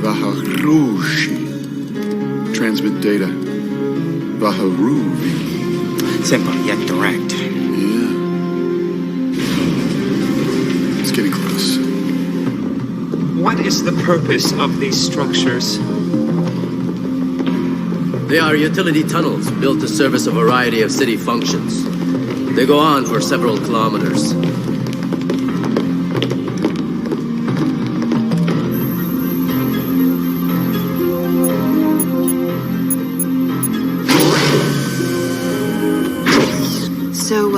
Vaharushi. Transmit data. Vaharuvi. Simple yet direct. Yeah. It's getting close. What is the purpose of these structures? They are utility tunnels built to service a variety of city functions. They go on for several kilometers. So,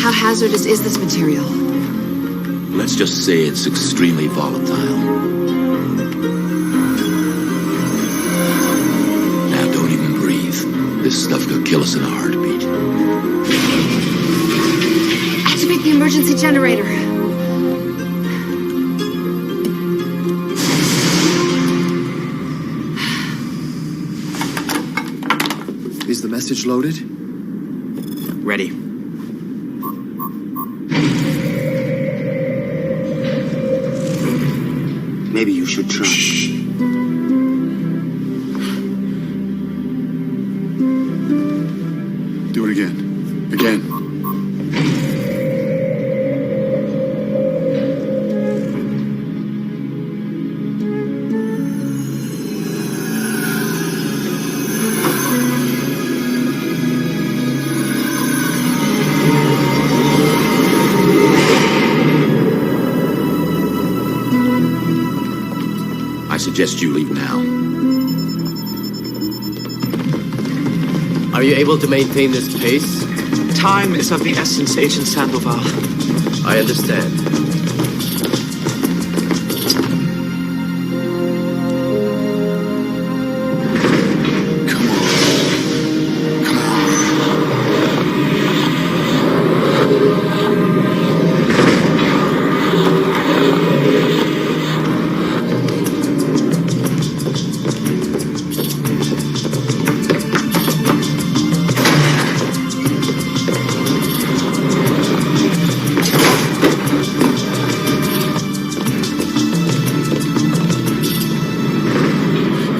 how hazardous is this material? Let's just say it's extremely volatile. Now don't even breathe. This stuff could kill us in a heartbeat. Is the message loaded? Ready. Maybe you should try. Shh. Do it again. Again. I suggest you leave now. Are you able to maintain this pace? Time is of the essence, Agent Sandoval. I understand.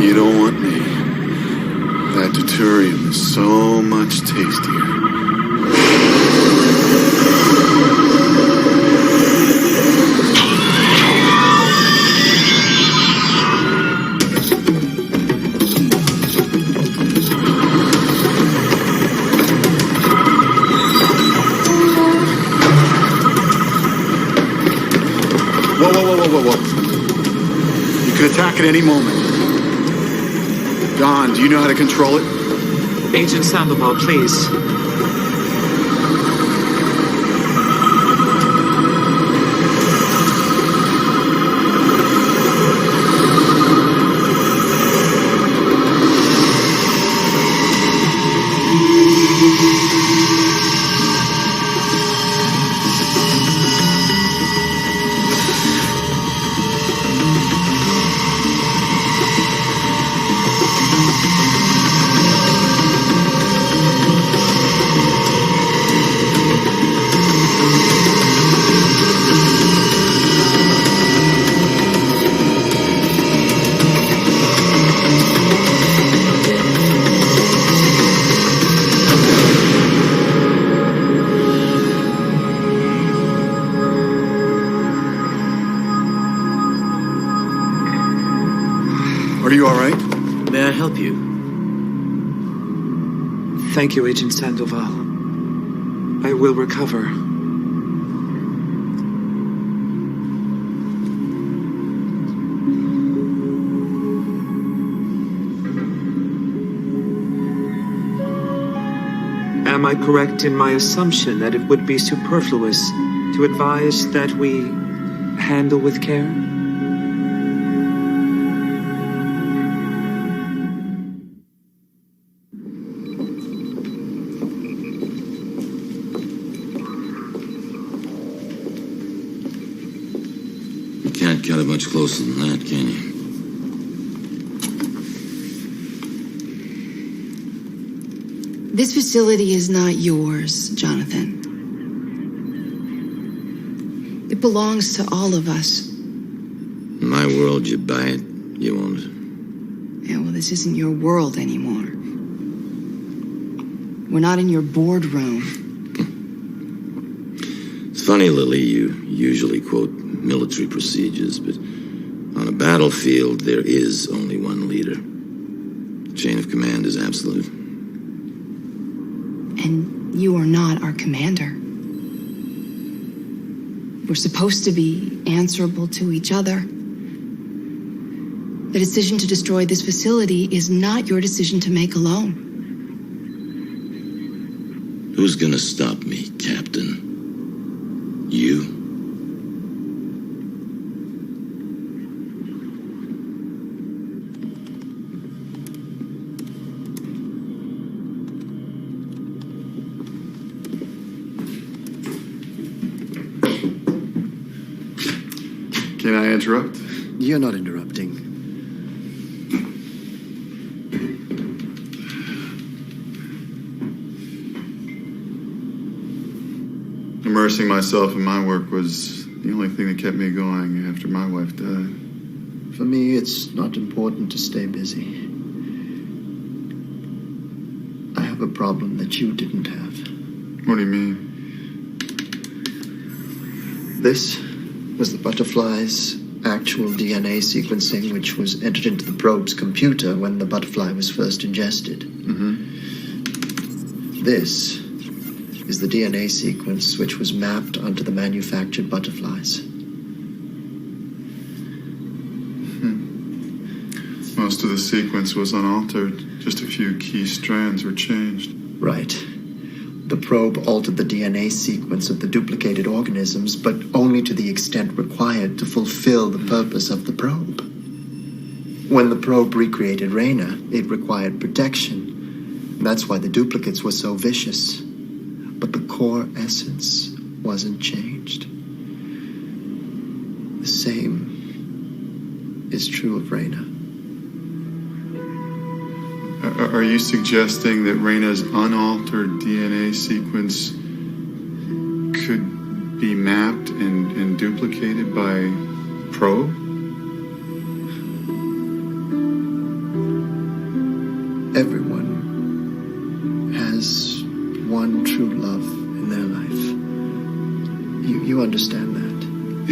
You don't want me. That deuterium is so much tastier. Whoa. You can attack at any moment. Don, do you know how to control it? Agent Sandoval, please. Are you all right? May I help you? Thank you, Agent Sandoval. I will recover. Am I correct in my assumption that it would be superfluous to advise that we handle with care? You can't cut it much closer than that, can you? This facility is not yours, Jonathan. It belongs to all of us. In my world, you buy it, you own it. Yeah, well, this isn't your world anymore. We're not in your boardroom. It's funny, Lily, you usually quote military procedures, but on a battlefield, there is only one leader. The chain of command is absolute. And you are not our commander. We're supposed to be answerable to each other. The decision to destroy this facility is not your decision to make alone. Who's gonna stop me, Captain? You? Can I interrupt? You're not interrupting. immersing myself in my work was the only thing that kept me going after my wife died. For me, it's not important to stay busy. I have a problem that you didn't have. What do you mean? This was the butterfly's actual DNA sequencing, which was entered into the probe's computer when the butterfly was first ingested. This is the DNA sequence which was mapped onto the manufactured butterflies. Most of the sequence was unaltered. Just a few key strands were changed. Right. The probe altered the DNA sequence of the duplicated organisms, but only to the extent required to fulfill the purpose of the probe. When the probe recreated Reyna, it required protection. That's why the duplicates were so vicious. But the core essence wasn't changed. The same is true of Reyna. Are you suggesting that Reyna's unaltered DNA sequence could be mapped and duplicated by probe? Everyone has one true love in their life. You understand that?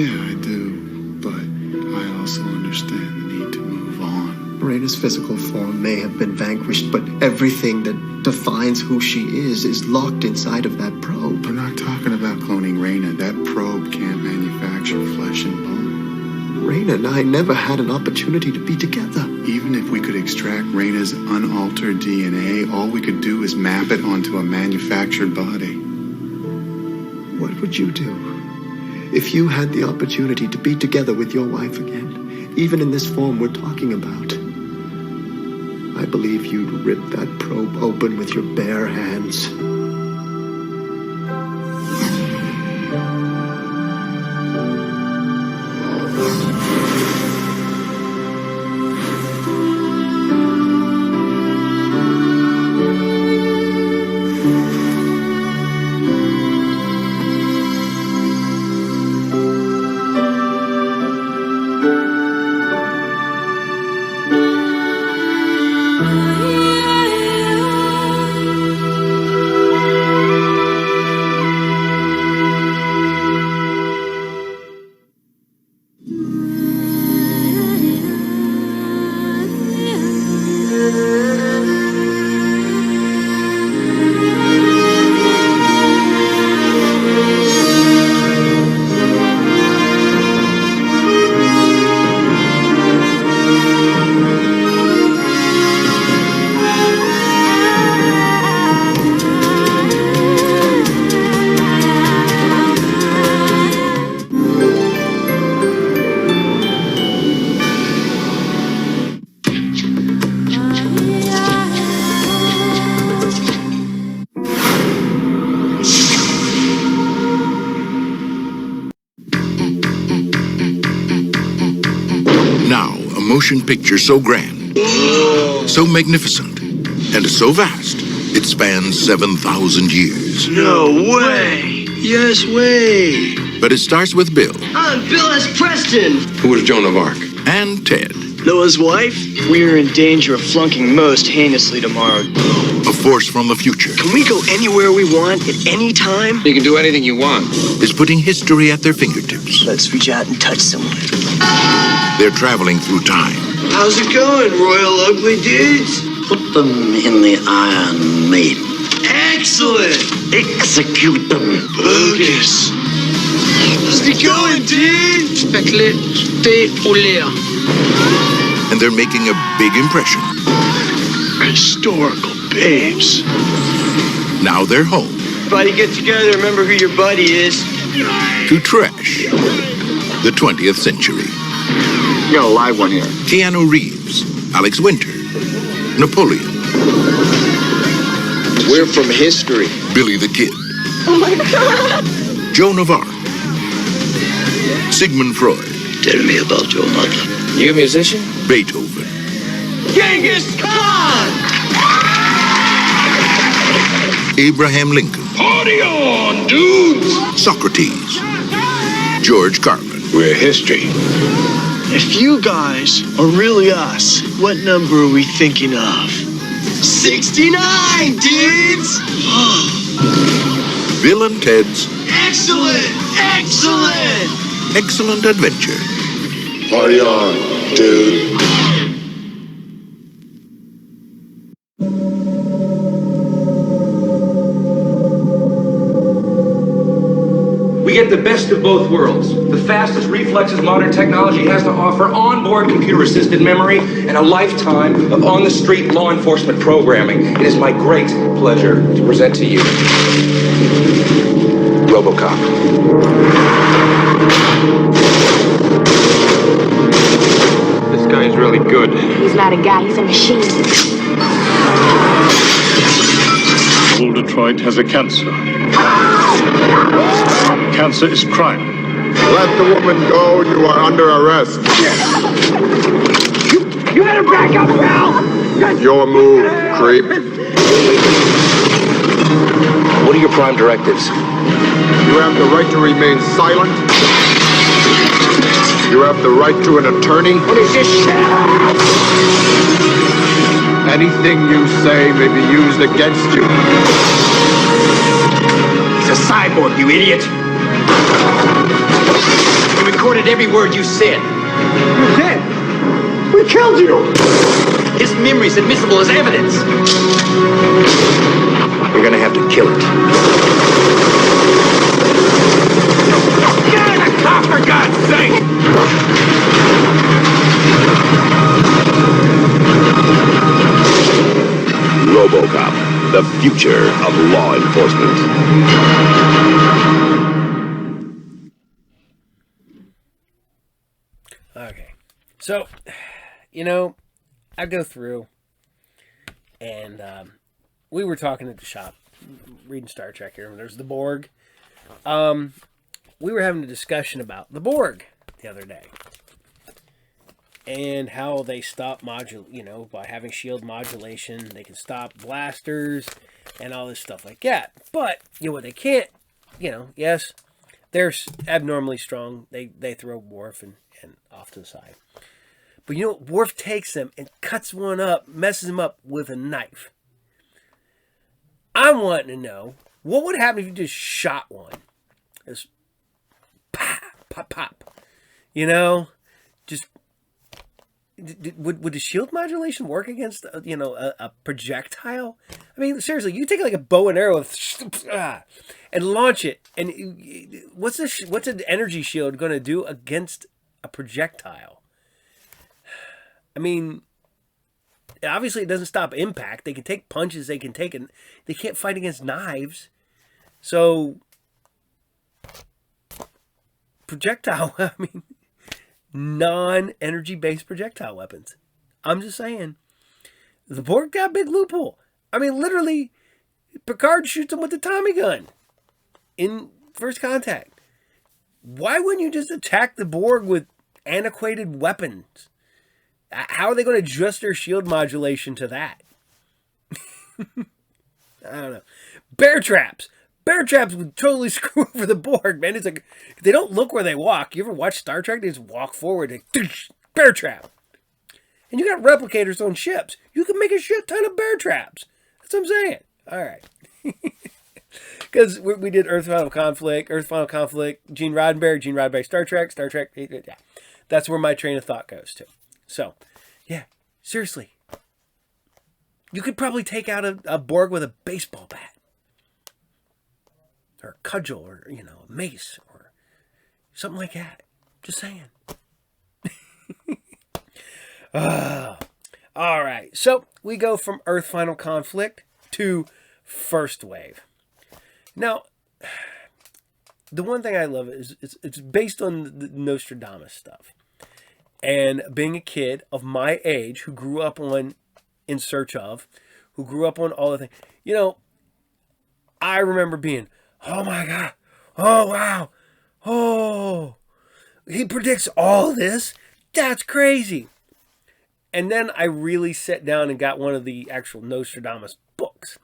Yeah, I do. But I also understand the need to move on. Reyna's physical form may have been vanquished, but everything that defines who she is locked inside of that probe. We're not talking about cloning Reyna. That probe can't manufacture flesh and bone. Reyna and I never had an opportunity to be together. Even if we could extract Reyna's unaltered DNA, all we could do is map it onto a manufactured body. What would you do if you had the opportunity to be together with your wife again, even in this form we're talking about? I believe you'd rip that probe open with your bare hands. Motion picture so grand, so magnificent, and so vast, it spans 7,000 years. No way! Yes way! But it starts with Bill. I'm Bill S. Preston! Who is Joan of Arc? And Ted. Noah's wife? We're in danger of flunking most heinously tomorrow. A force from the future. Can we go anywhere we want at any time? You can do anything you want. Is putting history at their fingertips. Let's reach out and touch someone. They're traveling through time. How's it going, Royal Ugly Dudes? Put them in the Iron Maiden. Excellent! Execute them. Bogus. How's it going, dude? And they're making a big impression. Historical babes. Now they're home. Everybody get together, remember who your buddy is. To trash the 20th century. You got a live one here. Keanu Reeves, Alex Winter, Napoleon. We're from history. Billy the Kid. Oh my God! Joan of Arc. Sigmund Freud. Tell me about your mother. You a musician? Beethoven. Genghis Khan! Abraham Lincoln. Party on, dudes! Socrates. George Carlin. We're history. If you guys are really us, what number are we thinking of? 69, dudes! Bill and Ted's Excellent! Excellent! Excellent Adventure. Party on, dude. We get the best of both worlds. The fastest reflexes modern technology has to offer, onboard computer-assisted memory, and a lifetime of on-the-street law enforcement programming. It is my great pleasure to present to you RoboCop. This guy is really good. He's not a guy, he's a machine. All Detroit has a cancer. Cancer is crime. Let the woman go. You are under arrest. You better back up, pal! Your move, creep. What are your prime directives? You have the right to remain silent. You have the right to an attorney. What is this shit? Anything you say may be used against you. He's a cyborg, you idiot! We recorded every word you said. You're dead! We killed you! His memory's admissible as evidence. You're gonna have to kill it. Get in the car, for God's sake! RoboCop, the future of law enforcement. Okay. So, you know, I go through, and we were talking at the shop, reading Star Trek here, and there's the Borg. We were having a discussion about the Borg the other day. And how they stop by having shield modulation, they can stop blasters and all this stuff like that. But, what they can't, yes, they're abnormally strong. They throw Worf and off to the side. But Worf takes them and cuts one up, messes him up with a knife. I'm wanting to know, what would happen if you just shot one? Just pop, pop, pop. Just... Would the shield modulation work against a projectile? I mean, seriously, you take like a bow and arrow and launch it, and what's an energy shield going to do against a projectile? I mean, obviously it doesn't stop impact. They can take punches, they can't fight against knives. So projectile, I mean, non-energy based projectile weapons. I'm just saying, the Borg got a big loophole. I mean, literally, Picard shoots him with the Tommy gun in First Contact. Why wouldn't you just attack the Borg with antiquated weapons? How are they going to adjust their shield modulation to that? I don't know. Bear traps. Bear traps would totally screw over the Borg, man. It's like, they don't look where they walk. You ever watch Star Trek? They just walk forward. Bear trap. And you got replicators on ships. You can make a shit ton of bear traps. That's what I'm saying. All right. Because we did Earth Final Conflict, Gene Roddenberry, Star Trek. Yeah. That's where my train of thought goes to. So, yeah, seriously. You could probably take out a Borg with a baseball bat. Or a cudgel, or, a mace, or something like that. Just saying. All right. So, we go from Earth Final Conflict to First Wave. Now, the one thing I love is it's based on the Nostradamus stuff. And being a kid of my age who grew up on In Search Of, who grew up on all the things, I remember being, oh my God, oh wow, oh, he predicts all this? That's crazy. And then I really sat down and got one of the actual Nostradamus books.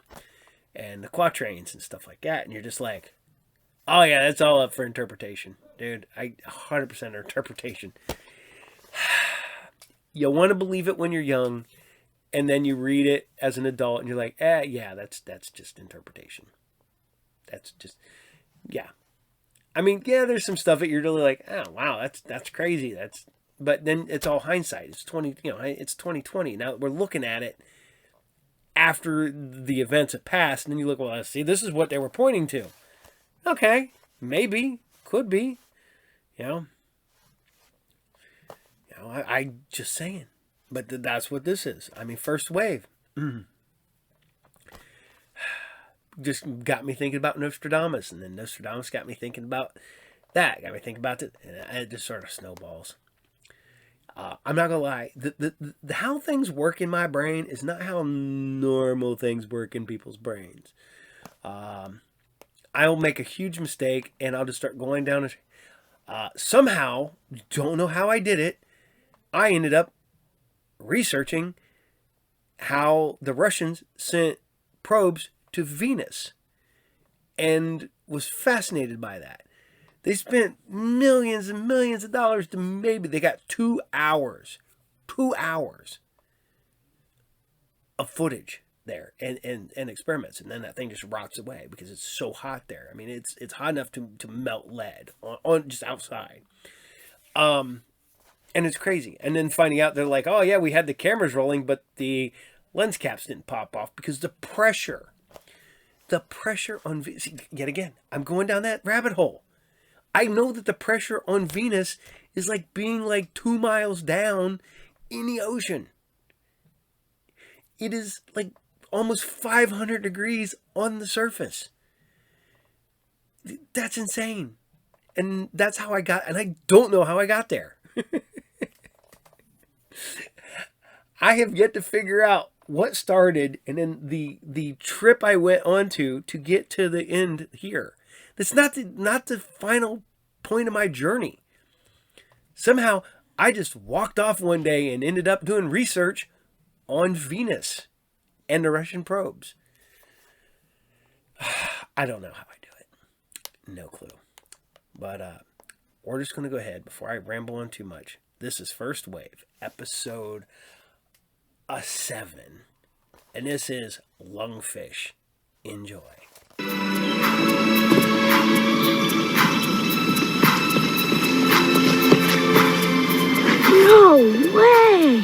and the quatrains and stuff like that. And you're just like, oh yeah, that's all up for interpretation. Dude, 100% interpretation. You want to believe it when you're young, and then you read it as an adult, and you're like, yeah, that's just interpretation. That's just, yeah. I mean, yeah, there's some stuff that you're really like, oh wow, that's crazy. But then it's all hindsight. It's 2020. Now we're looking at it after the events have passed, and then you look, well, see, this is what they were pointing to. Okay, maybe, could be, I just saying, but that's what this is. I mean, first wave. Just got me thinking about Nostradamus, and then Nostradamus got me thinking about that. Got me thinking about it, and it just sort of snowballs. I'm not gonna lie. The how things work in my brain is not how normal things work in people's brains. I'll make a huge mistake, and I'll just start going down. Somehow, don't know how I did it. I ended up researching how the Russians sent probes to Venus, and was fascinated by that. They spent millions and millions of dollars to they got 2 hours of footage there and experiments, and then that thing just rots away because it's so hot there. I mean, it's hot enough to melt lead on just outside. And it's crazy. And then finding out they're like, oh yeah, we had the cameras rolling, but the lens caps didn't pop off because the pressure on yet again, I'm going down that rabbit hole. I know that the pressure on Venus is like being like 2 miles down in the ocean. It is like almost 500 degrees on the surface. That's insane. And that's how I got, and I don't know how I got there. I have yet to figure out what started, and then the trip I went on to get to the end here. That's not the final point of my journey. Somehow I just walked off one day and ended up doing research on Venus and the Russian probes. I don't know how I do it. No clue. But we're just going to go ahead before I ramble on too much. This is First Wave, episode 7. And this is Lungfish. Enjoy. No way!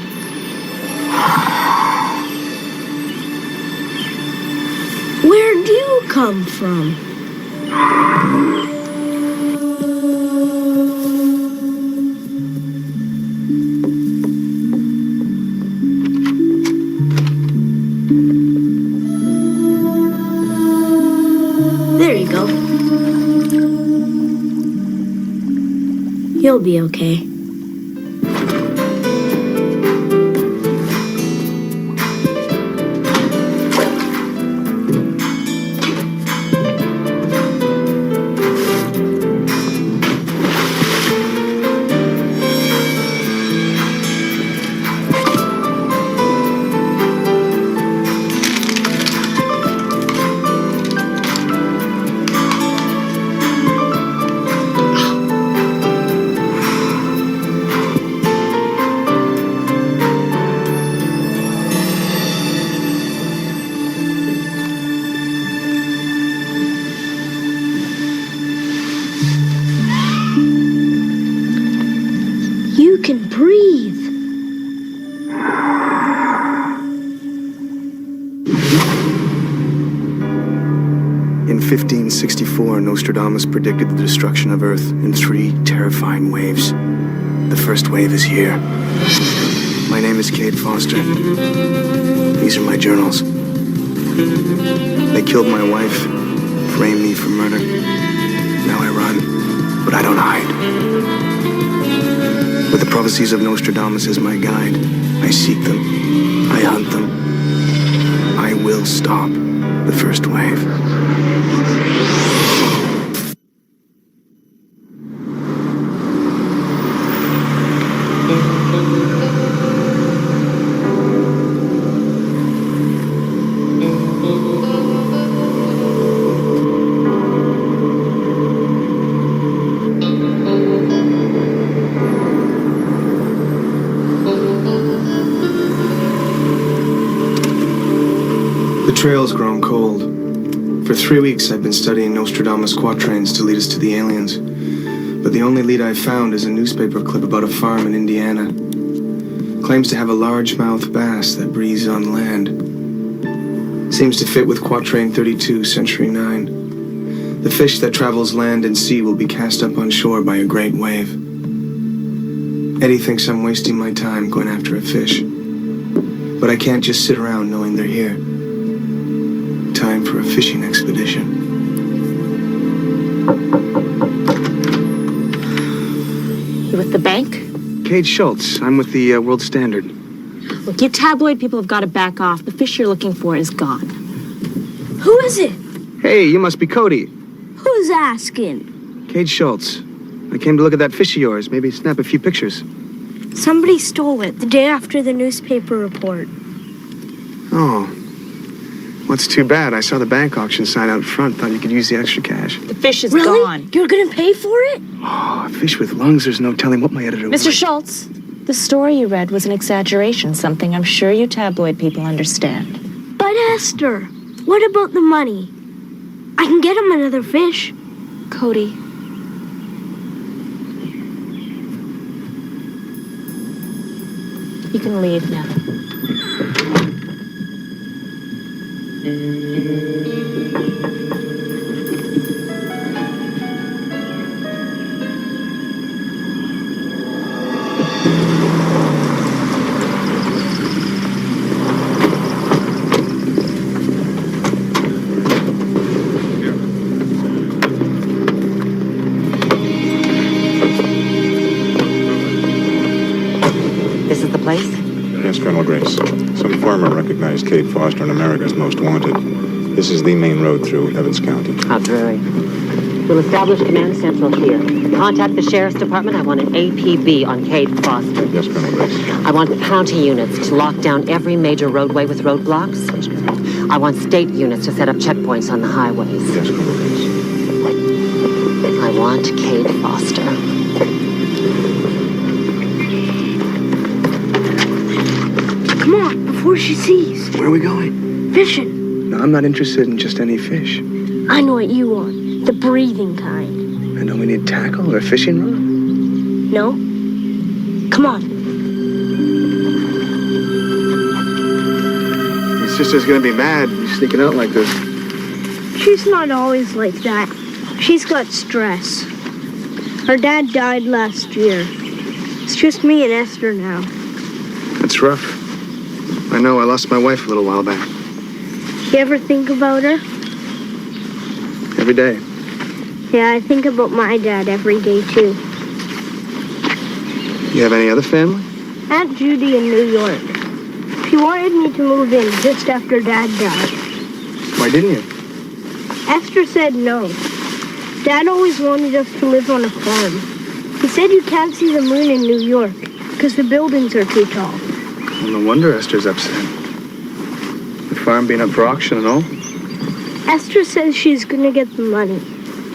Where'd you come from? There you go. You'll be okay. In 1564, Nostradamus predicted the destruction of Earth in 3 terrifying waves. The first wave is here. My name is Cade Foster. These are my journals. They killed my wife, framed me for murder. Now I run, but I don't hide. With the prophecies of Nostradamus as my guide, I seek them, I hunt them. I will stop the first wave. The trail's grown cold. For 3 weeks, I've been studying Nostradamus quatrains to lead us to the aliens. But the only lead I've found is a newspaper clip about a farm in Indiana. Claims to have a largemouth bass that breathes on land. Seems to fit with Quatrain 32, Century 9. The fish that travels land and sea will be cast up on shore by a great wave. Eddie thinks I'm wasting my time going after a fish. But I can't just sit around knowing they're here. Time for a fishing expedition. You with the bank? Cade Schultz. I'm with the World Standard. Look, you tabloid people have got to back off. The fish you're looking for is gone. Who is it? Hey, you must be Cody. Who's asking? Cade Schultz. I came to look at that fish of yours. Maybe snap a few pictures. Somebody stole it the day after the newspaper report. Oh. What's too bad? I saw the bank auction sign out front. Thought you could use the extra cash. The fish is Really? gone. You're gonna pay for it? Oh, a fish with lungs. There's no telling what my editor would Mr. like. Schultz, the story you read was an exaggeration, something I'm sure you tabloid people understand. But Esther, what about the money? I can get him another fish. Cody. You can leave now. This is the place? Yes, Colonel Grace. Some farmer recognized Cade Foster in America's Most Wanted. This is the main road through Evans County. How dreary. We'll establish command central here. Contact the sheriff's department. I want an APB on Cade Foster. Yes, Colonel Grace. I want county units to lock down every major roadway with roadblocks. Yes, Colonel. I want state units to set up checkpoints on the highways. Yes, Colonel Grace. I want Cade Foster. Come on, before she sees. Where are we going? Fishing. No, I'm not interested in just any fish. I know what you want. The breathing kind. And don't we need tackle or a fishing rod? No? Come on. Your sister's gonna be mad sneaking out like this. She's not always like that. She's got stress. Her dad died last year. It's just me and Esther now. That's rough. I know, I lost my wife a little while back. You ever think about her? Every day. Yeah, I think about my dad every day, too. You have any other family? Aunt Judy in New York. She wanted me to move in just after Dad died. Why didn't you? Esther said no. Dad always wanted us to live on a farm. He said you can't see the moon in New York because the buildings are too tall. Well, no wonder Esther's upset. The farm being up for auction and all. Esther says she's gonna get the money,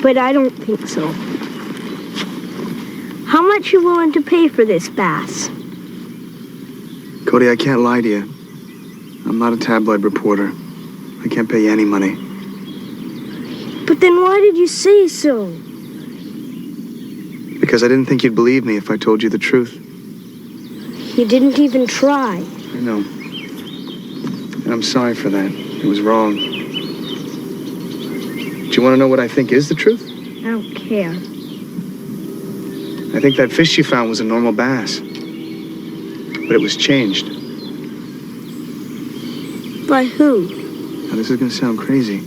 but I don't think so. How much you willing to pay for this bass? Cody, I can't lie to you. I'm not a tabloid reporter. I can't pay you any money. But then why did you say so? Because I didn't think you'd believe me if I told you the truth. You didn't even try. I know. And I'm sorry for that. It was wrong. Do you want to know what I think is the truth? I don't care. I think that fish you found was a normal bass. But it was changed. By who? Now, this is going to sound crazy.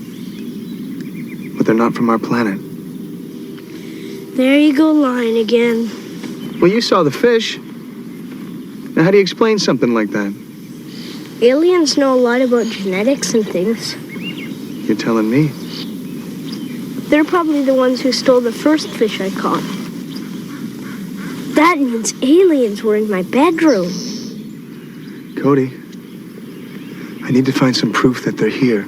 But they're not from our planet. There you go lying again. Well, you saw the fish. Now, how do you explain something like that? Aliens know a lot about genetics and things. You're telling me. They're probably the ones who stole the first fish I caught. That means aliens were in my bedroom. Cody, I need to find some proof that they're here.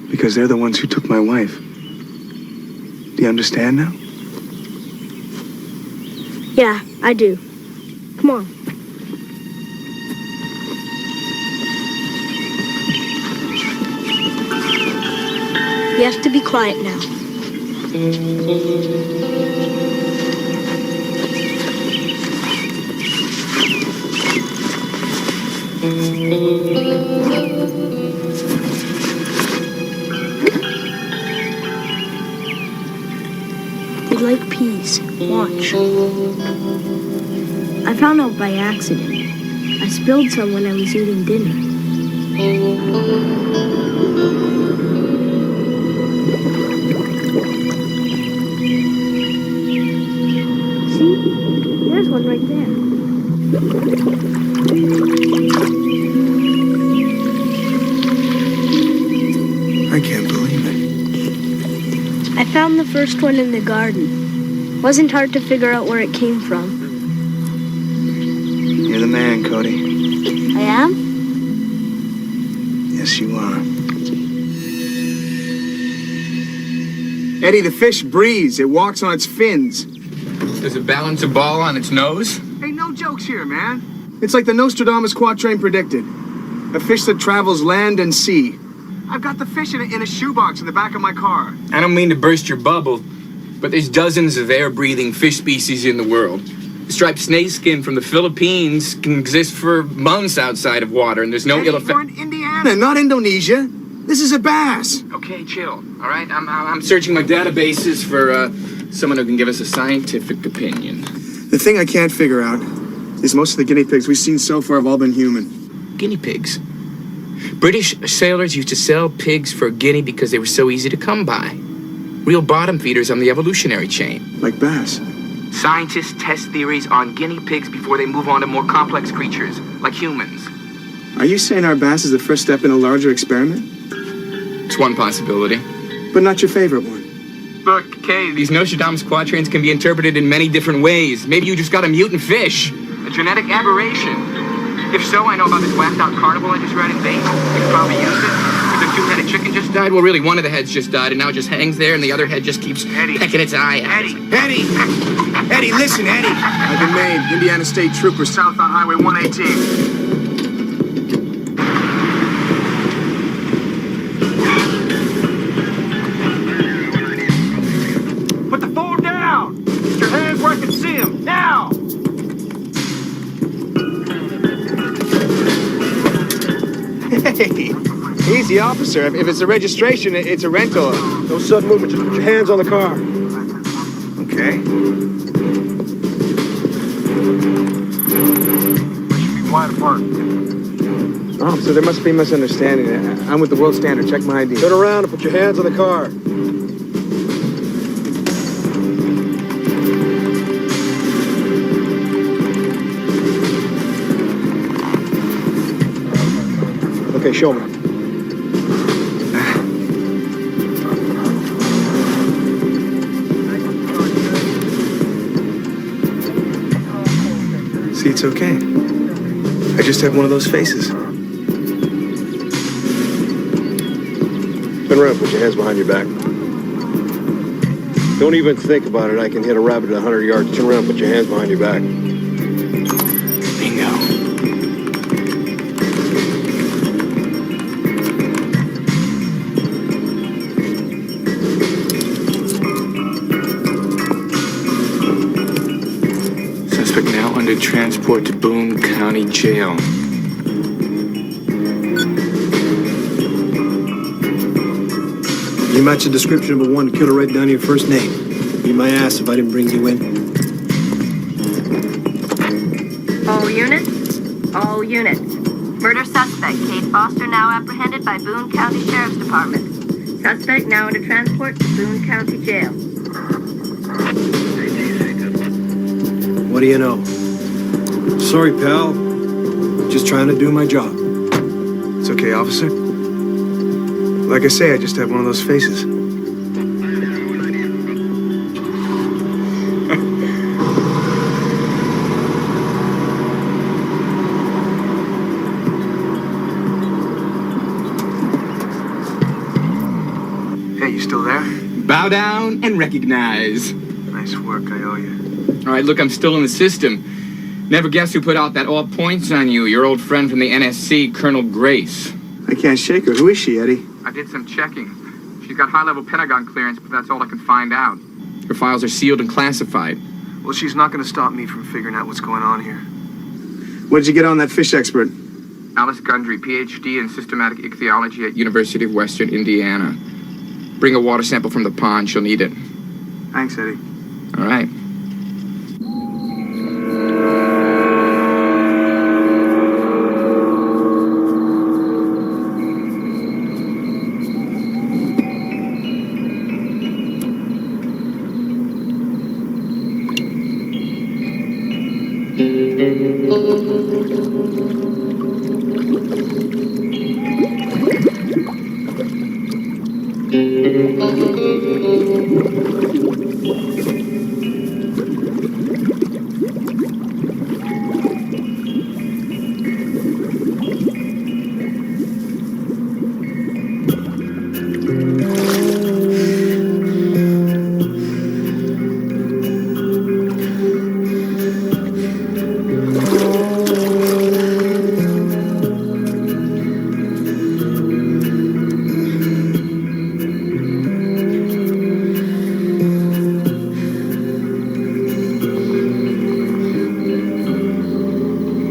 Because they're the ones who took my wife. Do you understand now? Yeah, I do. Come on. You have to be quiet now. They like peas. Watch. I found out by accident. I spilled some when I was eating dinner. See? There's one right there. I can't believe it. I found the first one in the garden. Wasn't hard to figure out where it came from. You're the man, Cody. I am? Yes, you are. Eddie, the fish breathes. It walks on its fins. Does it balance a ball on its nose? Hey, no jokes here, man. It's like the Nostradamus quatrain predicted. A fish that travels land and sea. I've got the fish in a shoebox in the back of my car. I don't mean to burst your bubble, but there's dozens of air-breathing fish species in the world. Striped snakeskin from the Philippines can exist for months outside of water, and there's no ill effect. We're in Indiana, not Indonesia. This is a bass. Okay, chill. All right, I'm searching my databases for someone who can give us a scientific opinion. The thing I can't figure out is most of the guinea pigs we've seen so far have all been human. Guinea pigs. British sailors used to sell pigs for a guinea because they were so easy to come by. Real bottom feeders on the evolutionary chain. Like bass. Scientists test theories on guinea pigs before they move on to more complex creatures, like humans. Are you saying our bass is the first step in a larger experiment? It's one possibility. But not your favorite one. Look, Kay, these Nostradamus quatrains can be interpreted in many different ways. Maybe you just got a mutant fish. A genetic aberration. If so, I know about this whacked-out carnival I just read in Vegas. You could probably use it. If the two-headed chicken just died, well, really, one of the heads just died, and now it just hangs there, and the other head just keeps pecking its eye out. Eddie, listen, Eddie. I've been Maine, Indiana State Trooper, south on Highway 118. Put the phone down! Get your hands where I can see them, now! Hey, easy, officer. If it's a registration, it's a rental. No sudden movement, just put your hands on the car. Okay. Be wide apart. Oh, so there must be a misunderstanding. I'm with the world standard. Check my ID. Turn around and put your hands on the car. Okay, show me. See, it's okay. I just have one of those faces. Turn around, put your hands behind your back. Don't even think about it. I can hit a rabbit at 100 yards. Turn around, put your hands behind your back. Bingo. Suspect now under transport to Boone County Jail. You match the description of a wanted killer right down to your first name. Be my ass if I didn't bring you in. All units? All units. Murder suspect, Kate Foster, now apprehended by Boone County Sheriff's Department. Suspect now under transport to Boone County Jail. What do you know? Sorry, pal. Just trying to do my job. It's okay, officer. Like I say, I just have one of those faces. Hey, you still there? Bow down and recognize. Nice work, I owe you. All right, look, I'm still in the system. Never guess who put out that all points on you. Your old friend from the NSC, Colonel Grace. I can't shake her. Who is she, Eddie? I did some checking. She's got high-level Pentagon clearance, but that's all I can find out. Her files are sealed and classified. Well, she's not going to stop me from figuring out what's going on here. What did you get on that fish expert? Alice Gundry, PhD in systematic ichthyology at University of Western Indiana. Bring a water sample from the pond. She'll need it. Thanks, Eddie. All right.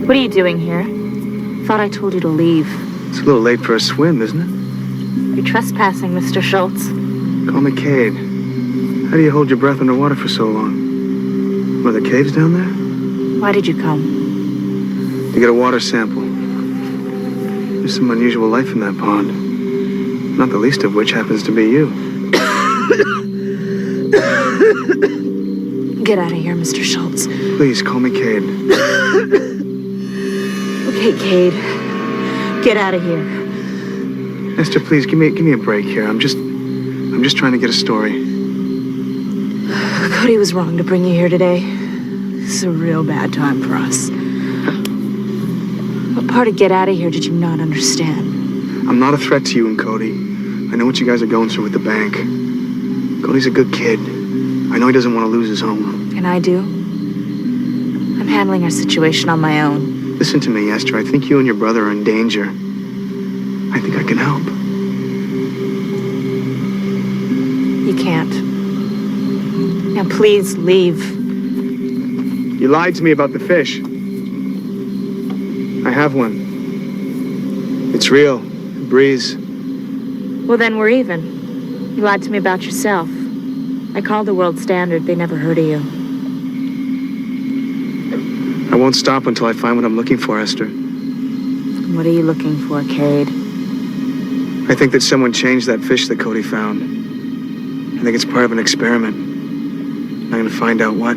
What are you doing here? Thought I told you to leave. It's a little late for a swim, isn't it? You're trespassing, Mr. Schultz. Call me Cade. How do you hold your breath underwater for so long? Were there caves down there? Why did you come? To get a water sample. There's some unusual life in that pond. Not the least of which happens to be you. Get out of here, Mr. Schultz. Please, call me Cade. Okay, Cade. Get out of here. Esther, please, give me a break here. I'm just trying to get a story. Cody was wrong to bring you here today. This is a real bad time for us. What part of get out of here did you not understand? I'm not a threat to you and Cody. I know what you guys are going through with the bank. Cody's a good kid. I know he doesn't want to lose his home. And I do. I'm handling our situation on my own. Listen to me, Esther. I think you and your brother are in danger. I think I can help. You can't. Now please leave. You lied to me about the fish. I have one. It's real. It breathes. Well, then we're even. You lied to me about yourself. I called the world standard. They never heard of you. I won't stop until I find what I'm looking for, Esther. What are you looking for, Cade? I think that someone changed that fish that Cody found. I think it's part of an experiment. I'm going to find out what.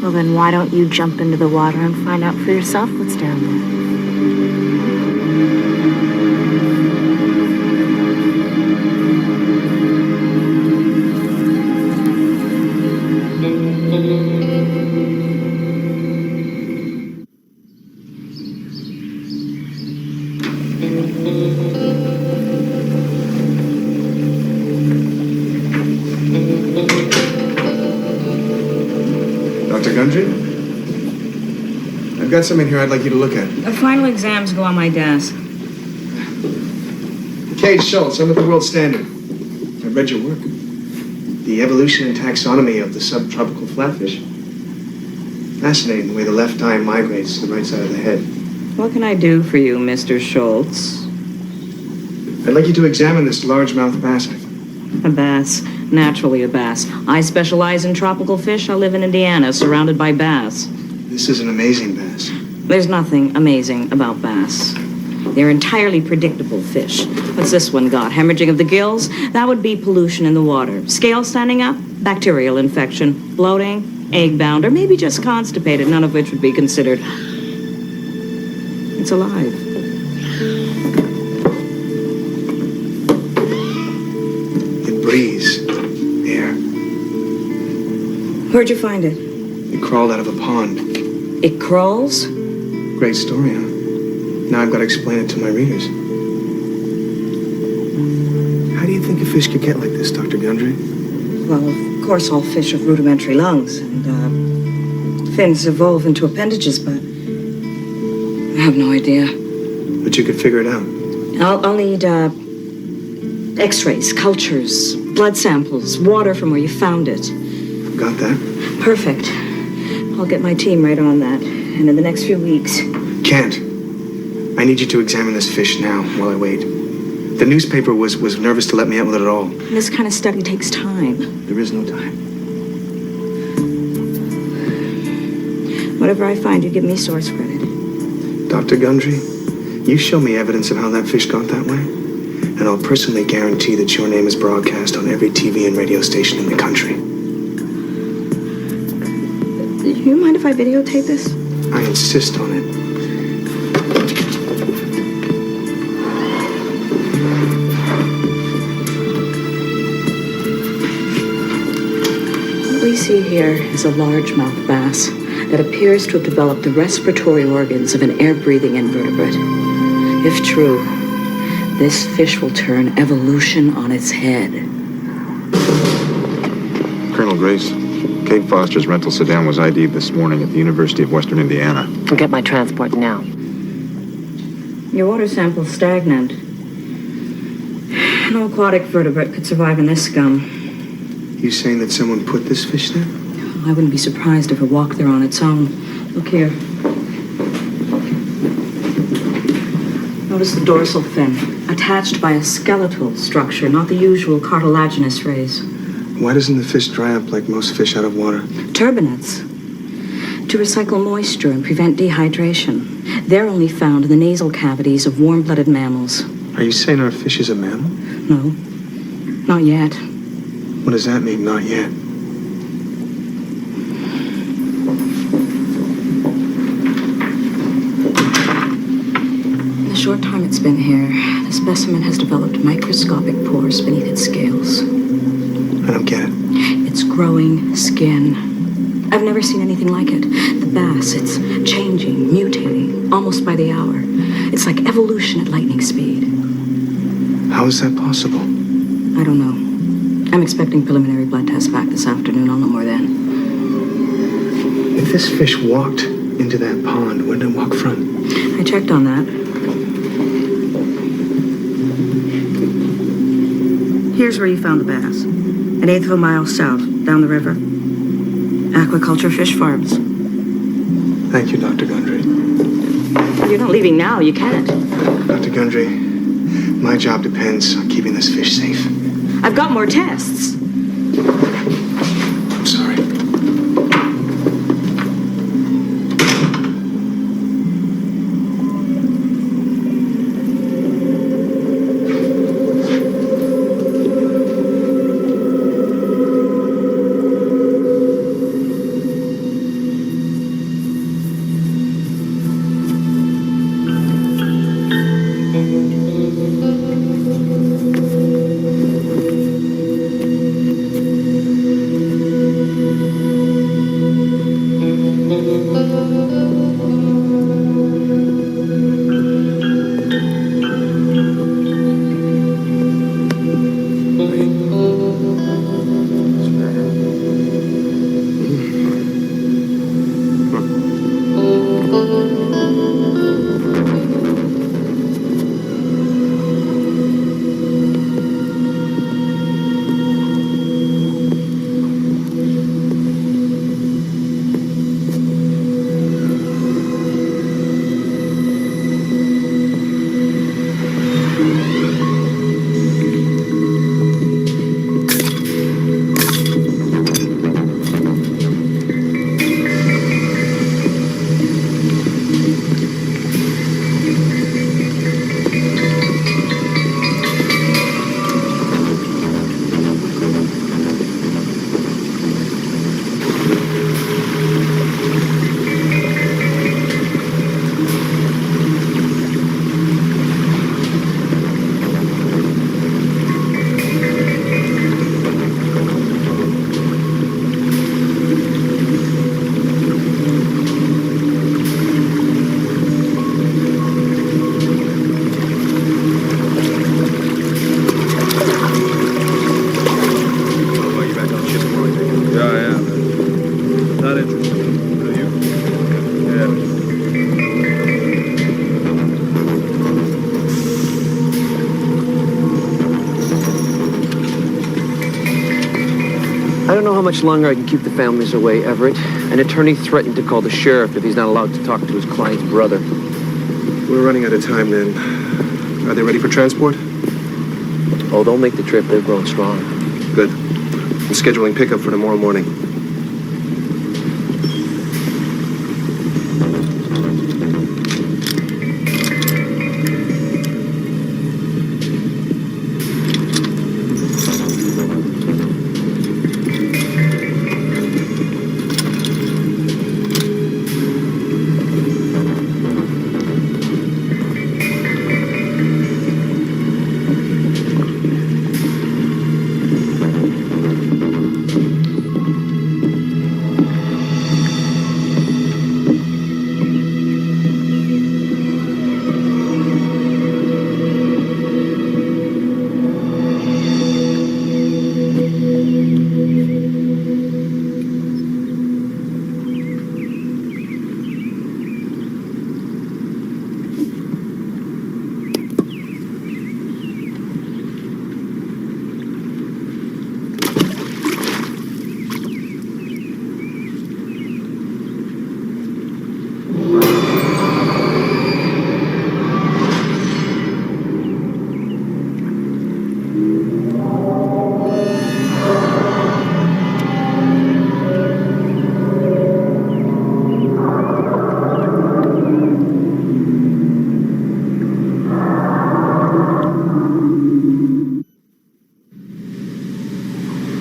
Well, then why don't you jump into the water and find out for yourself what's down there? Dr. Gundry? I've got something here I'd like you to look at. The final exams go on my desk. Cade Schultz, I'm at the World Standard. I've read your work. The evolution and taxonomy of the subtropical flatfish. Fascinating the way the left eye migrates to the right side of the head. What can I do for you, Mr. Schultz? I'd like you to examine this largemouth bass. A bass. Naturally a bass. I specialize in tropical fish. I live in Indiana, surrounded by bass. This is an amazing bass. There's nothing amazing about bass. They're entirely predictable fish. What's this one got? Hemorrhaging of the gills? That would be pollution in the water. Scale standing up? Bacterial infection. Bloating? Egg-bound? Or maybe just constipated, none of which would be considered. It's alive. It breathes. Air. Where'd you find it? It crawled out of a pond. It crawls? Great story, huh? Now I've got to explain it to my readers. How do you think a fish could get like this, Dr. Gundry? Well, of course, all fish have rudimentary lungs, and fins evolve into appendages, but I have no idea. But you could figure it out. I'll need X-rays, cultures, blood samples, water from where you found it. Got that? Perfect. I'll get my team right on that. And in the next few weeks... Can't. I need you to examine this fish now while I wait. The newspaper was nervous to let me out with it at all. This kind of study takes time. There is no time. Whatever I find, you give me source credit. Dr. Gundry, you show me evidence of how that fish got that way, and I'll personally guarantee that your name is broadcast on every TV and radio station in the country. Do you mind if I videotape this? I insist on it. What we see here is a largemouth bass that appears to have developed the respiratory organs of an air-breathing invertebrate. If true, this fish will turn evolution on its head. Colonel Grace, Kate Foster's rental sedan was ID'd this morning at the University of Western Indiana. Get my transport now. Your water sample's stagnant. No aquatic vertebrate could survive in this scum. You saying that someone put this fish there? I wouldn't be surprised if it walked there on its own. Look here. Notice the dorsal fin, attached by a skeletal structure, not the usual cartilaginous rays. Why doesn't the fish dry up like most fish out of water? Turbinates. To recycle moisture and prevent dehydration. They're only found in the nasal cavities of warm-blooded mammals. Are you saying our fish is a mammal? No, not yet. What does that mean, not yet? In the short time it's been here, the specimen has developed microscopic pores beneath its scales. I don't get it. It's growing skin. I've never seen anything like it. The bass, it's changing, mutating, almost by the hour. It's like evolution at lightning speed. How is that possible? I don't know. I'm expecting preliminary blood tests back this afternoon. I'll know more then. If this fish walked into that pond, where did it walk from? I checked on that. Here's where you found the bass. An eighth of a mile south, down the river. Aquaculture fish farms. Thank you, Dr. Gundry. You're not leaving now. You can't. Dr. Gundry, my job depends on keeping this fish safe. I've got more tests. I'm sorry. I don't know how much longer I can keep the families away, Everett. An attorney threatened to call the sheriff if he's not allowed to talk to his client's brother. We're running out of time then. Are they ready for transport? Oh, they'll make the trip. They've grown strong. Good. I'm scheduling pickup for tomorrow morning.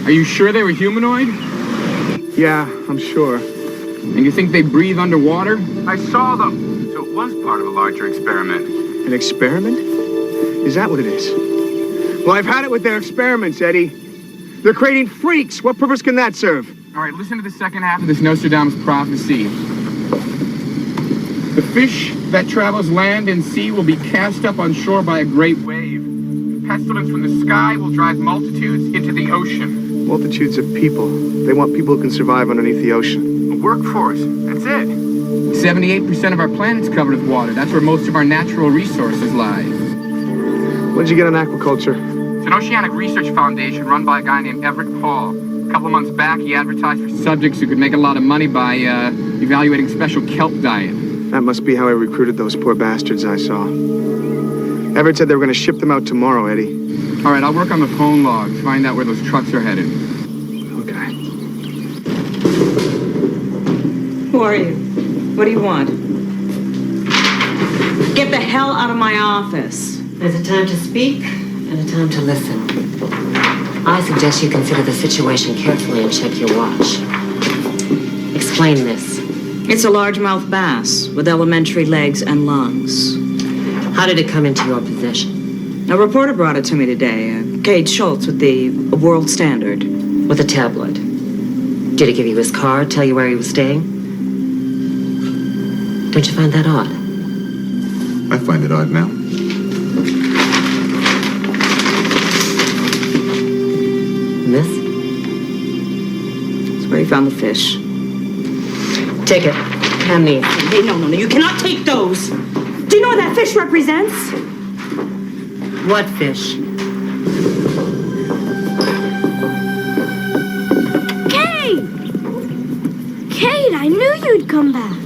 Are you sure they were humanoid? Yeah, I'm sure. And you think they breathe underwater? I saw them. So it was part of a larger experiment. An experiment? Is that what it is? Well, I've had it with their experiments, Eddie. They're creating freaks. What purpose can that serve? All right, listen to the second half of this Nostradamus prophecy. The fish that travels land and sea will be cast up on shore by a great wave. Pestilence from the sky will drive multitudes into the ocean. Multitudes of people. They want people who can survive underneath the ocean. A workforce. That's it. 78% of our planet's covered with water. That's where most of our natural resources lie. When did you get on aquaculture? It's an oceanic research foundation run by a guy named Everett Paul. A couple of months back, he advertised for subjects who could make a lot of money by evaluating special kelp diet. That must be how I recruited those poor bastards I saw. Everett said they were going to ship them out tomorrow, Eddie. All right, I'll work on the phone logs, find out where those trucks are headed. Okay. Who are you? What do you want? Get the hell out of my office. There's a time to speak and a time to listen. I suggest you consider the situation carefully and check your watch. Explain this. It's a largemouth bass with elementary legs and lungs. How did it come into your possession? A reporter brought it to me today. Cade Schultz with the World Standard. With a tabloid. Did he give you his card, tell you where he was staying? Don't you find that odd? I find it odd now. Miss? It's where he found the fish. Take it. Hand me. Hey, no, you cannot take those. Do you know what that fish represents? What fish? Kate, I knew you'd come back.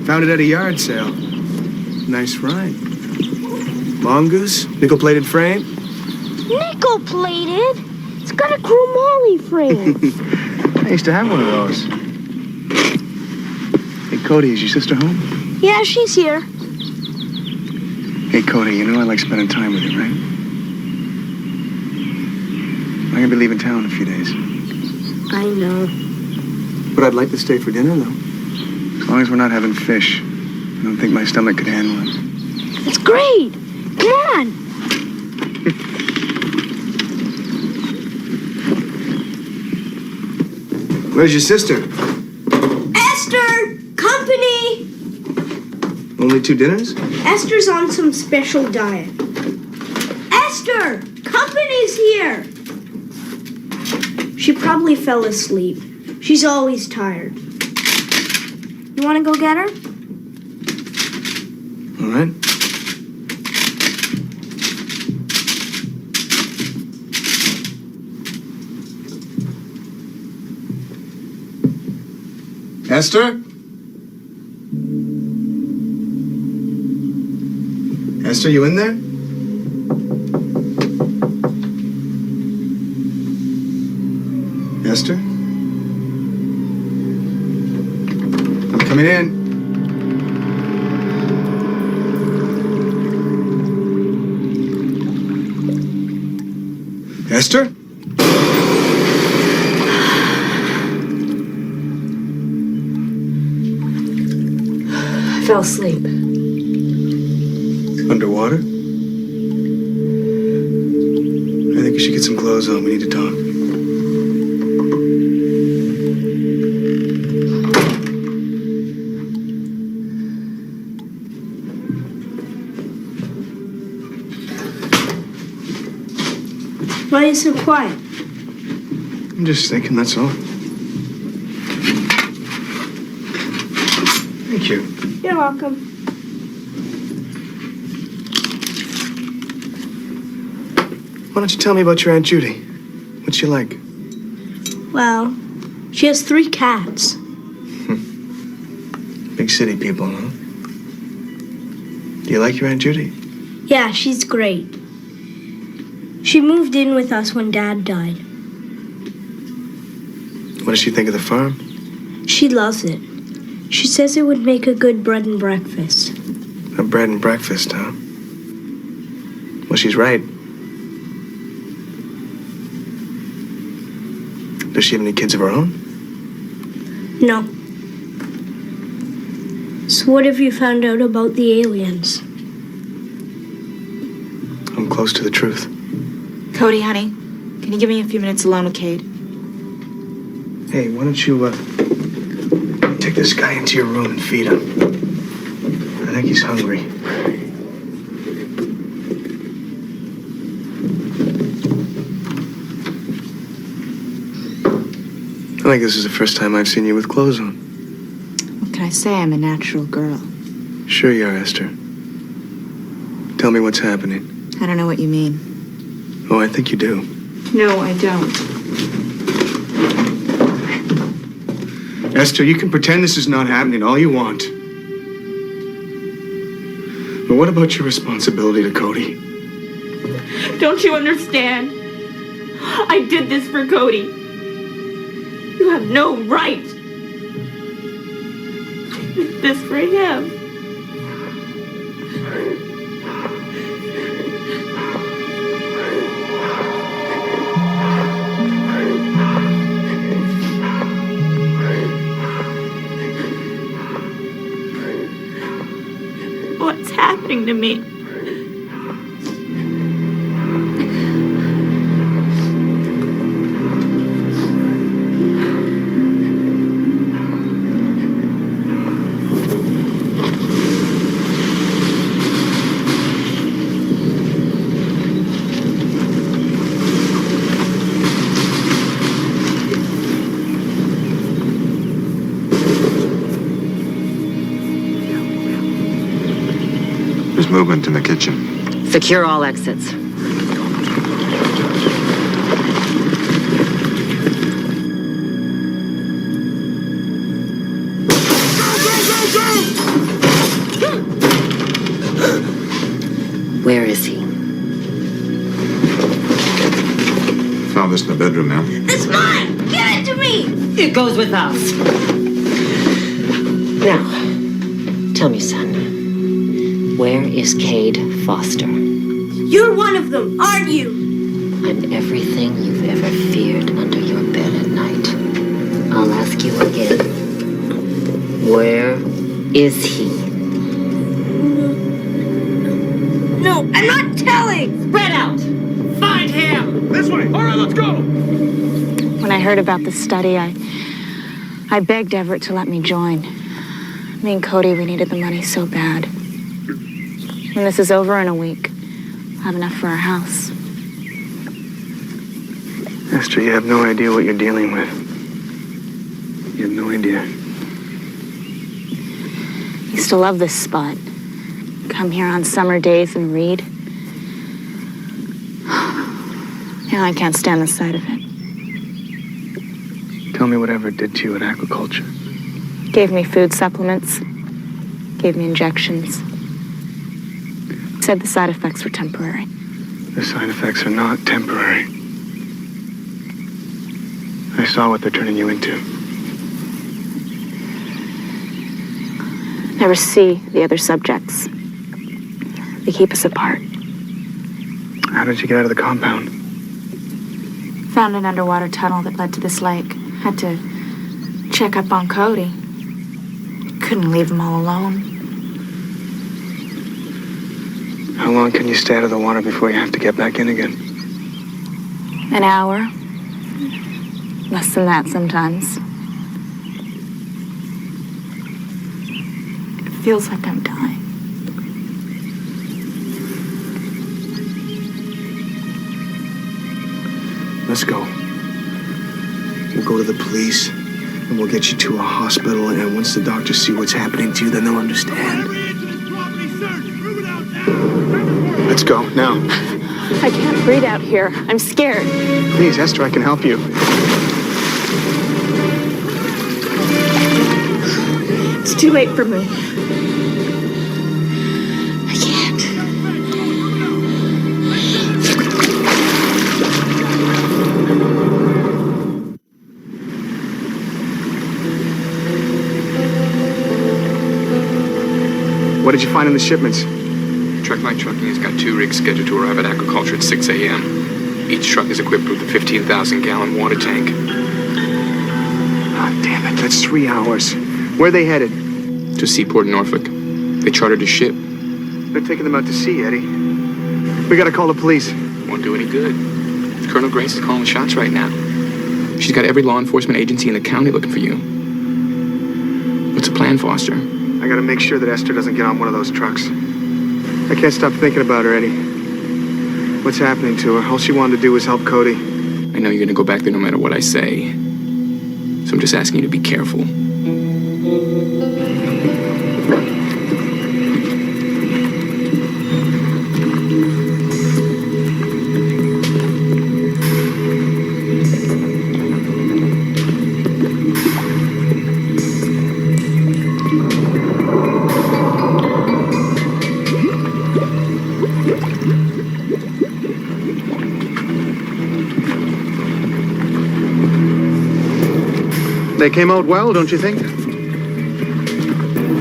Found it at a yard sale. Nice ride. Mongoose? Nickel-plated frame? Nickel-plated? It's got a chromoly frame. I used to have one of those. Hey, Cody, is your sister home? Yeah, she's here. Hey, Cody, you know I like spending time with you, right? I'm gonna be leaving town in a few days. I know. But I'd like to stay for dinner, though. As long as we're not having fish. I don't think my stomach could handle it. It's great. Come on. Where's your sister? Esther! Company! Only 2 dinners? Esther's on some special diet. Esther! Company's here! She probably fell asleep. She's always tired. You want to go get her? All right. Esther? Esther, you in there? Esther? I'm coming in. Esther? I fell asleep. Underwater? I think you should get some clothes on. We need to talk. Why are you so quiet? I'm just thinking, that's all. Thank you. You're welcome. Why don't you tell me about your Aunt Judy? What's she like? Well, she has 3 cats. Big city people, huh? Do you like your Aunt Judy? Yeah, she's great. She moved in with us when Dad died. What does she think of the farm? She loves it. She says it would make a good bread and breakfast. A bread and breakfast, huh? Well, she's right. Does she have any kids of her own? No. So what have you found out about the aliens? I'm close to the truth. Cody, honey, can you give me a few minutes alone with Cade? Hey, why don't you, take this guy into your room and feed him? I think he's hungry. I think this is the first time I've seen you with clothes on. What can I say? I'm a natural girl. Sure you are, Esther. Tell me what's happening. I don't know what you mean. Oh, I think you do. No, I don't. Esther, you can pretend this is not happening all you want. But what about your responsibility to Cody? Don't you understand? I did this for Cody. You have no right. I did this for him. What's happening to me? There's movement in the kitchen. Secure all exits. Where is he? Found this in the bedroom, ma'am. It's mine! Give it to me! It goes with us. Now, tell me, son. Where is Cade Foster? You're one of them, aren't you? I'm everything you've ever feared under your bed at night. I'll ask you again. Where is he? No, I'm not telling! Spread out! Find him! This way! All right, let's go! When I heard about the study, I begged Everett to let me join. Me and Cody, we needed the money so bad. When this is over in a week, I'll have enough for our house. Esther, you have no idea what you're dealing with. You have no idea. I used to love this spot. Come here on summer days and read. Now I can't stand the sight of it. Tell me what Everett did to you at aquaculture. Gave me food supplements. Gave me injections. Said the side effects were temporary. The side effects are not temporary. I saw what they're turning you into. Never see the other subjects. They keep us apart. How did you get out of the compound? Found an underwater tunnel that led to this lake. Had to check up on Cody. Couldn't leave him all alone. How long can you stay out of the water before you have to get back in again? An hour. Less than that sometimes. It feels like I'm dying. Let's go. We'll go to the police, and we'll get you to a hospital, and once the doctors see what's happening to you, then they'll understand. Let's go, now. I can't breathe out here. I'm scared. Please, Esther, I can help you. It's too late for me. I can't. What did you find in the shipments? Truckline Trucking has got 2 rigs scheduled to arrive at agriculture at 6 a.m. Each truck is equipped with a 15,000-gallon water tank. Ah, damn it, that's 3 hours. Where are they headed? To Seaport, Norfolk. They chartered a ship. They're taking them out to sea, Eddie. We gotta call the police. Won't do any good. Colonel Grace is calling the shots right now. She's got every law enforcement agency in the county looking for you. What's the plan, Foster? I gotta make sure that Esther doesn't get on one of those trucks. I can't stop thinking about her, Eddie. What's happening to her? All she wanted to do was help Cody. I know you're gonna go back there no matter what I say. So I'm just asking you to be careful. They came out well, don't you think?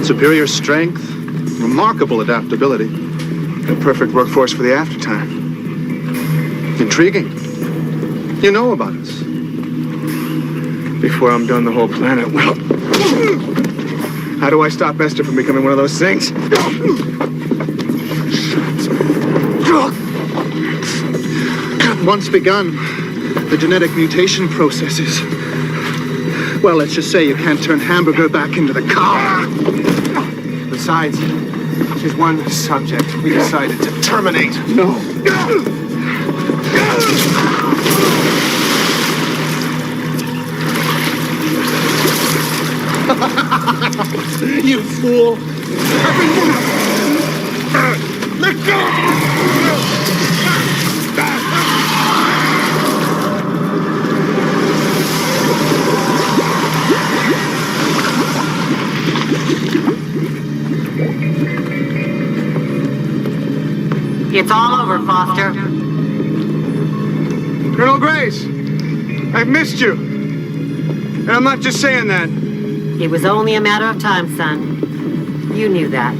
Superior strength, remarkable adaptability. The perfect workforce for the aftertime. Intriguing. You know about us. Before I'm done, the whole planet will. How do I stop Esther from becoming one of those things? Once begun, the genetic mutation processes. Well, let's just say you can't turn Hamburger back into the car. Besides, she's one subject we decided to terminate. No. You fool! Let go! It's all over, Foster. Colonel Grace, I've missed you. And I'm not just saying that. It was only a matter of time, son. You knew that.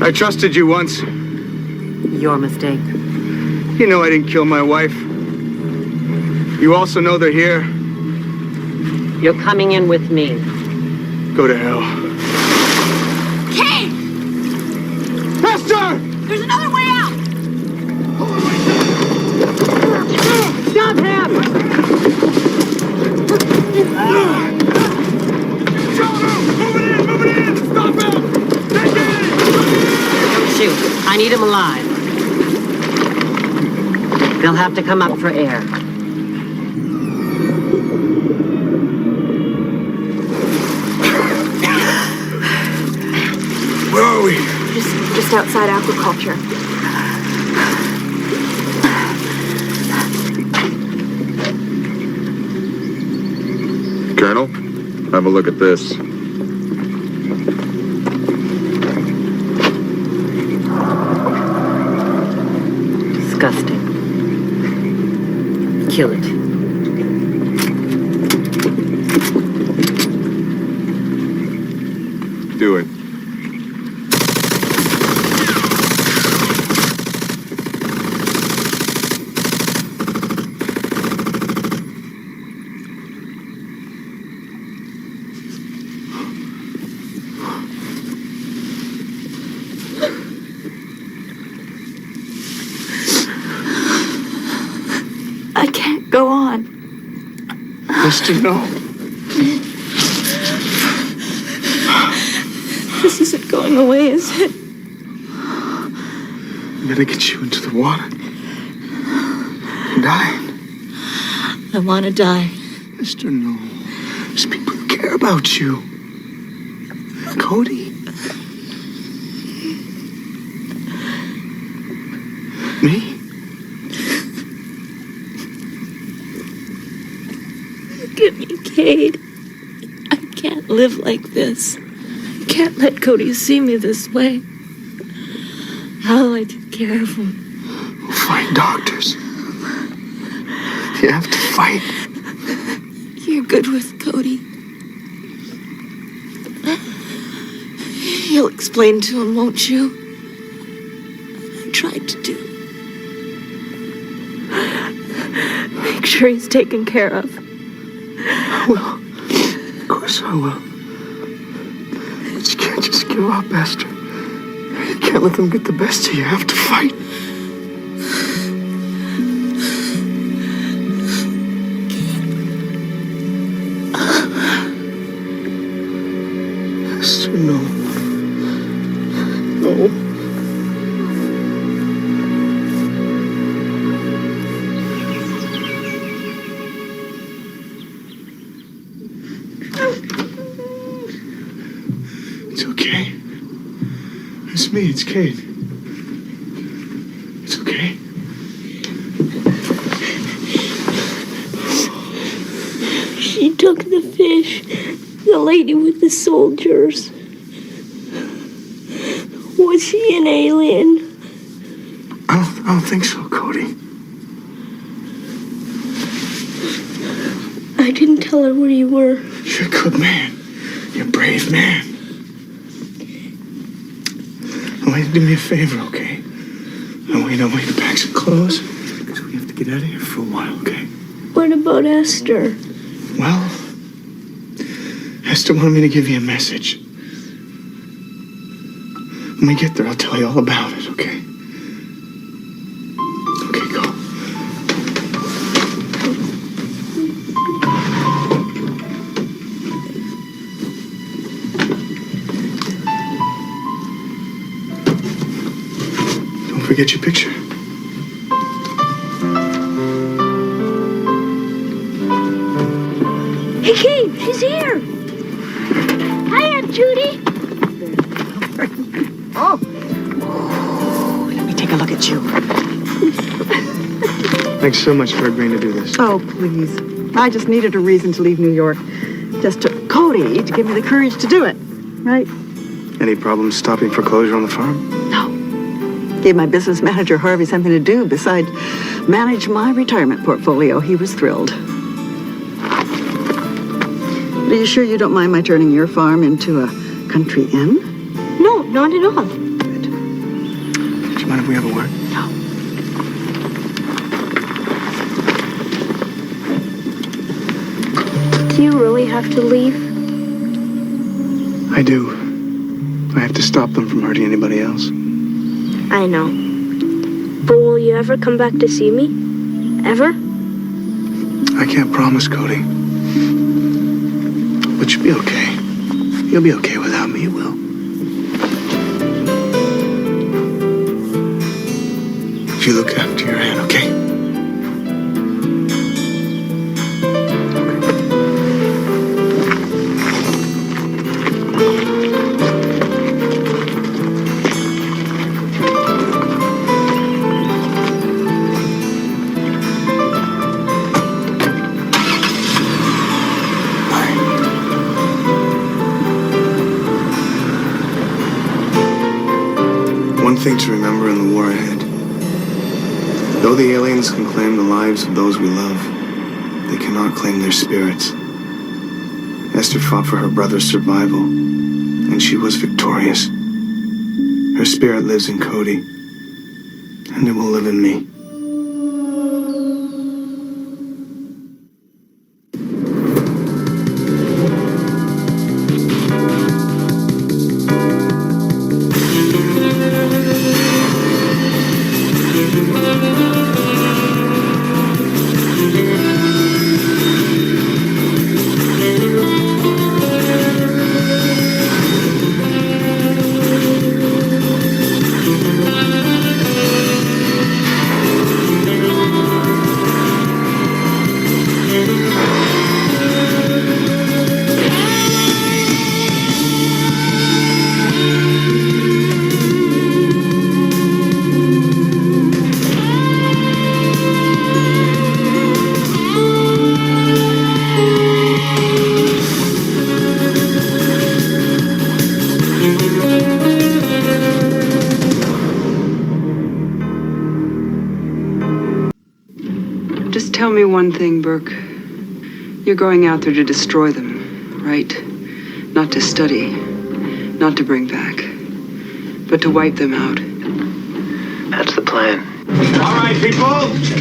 I trusted you once. Your mistake. You know I didn't kill my wife. You also know they're here. You're coming in with me. Go to hell. Kate! Esther! There's another way out! Stop him! Move it in! Stop him! Don't shoot. I need him alive. They'll have to come up for air. Where are we? Just outside aquaculture. Colonel, have a look at this. disgusting. Kill it. Do it. I can't go on. Mister, no. This isn't going away, is it? I'm gonna get you into the water. You're dying. I want to die. Mister, no. There's people who care about you. Cody. Me? Look at me, Cade. I can't live like this. I can't let Cody see me this way. How'll I take care of him? We'll find doctors. You have to fight. You're good with Cody. You'll explain to him, won't you? I tried to do. Make sure he's taken care of. I will. Of course I will. But you can't just give up, Esther. You can't let them get the best of you. You have to fight. Esther, no. No. It's okay. It's me, it's Kate. It's okay. She took the fish. The lady with the soldiers. Was she an alien? I don't think so, Cody. I didn't tell her where you were. You're a good man. You're a brave man. I want you to do me a favor, okay? I want you to pack some clothes, because we have to get out of here for a while, okay? What about Esther? Well, Esther wanted me to give you a message. When we get there, I'll tell you all about it, okay? Okay, go. Don't forget your picture. Hey, Kate, she's here. Hi, Aunt Judy. Oh, let me take a look at you. Thanks so much for agreeing to do this. Oh, please. I just needed a reason to leave New York. Just took Cody to give me the courage to do it, right? Any problems stopping foreclosure on the farm? Gave my business manager, Harvey, something to do besides manage my retirement portfolio. He was thrilled. Are you sure you don't mind my turning your farm into a country inn? No, not at all. Do you mind if we have a word? Do you really have to leave? I do. I have to stop them from hurting anybody else. I know. But will you ever come back to see me? Ever? I can't promise, Cody. But you'll be okay. You'll be okay without me, you will. If you look after your aunt, okay? One thing to remember in the war ahead. Though the aliens can claim the lives of those we love, they cannot claim their spirits. Esther fought for her brother's survival, and she was victorious. Her spirit lives in Cody, and it will live in me. Just tell me one thing, Burke. You're going out there to destroy them, right? Not to study, not to bring back, but to wipe them out. That's the plan. All right, people,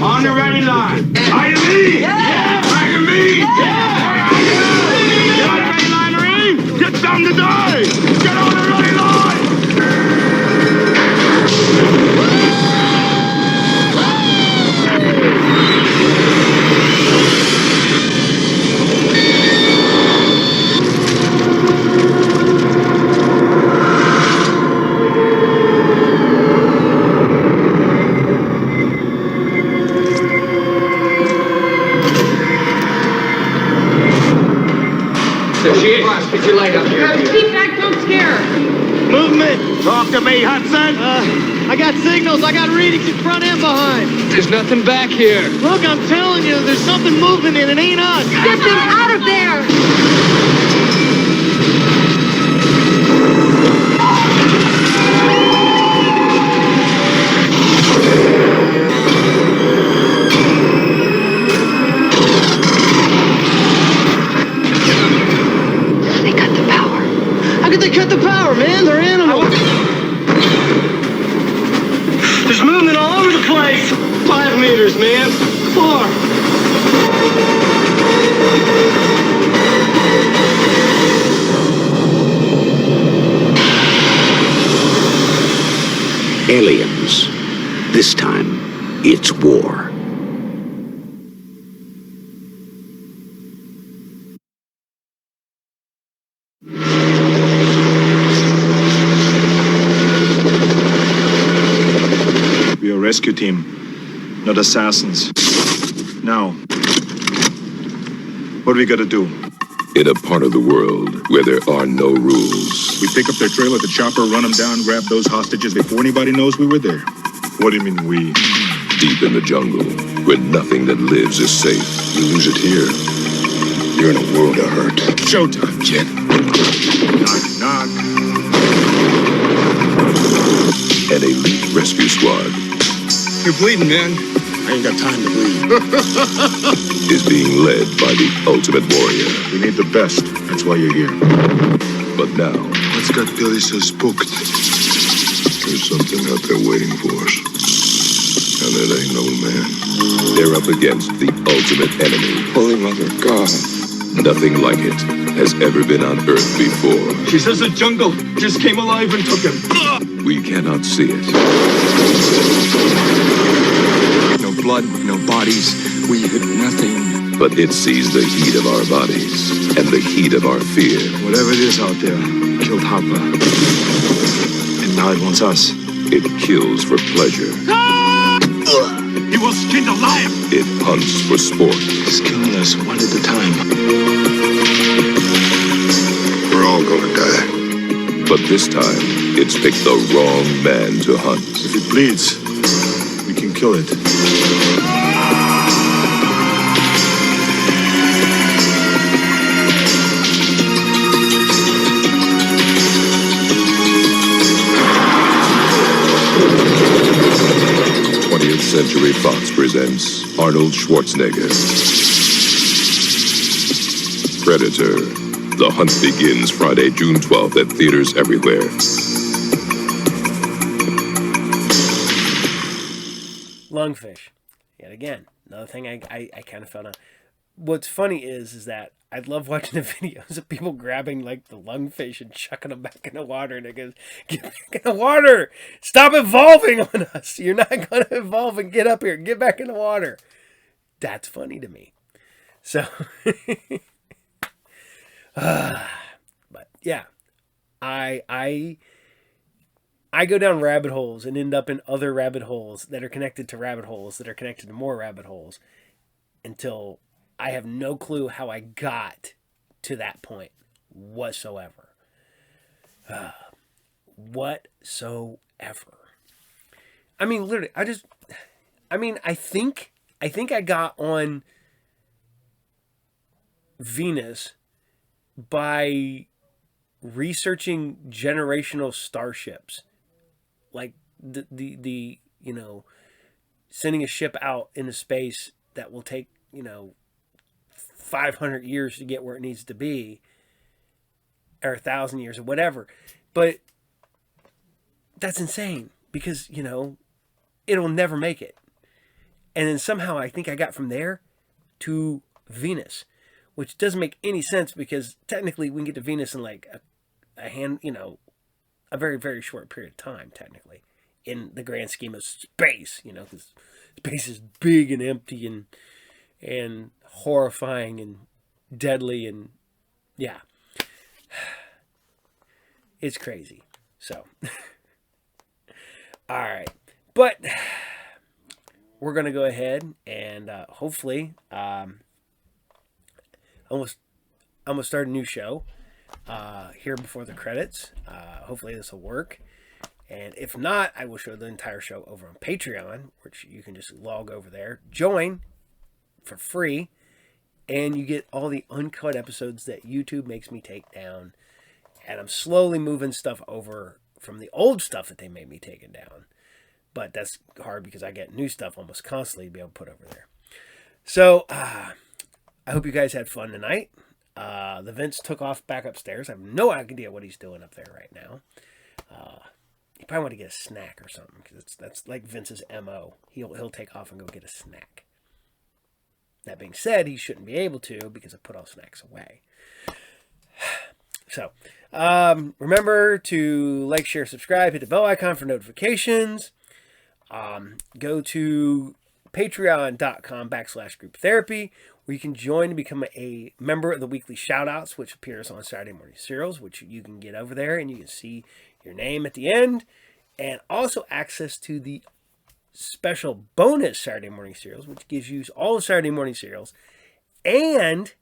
on the ready line. Are you me? Yeah! Are you me? Yeah! Are you me? Get on the ready line, Marine! Get down to die! Get on the ready line! There she is. Get your light up here. Keep back, don't scare her. Movement! Talk to me, Hudson! I got signals. I got readings in front and behind. There's nothing back here. Look, I'm telling you, there's something moving and it ain't us. Get them out of there! They cut the power. How could they cut the power, man? They're animals. There's movement all over the place. 5 meters, man. 4. Aliens. This time, it's war. We are a rescue team, not assassins. Now, what do we gotta do? In a part of the world where there are no rules. We pick up their trail at the chopper, run them down, grab those hostages before anybody knows we were there. What do you mean we? Deep in the jungle, where nothing that lives is safe. You lose it here, you're in a world of hurt. Showtime, kid. Knock, knock. An elite rescue squad You're bleeding, man. I ain't got time to bleed. is being led by the ultimate warrior. We need the best. That's why you're here. But now, What's got Billy so spooked? there's something out there waiting for us. And it ain't no man. They're up against the ultimate enemy. Holy Mother of God. Nothing like it has ever been on Earth before. She says the jungle just came alive and took him. We cannot see it. No blood, no bodies. We hit nothing. But it sees the heat of our bodies and the heat of our fear. Whatever it is out there, it killed Harper. And now it wants us. It kills for pleasure. He was skinned alive! It hunts for sport. It's killing us one at a time. We're all gonna die. But this time, it's picked the wrong man to hunt. If it bleeds, we can kill it. 20th Century Fox presents Arnold Schwarzenegger. Predator. The hunt begins Friday, June 12th at theaters everywhere. Lungfish. Yet again, another thing I kind of found out. What's funny is that I love watching the videos of people grabbing like the lungfish and chucking them back in the water, and it goes, "Get back in the water! Stop evolving on us! You're not going to evolve and get up here. Get back in the water." That's funny to me. So, but yeah, I go down rabbit holes and end up in other rabbit holes that are connected to rabbit holes that are connected to more rabbit holes until I have no clue how I got to that point whatsoever. Whatsoever. I mean, literally, I think I got on Venus by researching generational starships. Like the sending a ship out into space that will take, 500 years to get where it needs to be, or 1,000 years or whatever. But that's insane because, it'll never make it. And then somehow I think I got from there to Venus, which doesn't make any sense because technically we can get to Venus in like a very, very short period of time, technically, in the grand scheme of space, because space is big and empty and horrifying and deadly, and yeah, it's crazy. So, all right, but we're gonna go ahead and hopefully, I'm gonna start a new show here before the credits. Hopefully this will work. And if not, I will show the entire show over on Patreon, which you can just log over there, join for free, and you get all the uncut episodes that YouTube makes me take down. And I'm slowly moving stuff over from the old stuff that they made me take it down. But that's hard because I get new stuff almost constantly to be able to put over there. So, I hope you guys had fun tonight. The Vince took off back upstairs. I have no idea what he's doing up there right now. He probably want to get a snack or something because that's like Vince's MO. He'll take off and go get a snack. That being said, he shouldn't be able to because I put all snacks away. So, remember to like, share, subscribe, hit the bell icon for notifications. Go to patreon.com/group therapy, where you can join and become a member of the weekly shoutouts, which appears on Saturday Morning Serials, which you can get over there and you can see your name at the end, and also access to the special bonus Saturday Morning Serials, which gives you all the Saturday Morning Serials. And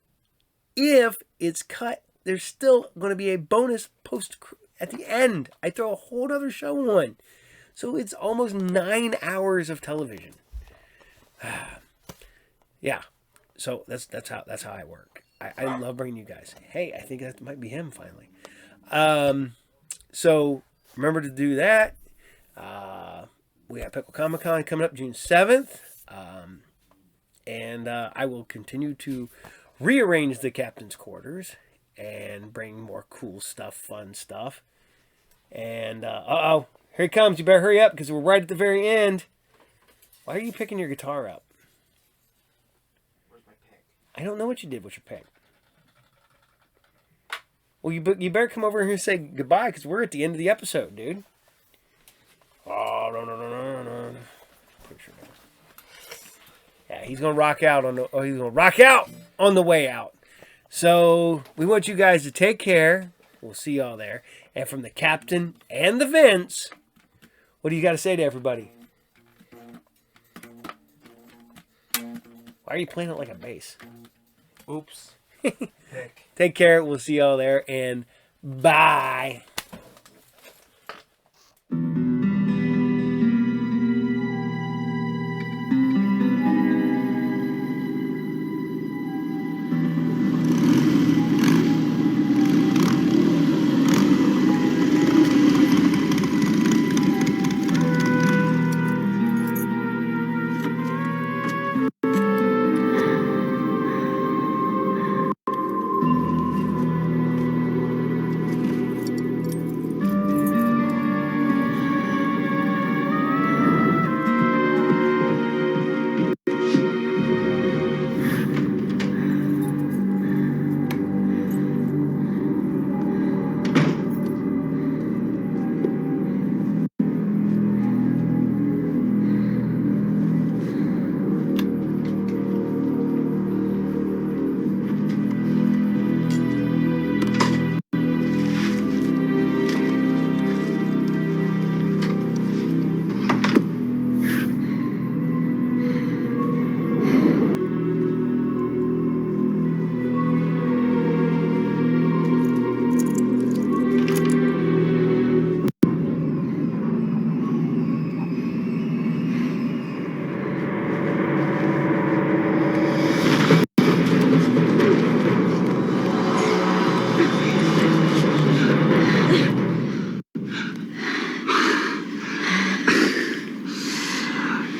if it's cut, there's still going to be a bonus post at the end. I throw a whole other show on. So it's almost 9 hours of television. Yeah. So that's how I work. I love bringing you guys. Hey, I think that might be him finally. So remember to do that. We got Pickle Comic Con coming up June 7th. And I will continue to rearrange the captain's quarters and bring more cool stuff, fun stuff. And, here he comes. You better hurry up because we're right at the very end. Why are you picking your guitar up? Where's my pick? I don't know what you did with your pick. Well, you better come over here and say goodbye because we're at the end of the episode, dude. Oh, no. Yeah, he's gonna rock out on the way out. So we want you guys to take care. We'll see y'all there. And from the captain and the Vince, what do you got to say to everybody? Why are you playing it like a bass? Oops. Take care. We'll see y'all there. And bye.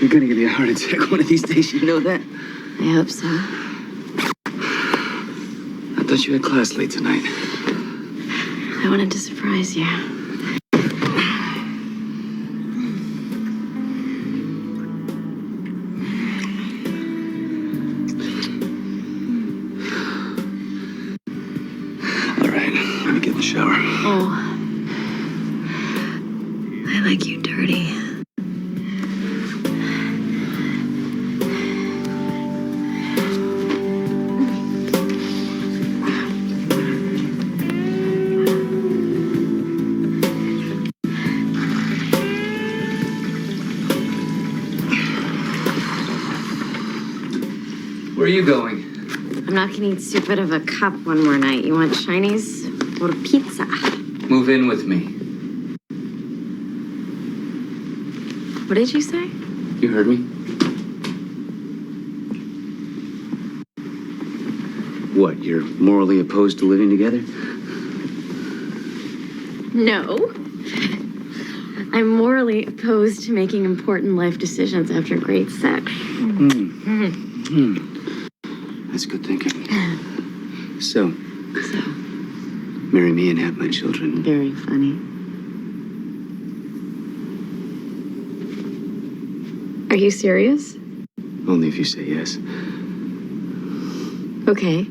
You're gonna give me a heart attack one of these days, you know that? I hope so. I thought you had class late tonight. I wanted to surprise you. All right, let me get in the shower. Oh. I like you dirty. Where are you going? I'm not gonna eat soup out of a cup one more night. You want Chinese or pizza? Move in with me. What did you say? You heard me? What, you're morally opposed to living together? No. I'm morally opposed to making important life decisions after great sex. That's good thinking. So, marry me and have my children. Very funny. Are you serious? Only if you say yes. Okay.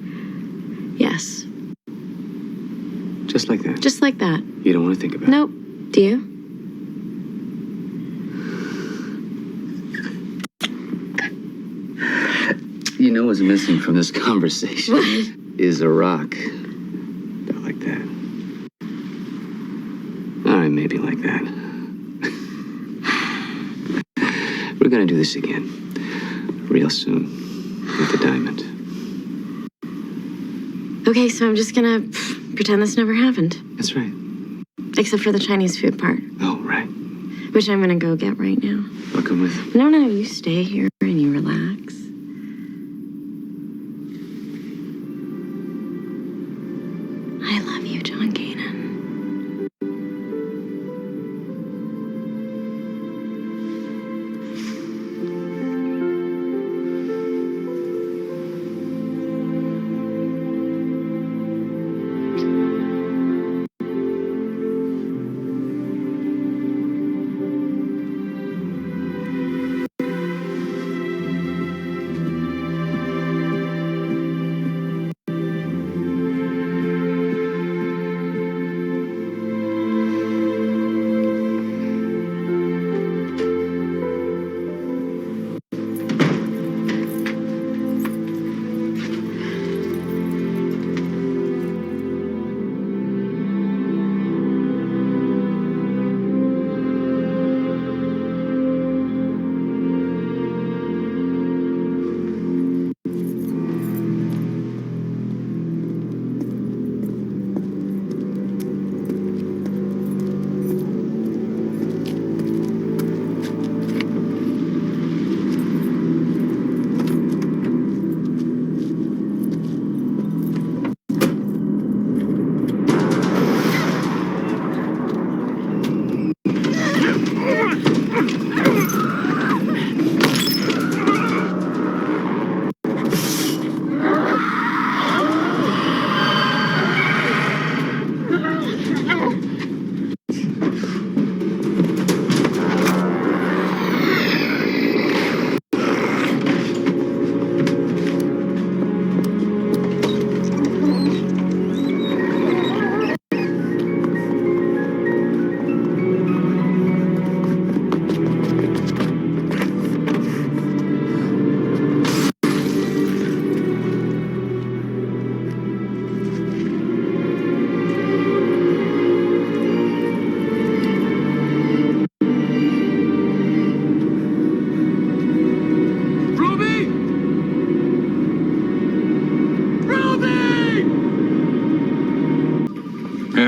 Yes. Just like that. Just like that. You don't want to think about Nope. Do you? it. You know what's missing from this conversation is a rock. About like that. All right, maybe like that. We're gonna do this again. Real soon. With the diamond. Okay, so I'm just gonna pretend this never happened. That's right. Except for the Chinese food part. Oh, right. Which I'm gonna go get right now. I'll come with. No, you stay here and you relax. I love you, John Kanan.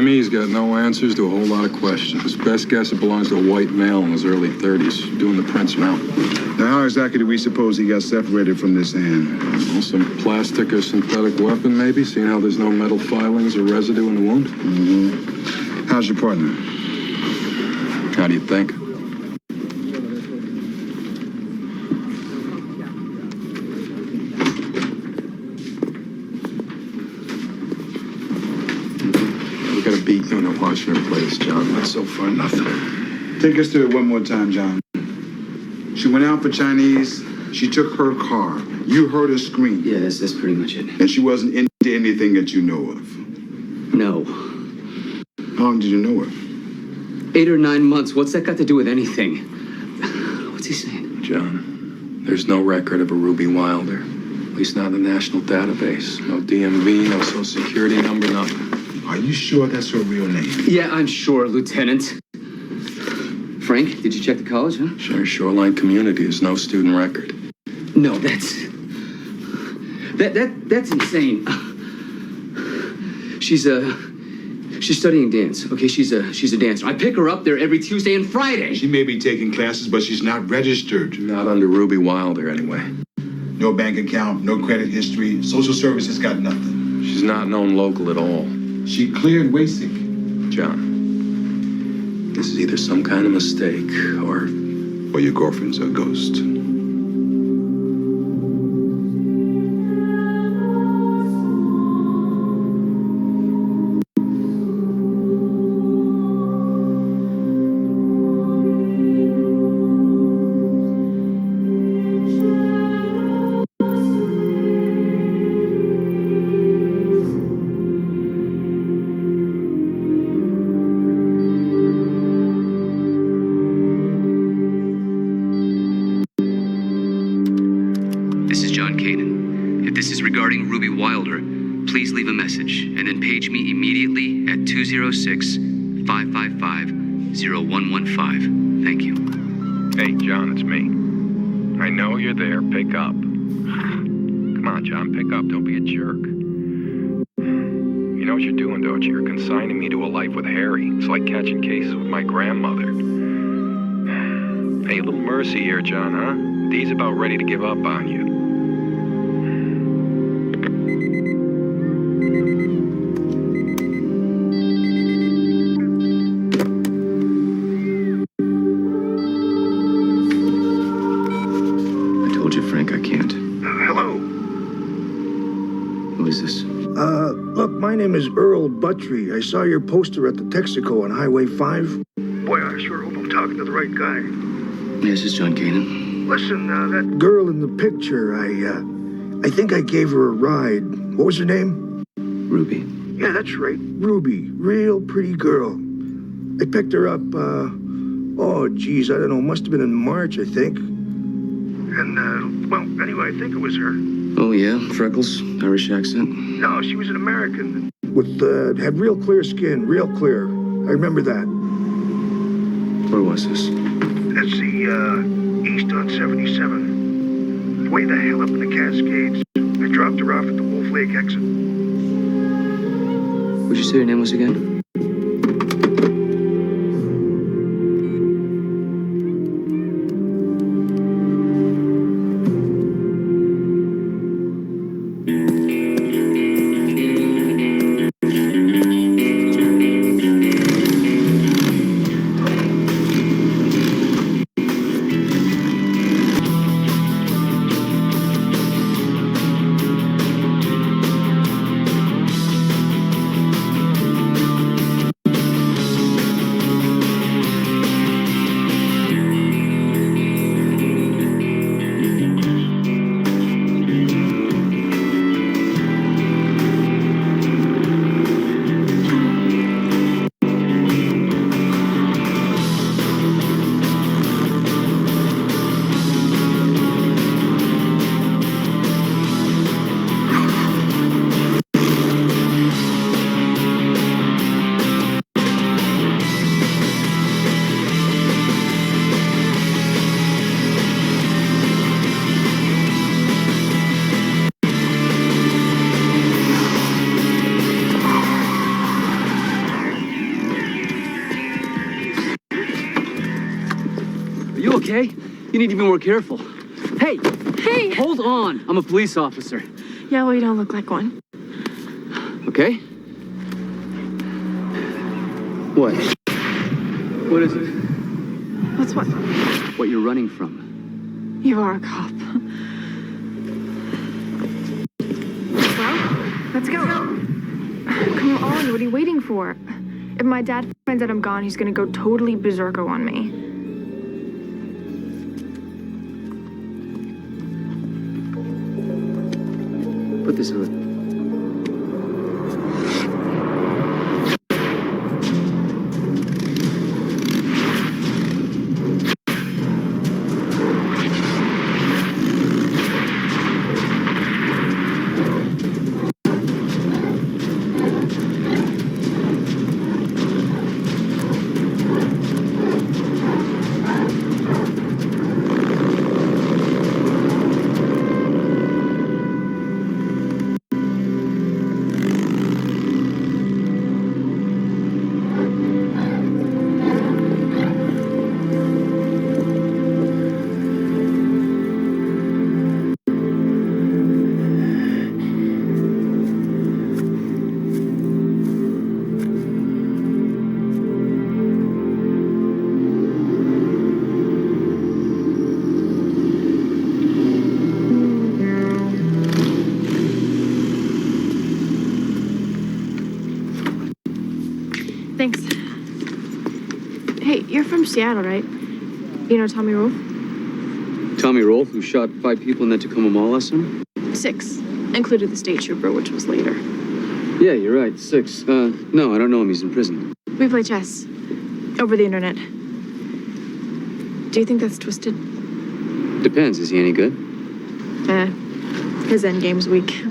He's got no answers to a whole lot of questions. Best guess it belongs to a white male in his early 30s, doing the Prince Mountain. Now, how exactly do we suppose he got separated from this hand? Well, some plastic or synthetic weapon, maybe, seeing how there's no metal filings or residue in the wound. Mm-hmm. How's your partner? How do you think? partially in place, John, but so far nothing. Take us through it one more time, John. She went out for Chinese. She took her car. You heard her scream. Yeah, that's pretty much it. And she wasn't into anything that you know of. No. How long did you know her? 8 or 9 months. What's that got to do with anything? What's he saying? John, there's no record of a Ruby Wilder. At least not in the national database. No DMV, no social security number, nothing. Are you sure that's her real name? Yeah, I'm sure, Lieutenant. Frank, did you check the college, huh? Sure, Shoreline Community is no student record. No, that's insane. She's studying dance. Okay, she's a dancer. I pick her up there every Tuesday and Friday. She may be taking classes, but she's not registered. Not under Ruby Wilder, anyway. No bank account, no credit history. Social services got nothing. She's not known local at all. She cleared Wasik. John, this is either some kind of mistake or your girlfriend's a ghost. Regarding Ruby Wilder, please leave a message and then page me immediately at 206-555-0115. Thank you. Hey, John, it's me. I know you're there. Pick up. Come on, John, pick up. Don't be a jerk. You know what you're doing, don't you? You're consigning me to a life with Harry. It's like catching cases with my grandmother. Hey, a little mercy here, John, huh? Dee's about ready to give up on you. My name is Earl Buttry. I saw your poster at the Texaco on Highway 5. Boy, I sure hope I'm talking to the right guy. This is John Kanan. Listen, that girl in the picture, I think I gave her a ride. What was her name? Ruby. Yeah, that's right. Ruby. Real pretty girl. I picked her up, oh, geez, I don't know, must have been in March, I think. And, well, anyway, I think it was her. Oh, yeah? Freckles? Irish accent? No, she was an American. With, had real clear skin, real clear. I remember that. Where was this? That's the, east on 77. Way the hell up in the Cascades. I dropped her off at the Wolf Lake exit. What'd you say your name was again? Okay? You need to be more careful. Hey! Hey! Hold on! I'm a police officer. Yeah, well, you don't look like one. Okay? What? What is it? What's what? What you're running from. You are a cop. Well, let's go. Come on, what are you waiting for? If my dad finds out I'm gone, he's gonna go totally berserko on me. Put this on. Thanks. Hey, you're from Seattle, right? You know Tommy Rolfe? Tommy Rolfe, who shot 5 people in that Tacoma Mall last summer? 6. Included the state trooper, which was later. Yeah, you're right. 6. No, I don't know him. He's in prison. We play chess. Over the internet. Do you think that's twisted? Depends. Is he any good? His endgame's weak.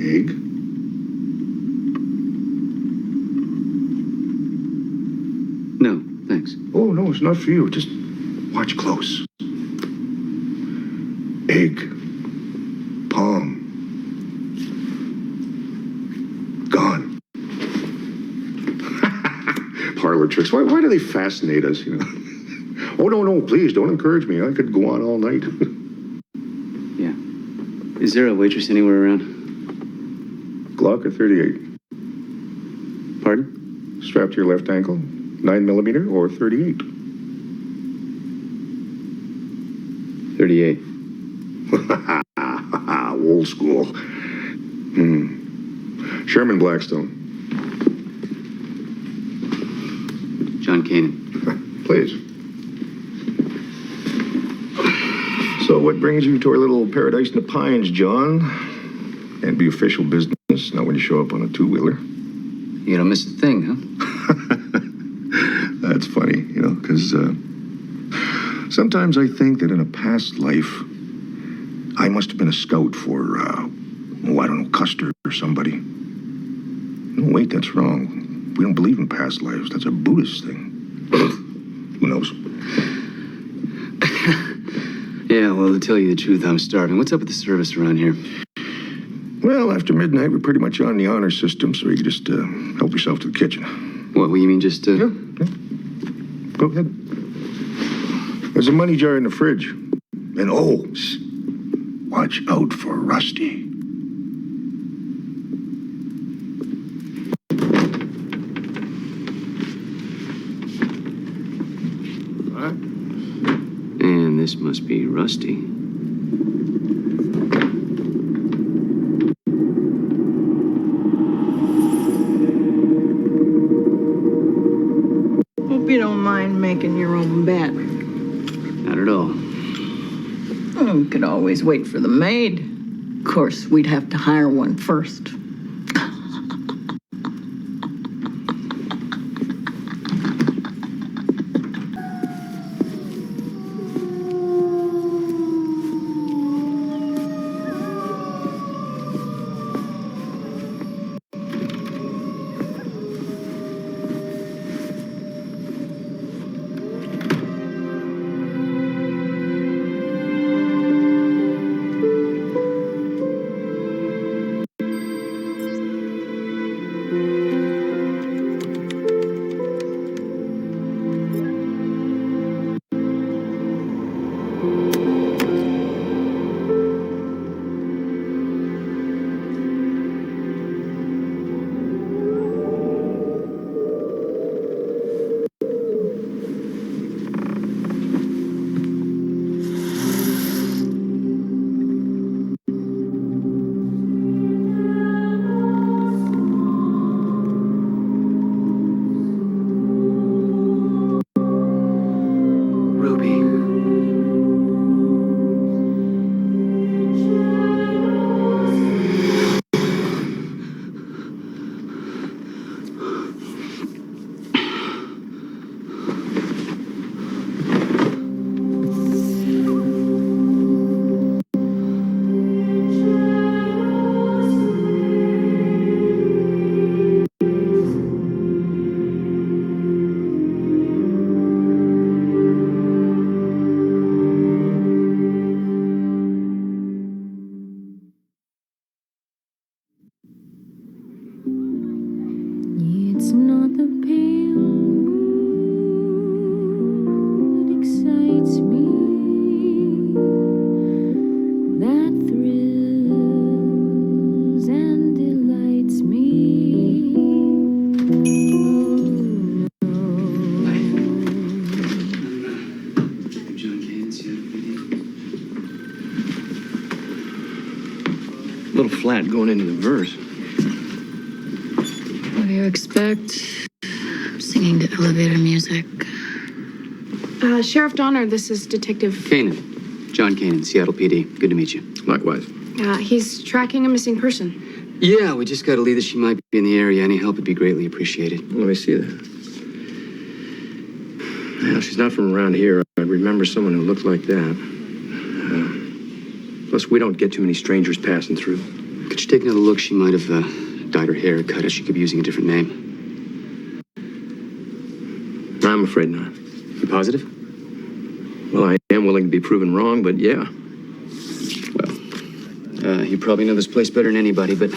Egg? No, thanks. Oh, no, it's not for you. Just watch close. Egg. Palm. Gone. Parlor tricks. Why do they fascinate us, you know? Oh, no, please, don't encourage me. I could go on all night. Yeah. Is there a waitress anywhere around? Glock or 38? Pardon? Strapped to your left ankle? 9mm or 38? 38. Old school. Sherman Blackstone. John Kanan. Please. So what brings you to our little paradise in the pines, John? Can't be official business, not when you show up on a two-wheeler. You don't miss a thing, huh? That's funny, you know, because sometimes I think that in a past life, I must have been a scout for, I don't know, Custer or somebody. No, wait, that's wrong. We don't believe in past lives. That's a Buddhist thing. Who knows? Yeah, well, to tell you the truth, I'm starving. What's up with the service around here? Well, after midnight, we're pretty much on the honor system, so you can just help yourself to the kitchen. What, you mean just, Yeah. Go ahead. There's a money jar in the fridge. And watch out for Rusty. And this must be Rusty. Hope you don't mind making your own bed. Not at all. Oh, we could always wait for the maid. Of course, we'd have to hire one first. It's not the pale that excites me, that thrills and delights me. A little flat going into the verse. What do you expect? Singing to elevator music. Sheriff Donner, this is Detective... Kanan. John Kanan, Seattle PD. Good to meet you. Likewise. He's tracking a missing person. Yeah, we just got a lead that she might be in the area. Any help would be greatly appreciated. Let me see that. Well, she's not from around here. I'd remember someone who looked like that. Plus, we don't get too many strangers passing through. Could you take another look? She might have dyed her hair, cut it. She could be using a different name. I'm afraid not. You positive? Well, I am willing to be proven wrong, but yeah. Well, you probably know this place better than anybody, but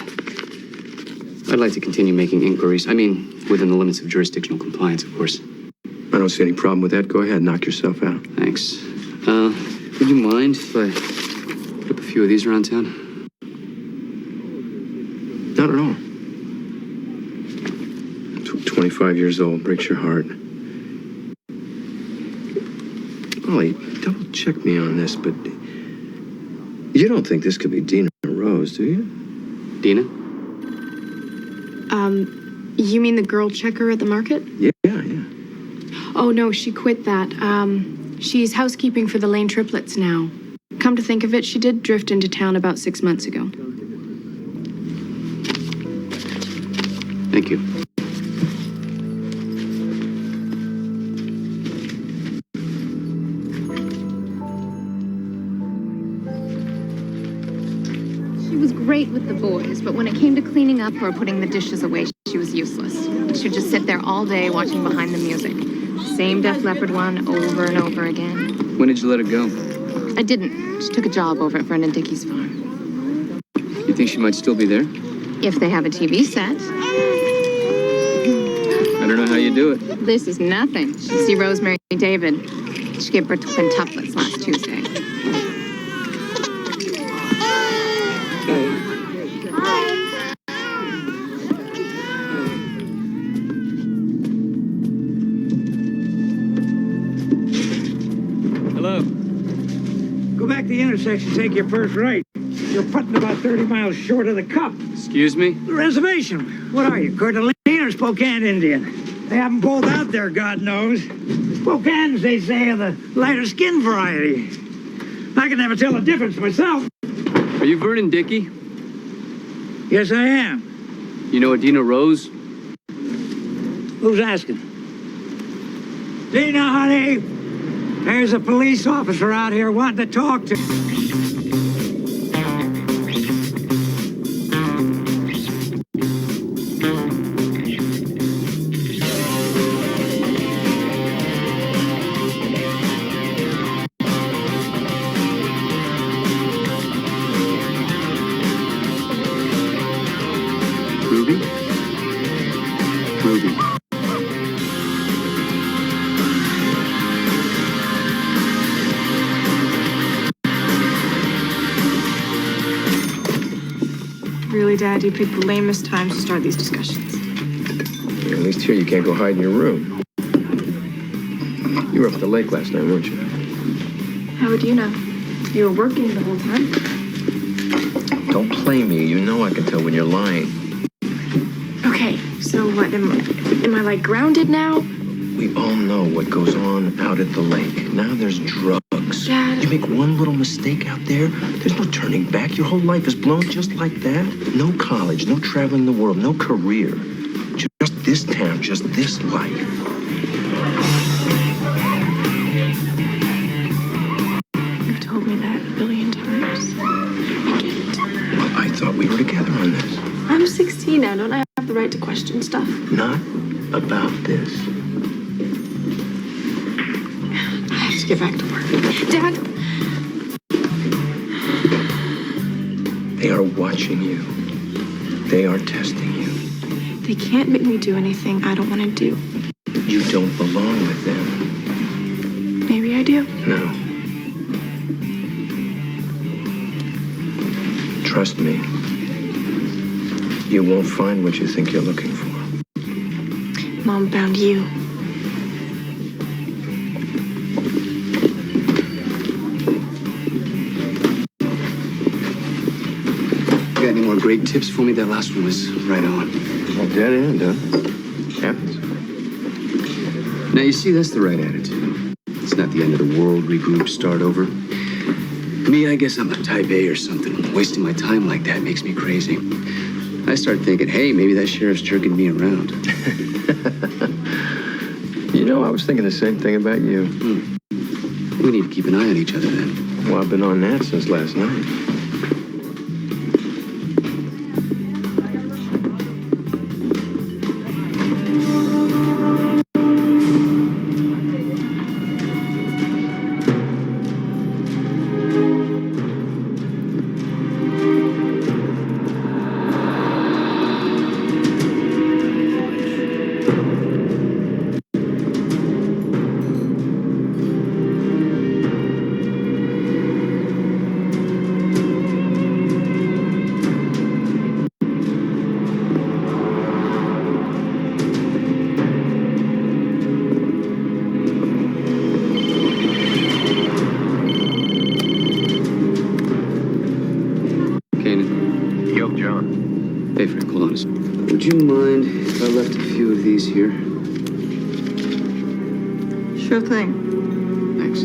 I'd like to continue making inquiries. I mean, within the limits of jurisdictional compliance, of course. I don't see any problem with that. Go ahead, knock yourself out. Thanks. Would you mind if I put up a few of these around town? Not at all. 25 years old, breaks your heart. Ollie, double check me on this, but you don't think this could be Dina Rose, do you? Dina? You mean the girl checker at the market? Yeah. Oh, no, she quit that. She's housekeeping for the Lane triplets now. Come to think of it, she did drift into town about 6 months ago. Thank you. She was great with the boys, but when it came to cleaning up or putting the dishes away, she was useless. She'd just sit there all day watching Behind the Music. Same Def Leppard one over and over again. When did you let her go? I didn't. She took a job over at Vernon Dickey's farm. You think she might still be there? If they have a TV set. I don't know how you do it. This is nothing. Should see Rosemary David. She gave birth to quintuplets last Tuesday. Hello. Go back to the intersection, take your first right. You're putting about 30 miles short of the cup. Excuse me? The reservation. What are you, Coeur d'Alene or Spokane Indian? They haven't pulled out there, God knows. Spokane's, they say, are the lighter skin variety. I can never tell the difference myself. Are you Vernon Dickey? Yes, I am. You know Adina Rose? Who's asking? Dina, honey, there's a police officer out here wanting to talk to you. Ruby? Ruby. Really, Dad, you picked the lamest time to start these discussions. At least here you can't go hide in your room. You were up at the lake last night, weren't you? How would you know? You were working the whole time. Don't play me. You know I can tell when you're lying. Okay, so what, am I like grounded now? We all know what goes on out at the lake. Now there's drugs. Dad. You make one little mistake out there, there's no turning back. Your whole life is blown just like that. No college, no traveling the world, no career. Just this town, just this life. You've told me that a billion times. I get it. Well, I thought we were together on this. I'm 16 now. Don't I have the right to question stuff? Not about this. I have to get back to work. Dad! They are watching you. They are testing you. They can't make me do anything I don't want to do. You don't belong with them. Maybe I do. No. Trust me. You won't find what you think you're looking for. Mom found you. Got any more great tips for me? That last one was right on. Well, dead end, huh? Happens. Now, you see, that's the right attitude. It's not the end of the world. Regroup, start over. Me, I guess I'm a type A or something. Wasting my time like that makes me crazy. I start thinking, hey, maybe that sheriff's jerking me around. You know, I was thinking the same thing about you. We need to keep an eye on each other then. Well, I've been on that since last night. Would you mind if I left a few of these here? Sure thing. Thanks.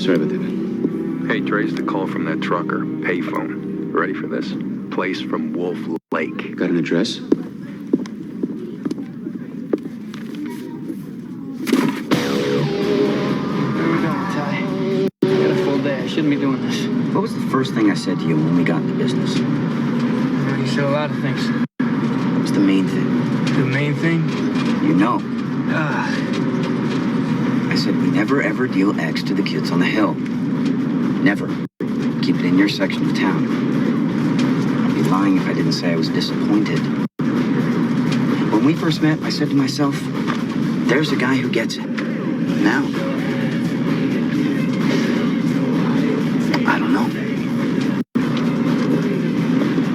Sorry about that, man. Hey, traced a call from that trucker. Payphone. Ready for this? Place from Wolf Lake. Got an address? Shouldn't be doing this. What was the first thing I said to you when we got into business? You said a lot of things. What was the main thing? The main thing? You know. I said we never ever deal X to the kids on the hill. Never. Keep it in your section of town. I'd be lying if I didn't say I was disappointed. When we first met, I said to myself, there's a guy who gets it. Now, I don't know.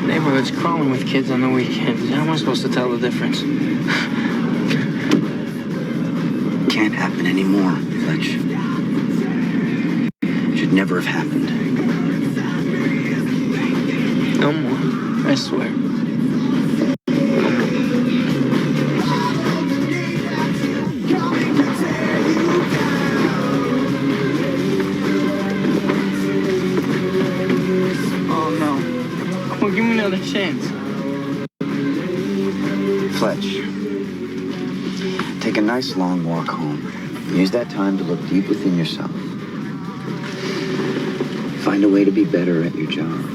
Neighborhood's crawling with kids on the weekends. How am I supposed to tell the difference? Can't happen anymore, Fletch. Should never have happened. No more. I swear. chance. Fletch, take a nice long walk home. Use that time to look deep within yourself. Find a way to be better at your job.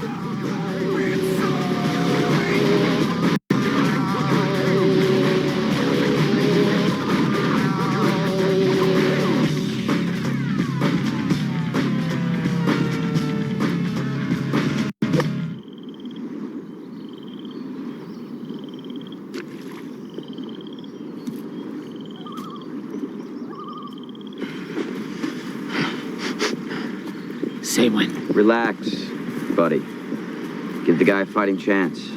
Say when. Relax, buddy. Give the guy a fighting chance.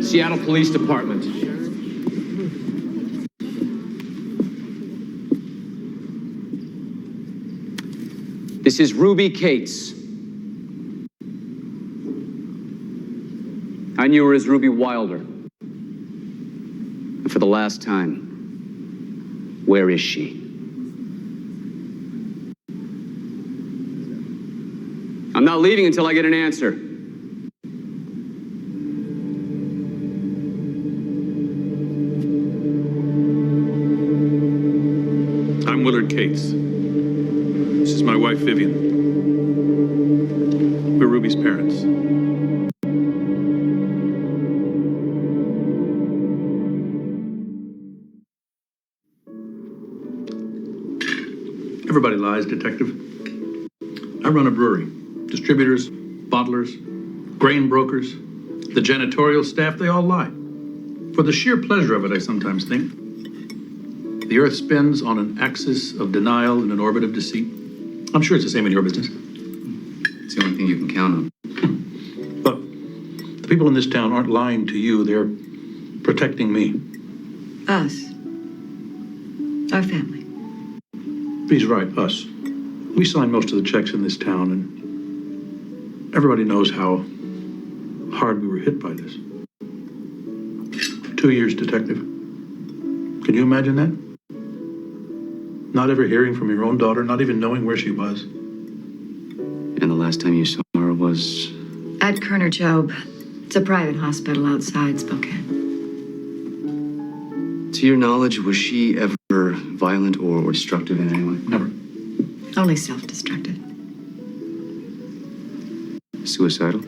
Seattle Police Department. This is Ruby Cates. I knew her as Ruby Wilder. And for the last time, where is she? I'm not leaving until I get an answer. I'm Willard Cates. This is my wife, Vivian. We're Ruby's parents. Everybody lies, Detective. I run a brewery. Distributors, bottlers, grain brokers, the janitorial staff, they all lie. For the sheer pleasure of it, I sometimes think. The Earth spins on an axis of denial and an orbit of deceit. I'm sure it's the same in your business. It's the only thing you can count on. But the people in this town aren't lying to you. They're protecting me. Us. Our family. He's right, us. We sign most of the checks in this town, and everybody knows how hard we were hit by this. 2 years, Detective. Can you imagine that? Not ever hearing from your own daughter, not even knowing where she was. And the last time you saw her was... At Kerner Job. It's a private hospital outside Spokane. To your knowledge, was she ever violent or destructive in any way? Never. Only self-destructive. Suicidal?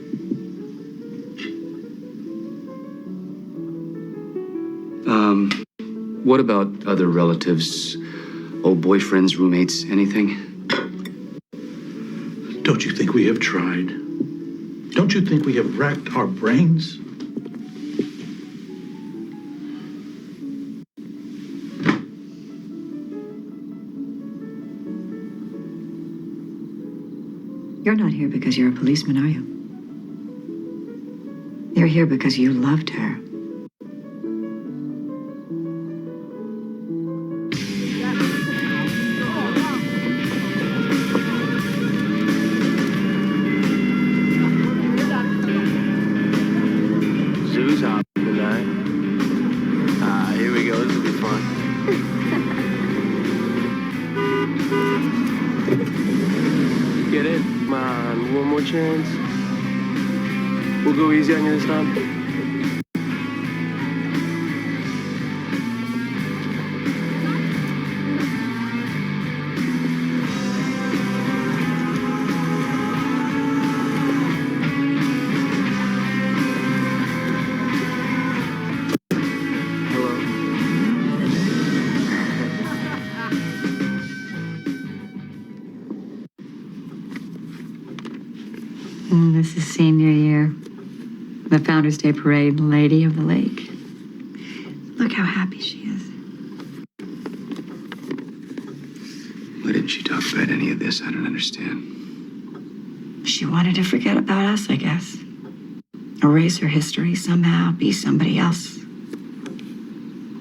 What about other relatives? Old boyfriends, roommates, anything? Don't you think we have tried? Don't you think we have racked our brains? You're not here because you're a policeman, are you? You're here because you loved her. Zoo's hopping tonight. Here we go. This will be fun. Get in. Come on, one more chance. We'll go easy on you this time. This is senior year. The Founders Day Parade, Lady of the Lake. Look how happy she is. Why didn't she talk about any of this? I don't understand. She wanted to forget about us, I guess. Erase her history somehow, be somebody else.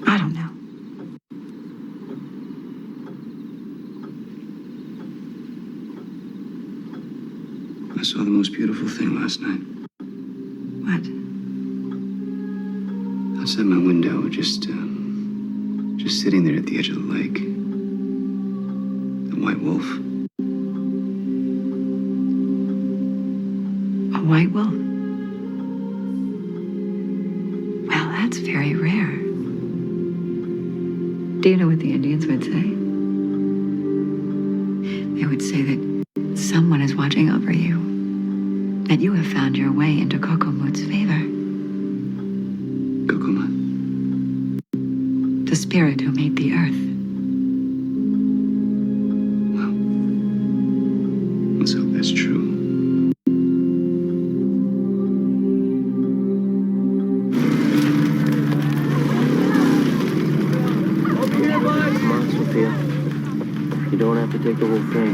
I don't know. I saw the most beautiful thing last night. What? Outside my window, just sitting there at the edge of the lake. The white wolf. A white wolf? Well, that's very rare. Do you know what the Indians would say? They would say that someone is watching over you. That you have found your way into Kokomut's favor. Kokomut? The spirit who made the earth. Well, let's hope that's true. Come on, Sophia. You don't have to take the whole thing.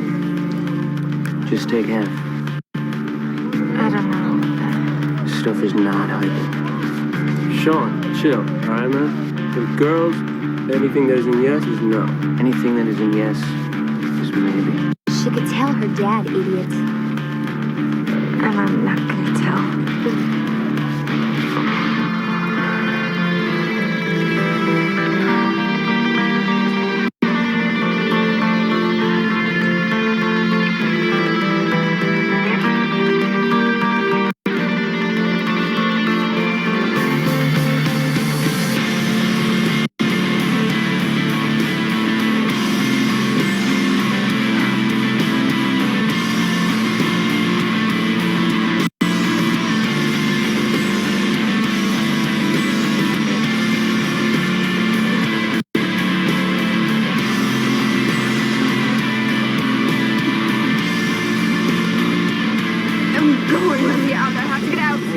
Just take half. I don't know. This stuff is not hype. Sean, chill, alright, man? With girls, anything that isn't yes is no. Anything that isn't yes is maybe. She could tell her dad, idiot. And I'm not gonna tell.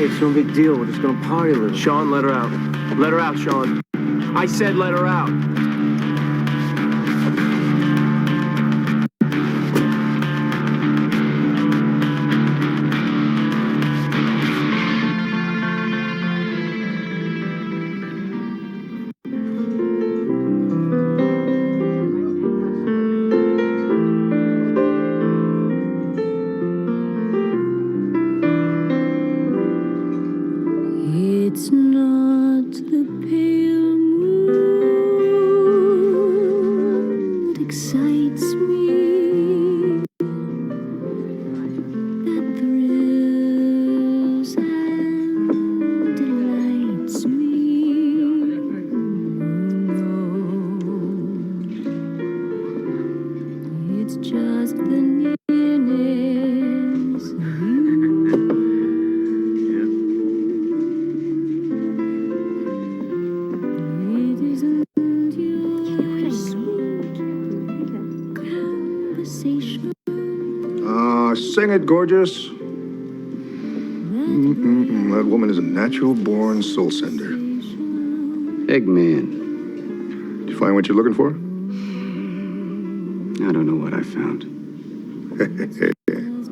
Hey, it's no big deal. We're just gonna party a little. Sean, let her out. Let her out, Sean. I said let her out. It's not the pale moon that excites me, that thrills and delights me. It's just the nearness of you. It isn't your sweet conversation. Sing it, gorgeous. That woman is a natural-born soul sender. Eggman. Did you find what you're looking for? I don't know what I found.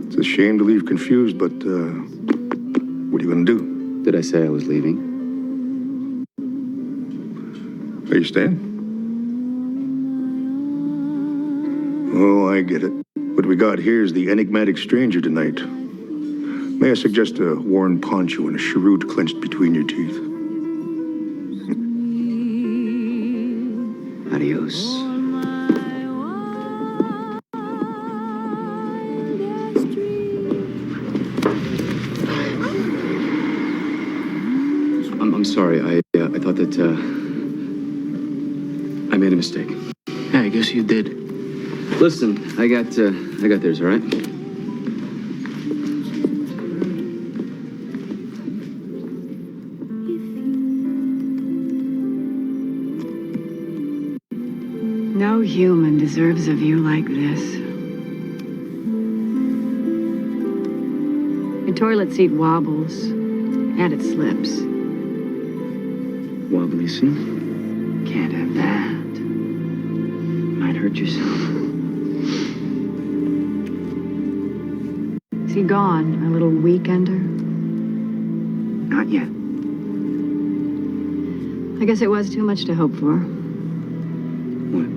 It's a shame to leave confused, but what are you gonna do? Did I say I was leaving? Are you staying? Oh, I get it. What we got here is the enigmatic stranger tonight. May I suggest a worn poncho and a cheroot clenched between your teeth? Adios. I'm sorry. I thought that I made a mistake. Yeah, I guess you did. Listen, I got theirs, all right? No human deserves a view like this. Your toilet seat wobbles, and it slips. Wobbly, see? Can't have that. Might hurt yourself. Is he gone, our little weekender? Not yet. I guess it was too much to hope for. What?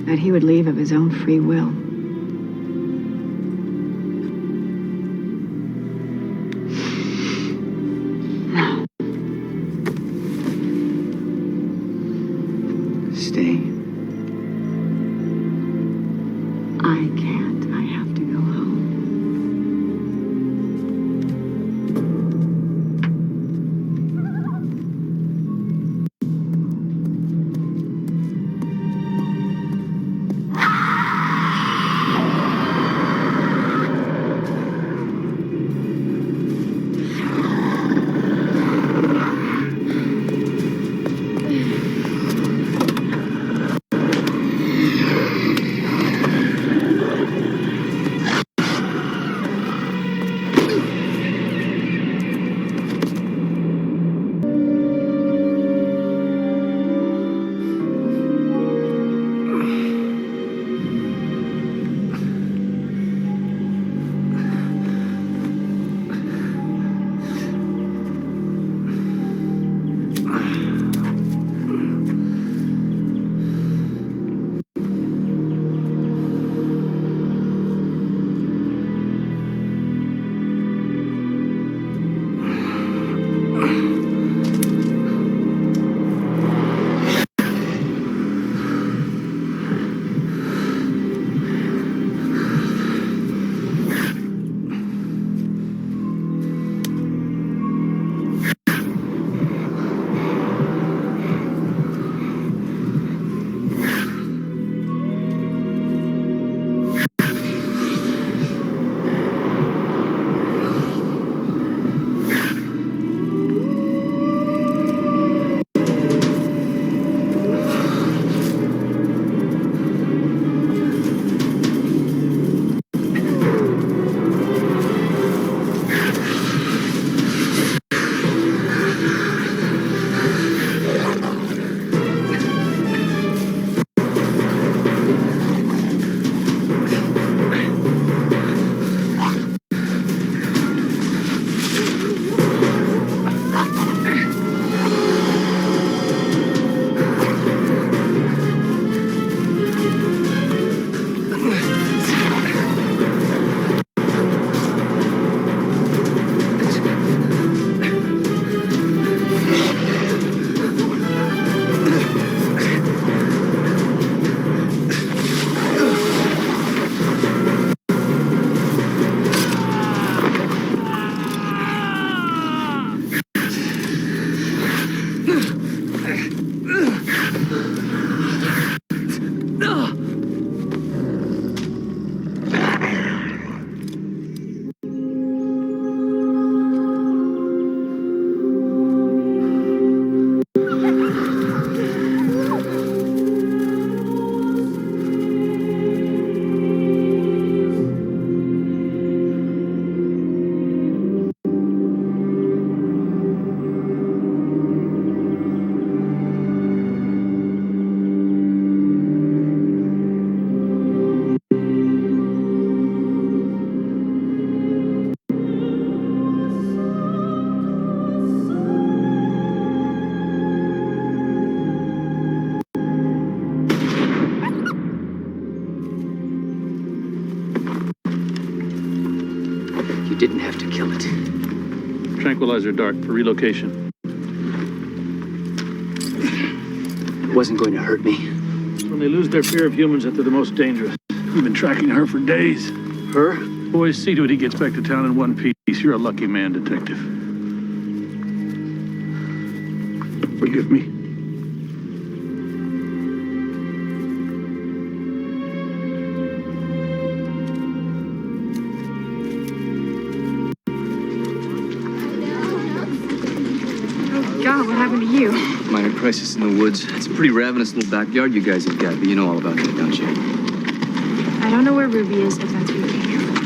That he would leave of his own free will. Stay. I can't. I have to go home. didn't have to kill it. Tranquilizer dart for relocation. It wasn't going to hurt me. When they lose their fear of humans that they're the most dangerous. We've been tracking her for days. Her? Boys, see to it he gets back to town in one piece. You're a lucky man, detective. Forgive me. God, what happened to you? Minor crisis in the woods. It's a pretty ravenous little backyard you guys have got, but you know all about that, don't you? I don't know where Ruby is, if that's what you came here for.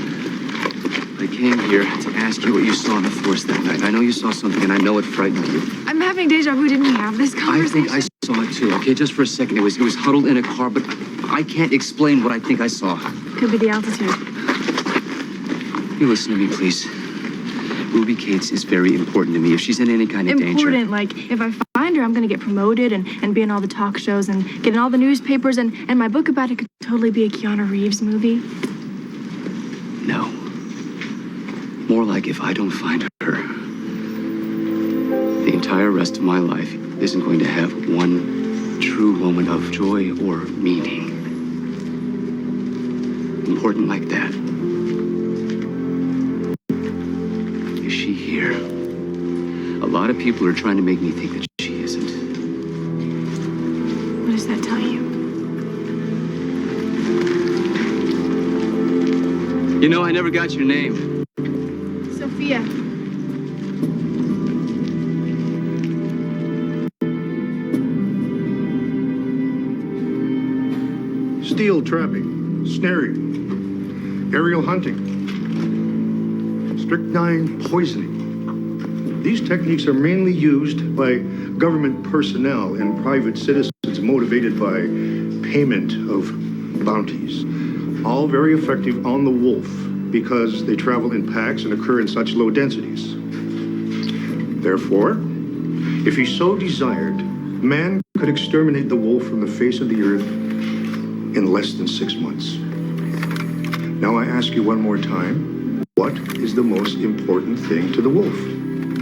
I came here to ask you what you saw on the force that night. I know you saw something, and I know it frightened you. I'm having deja vu. Didn't we have this conversation? I think I saw it too, okay? Just for a second. It was huddled in a car, but I can't explain what I think I saw. Could be the altitude. You listen to me, please. Ruby Cates is very important to me. If she's in any kind of danger... Important, like, if I find her, I'm gonna get promoted and be in all the talk shows and get in all the newspapers, and my book about it could totally be a Keanu Reeves movie. No. More like if I don't find her, the entire rest of my life isn't going to have one true moment of joy or meaning. Important like that. Is she here? A lot of people are trying to make me think that she isn't. What does that tell you? You know, I never got your name. Sophia. Steel trapping, snaring, aerial hunting, strychnine poisoning. These techniques are mainly used by government personnel and private citizens motivated by payment of bounties. All very effective on the wolf because they travel in packs and occur in such low densities. Therefore, if he so desired, man could exterminate the wolf from the face of the earth in less than 6 months. Now I ask you one more time, what is the most important thing to the wolf?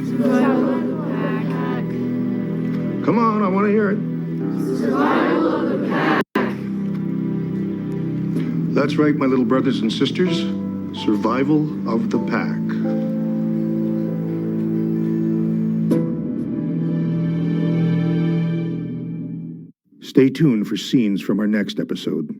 Survival of the pack. Come on, I want to hear it. Survival of the pack. That's right, my little brothers and sisters. Survival of the pack. Stay tuned for scenes from our next episode.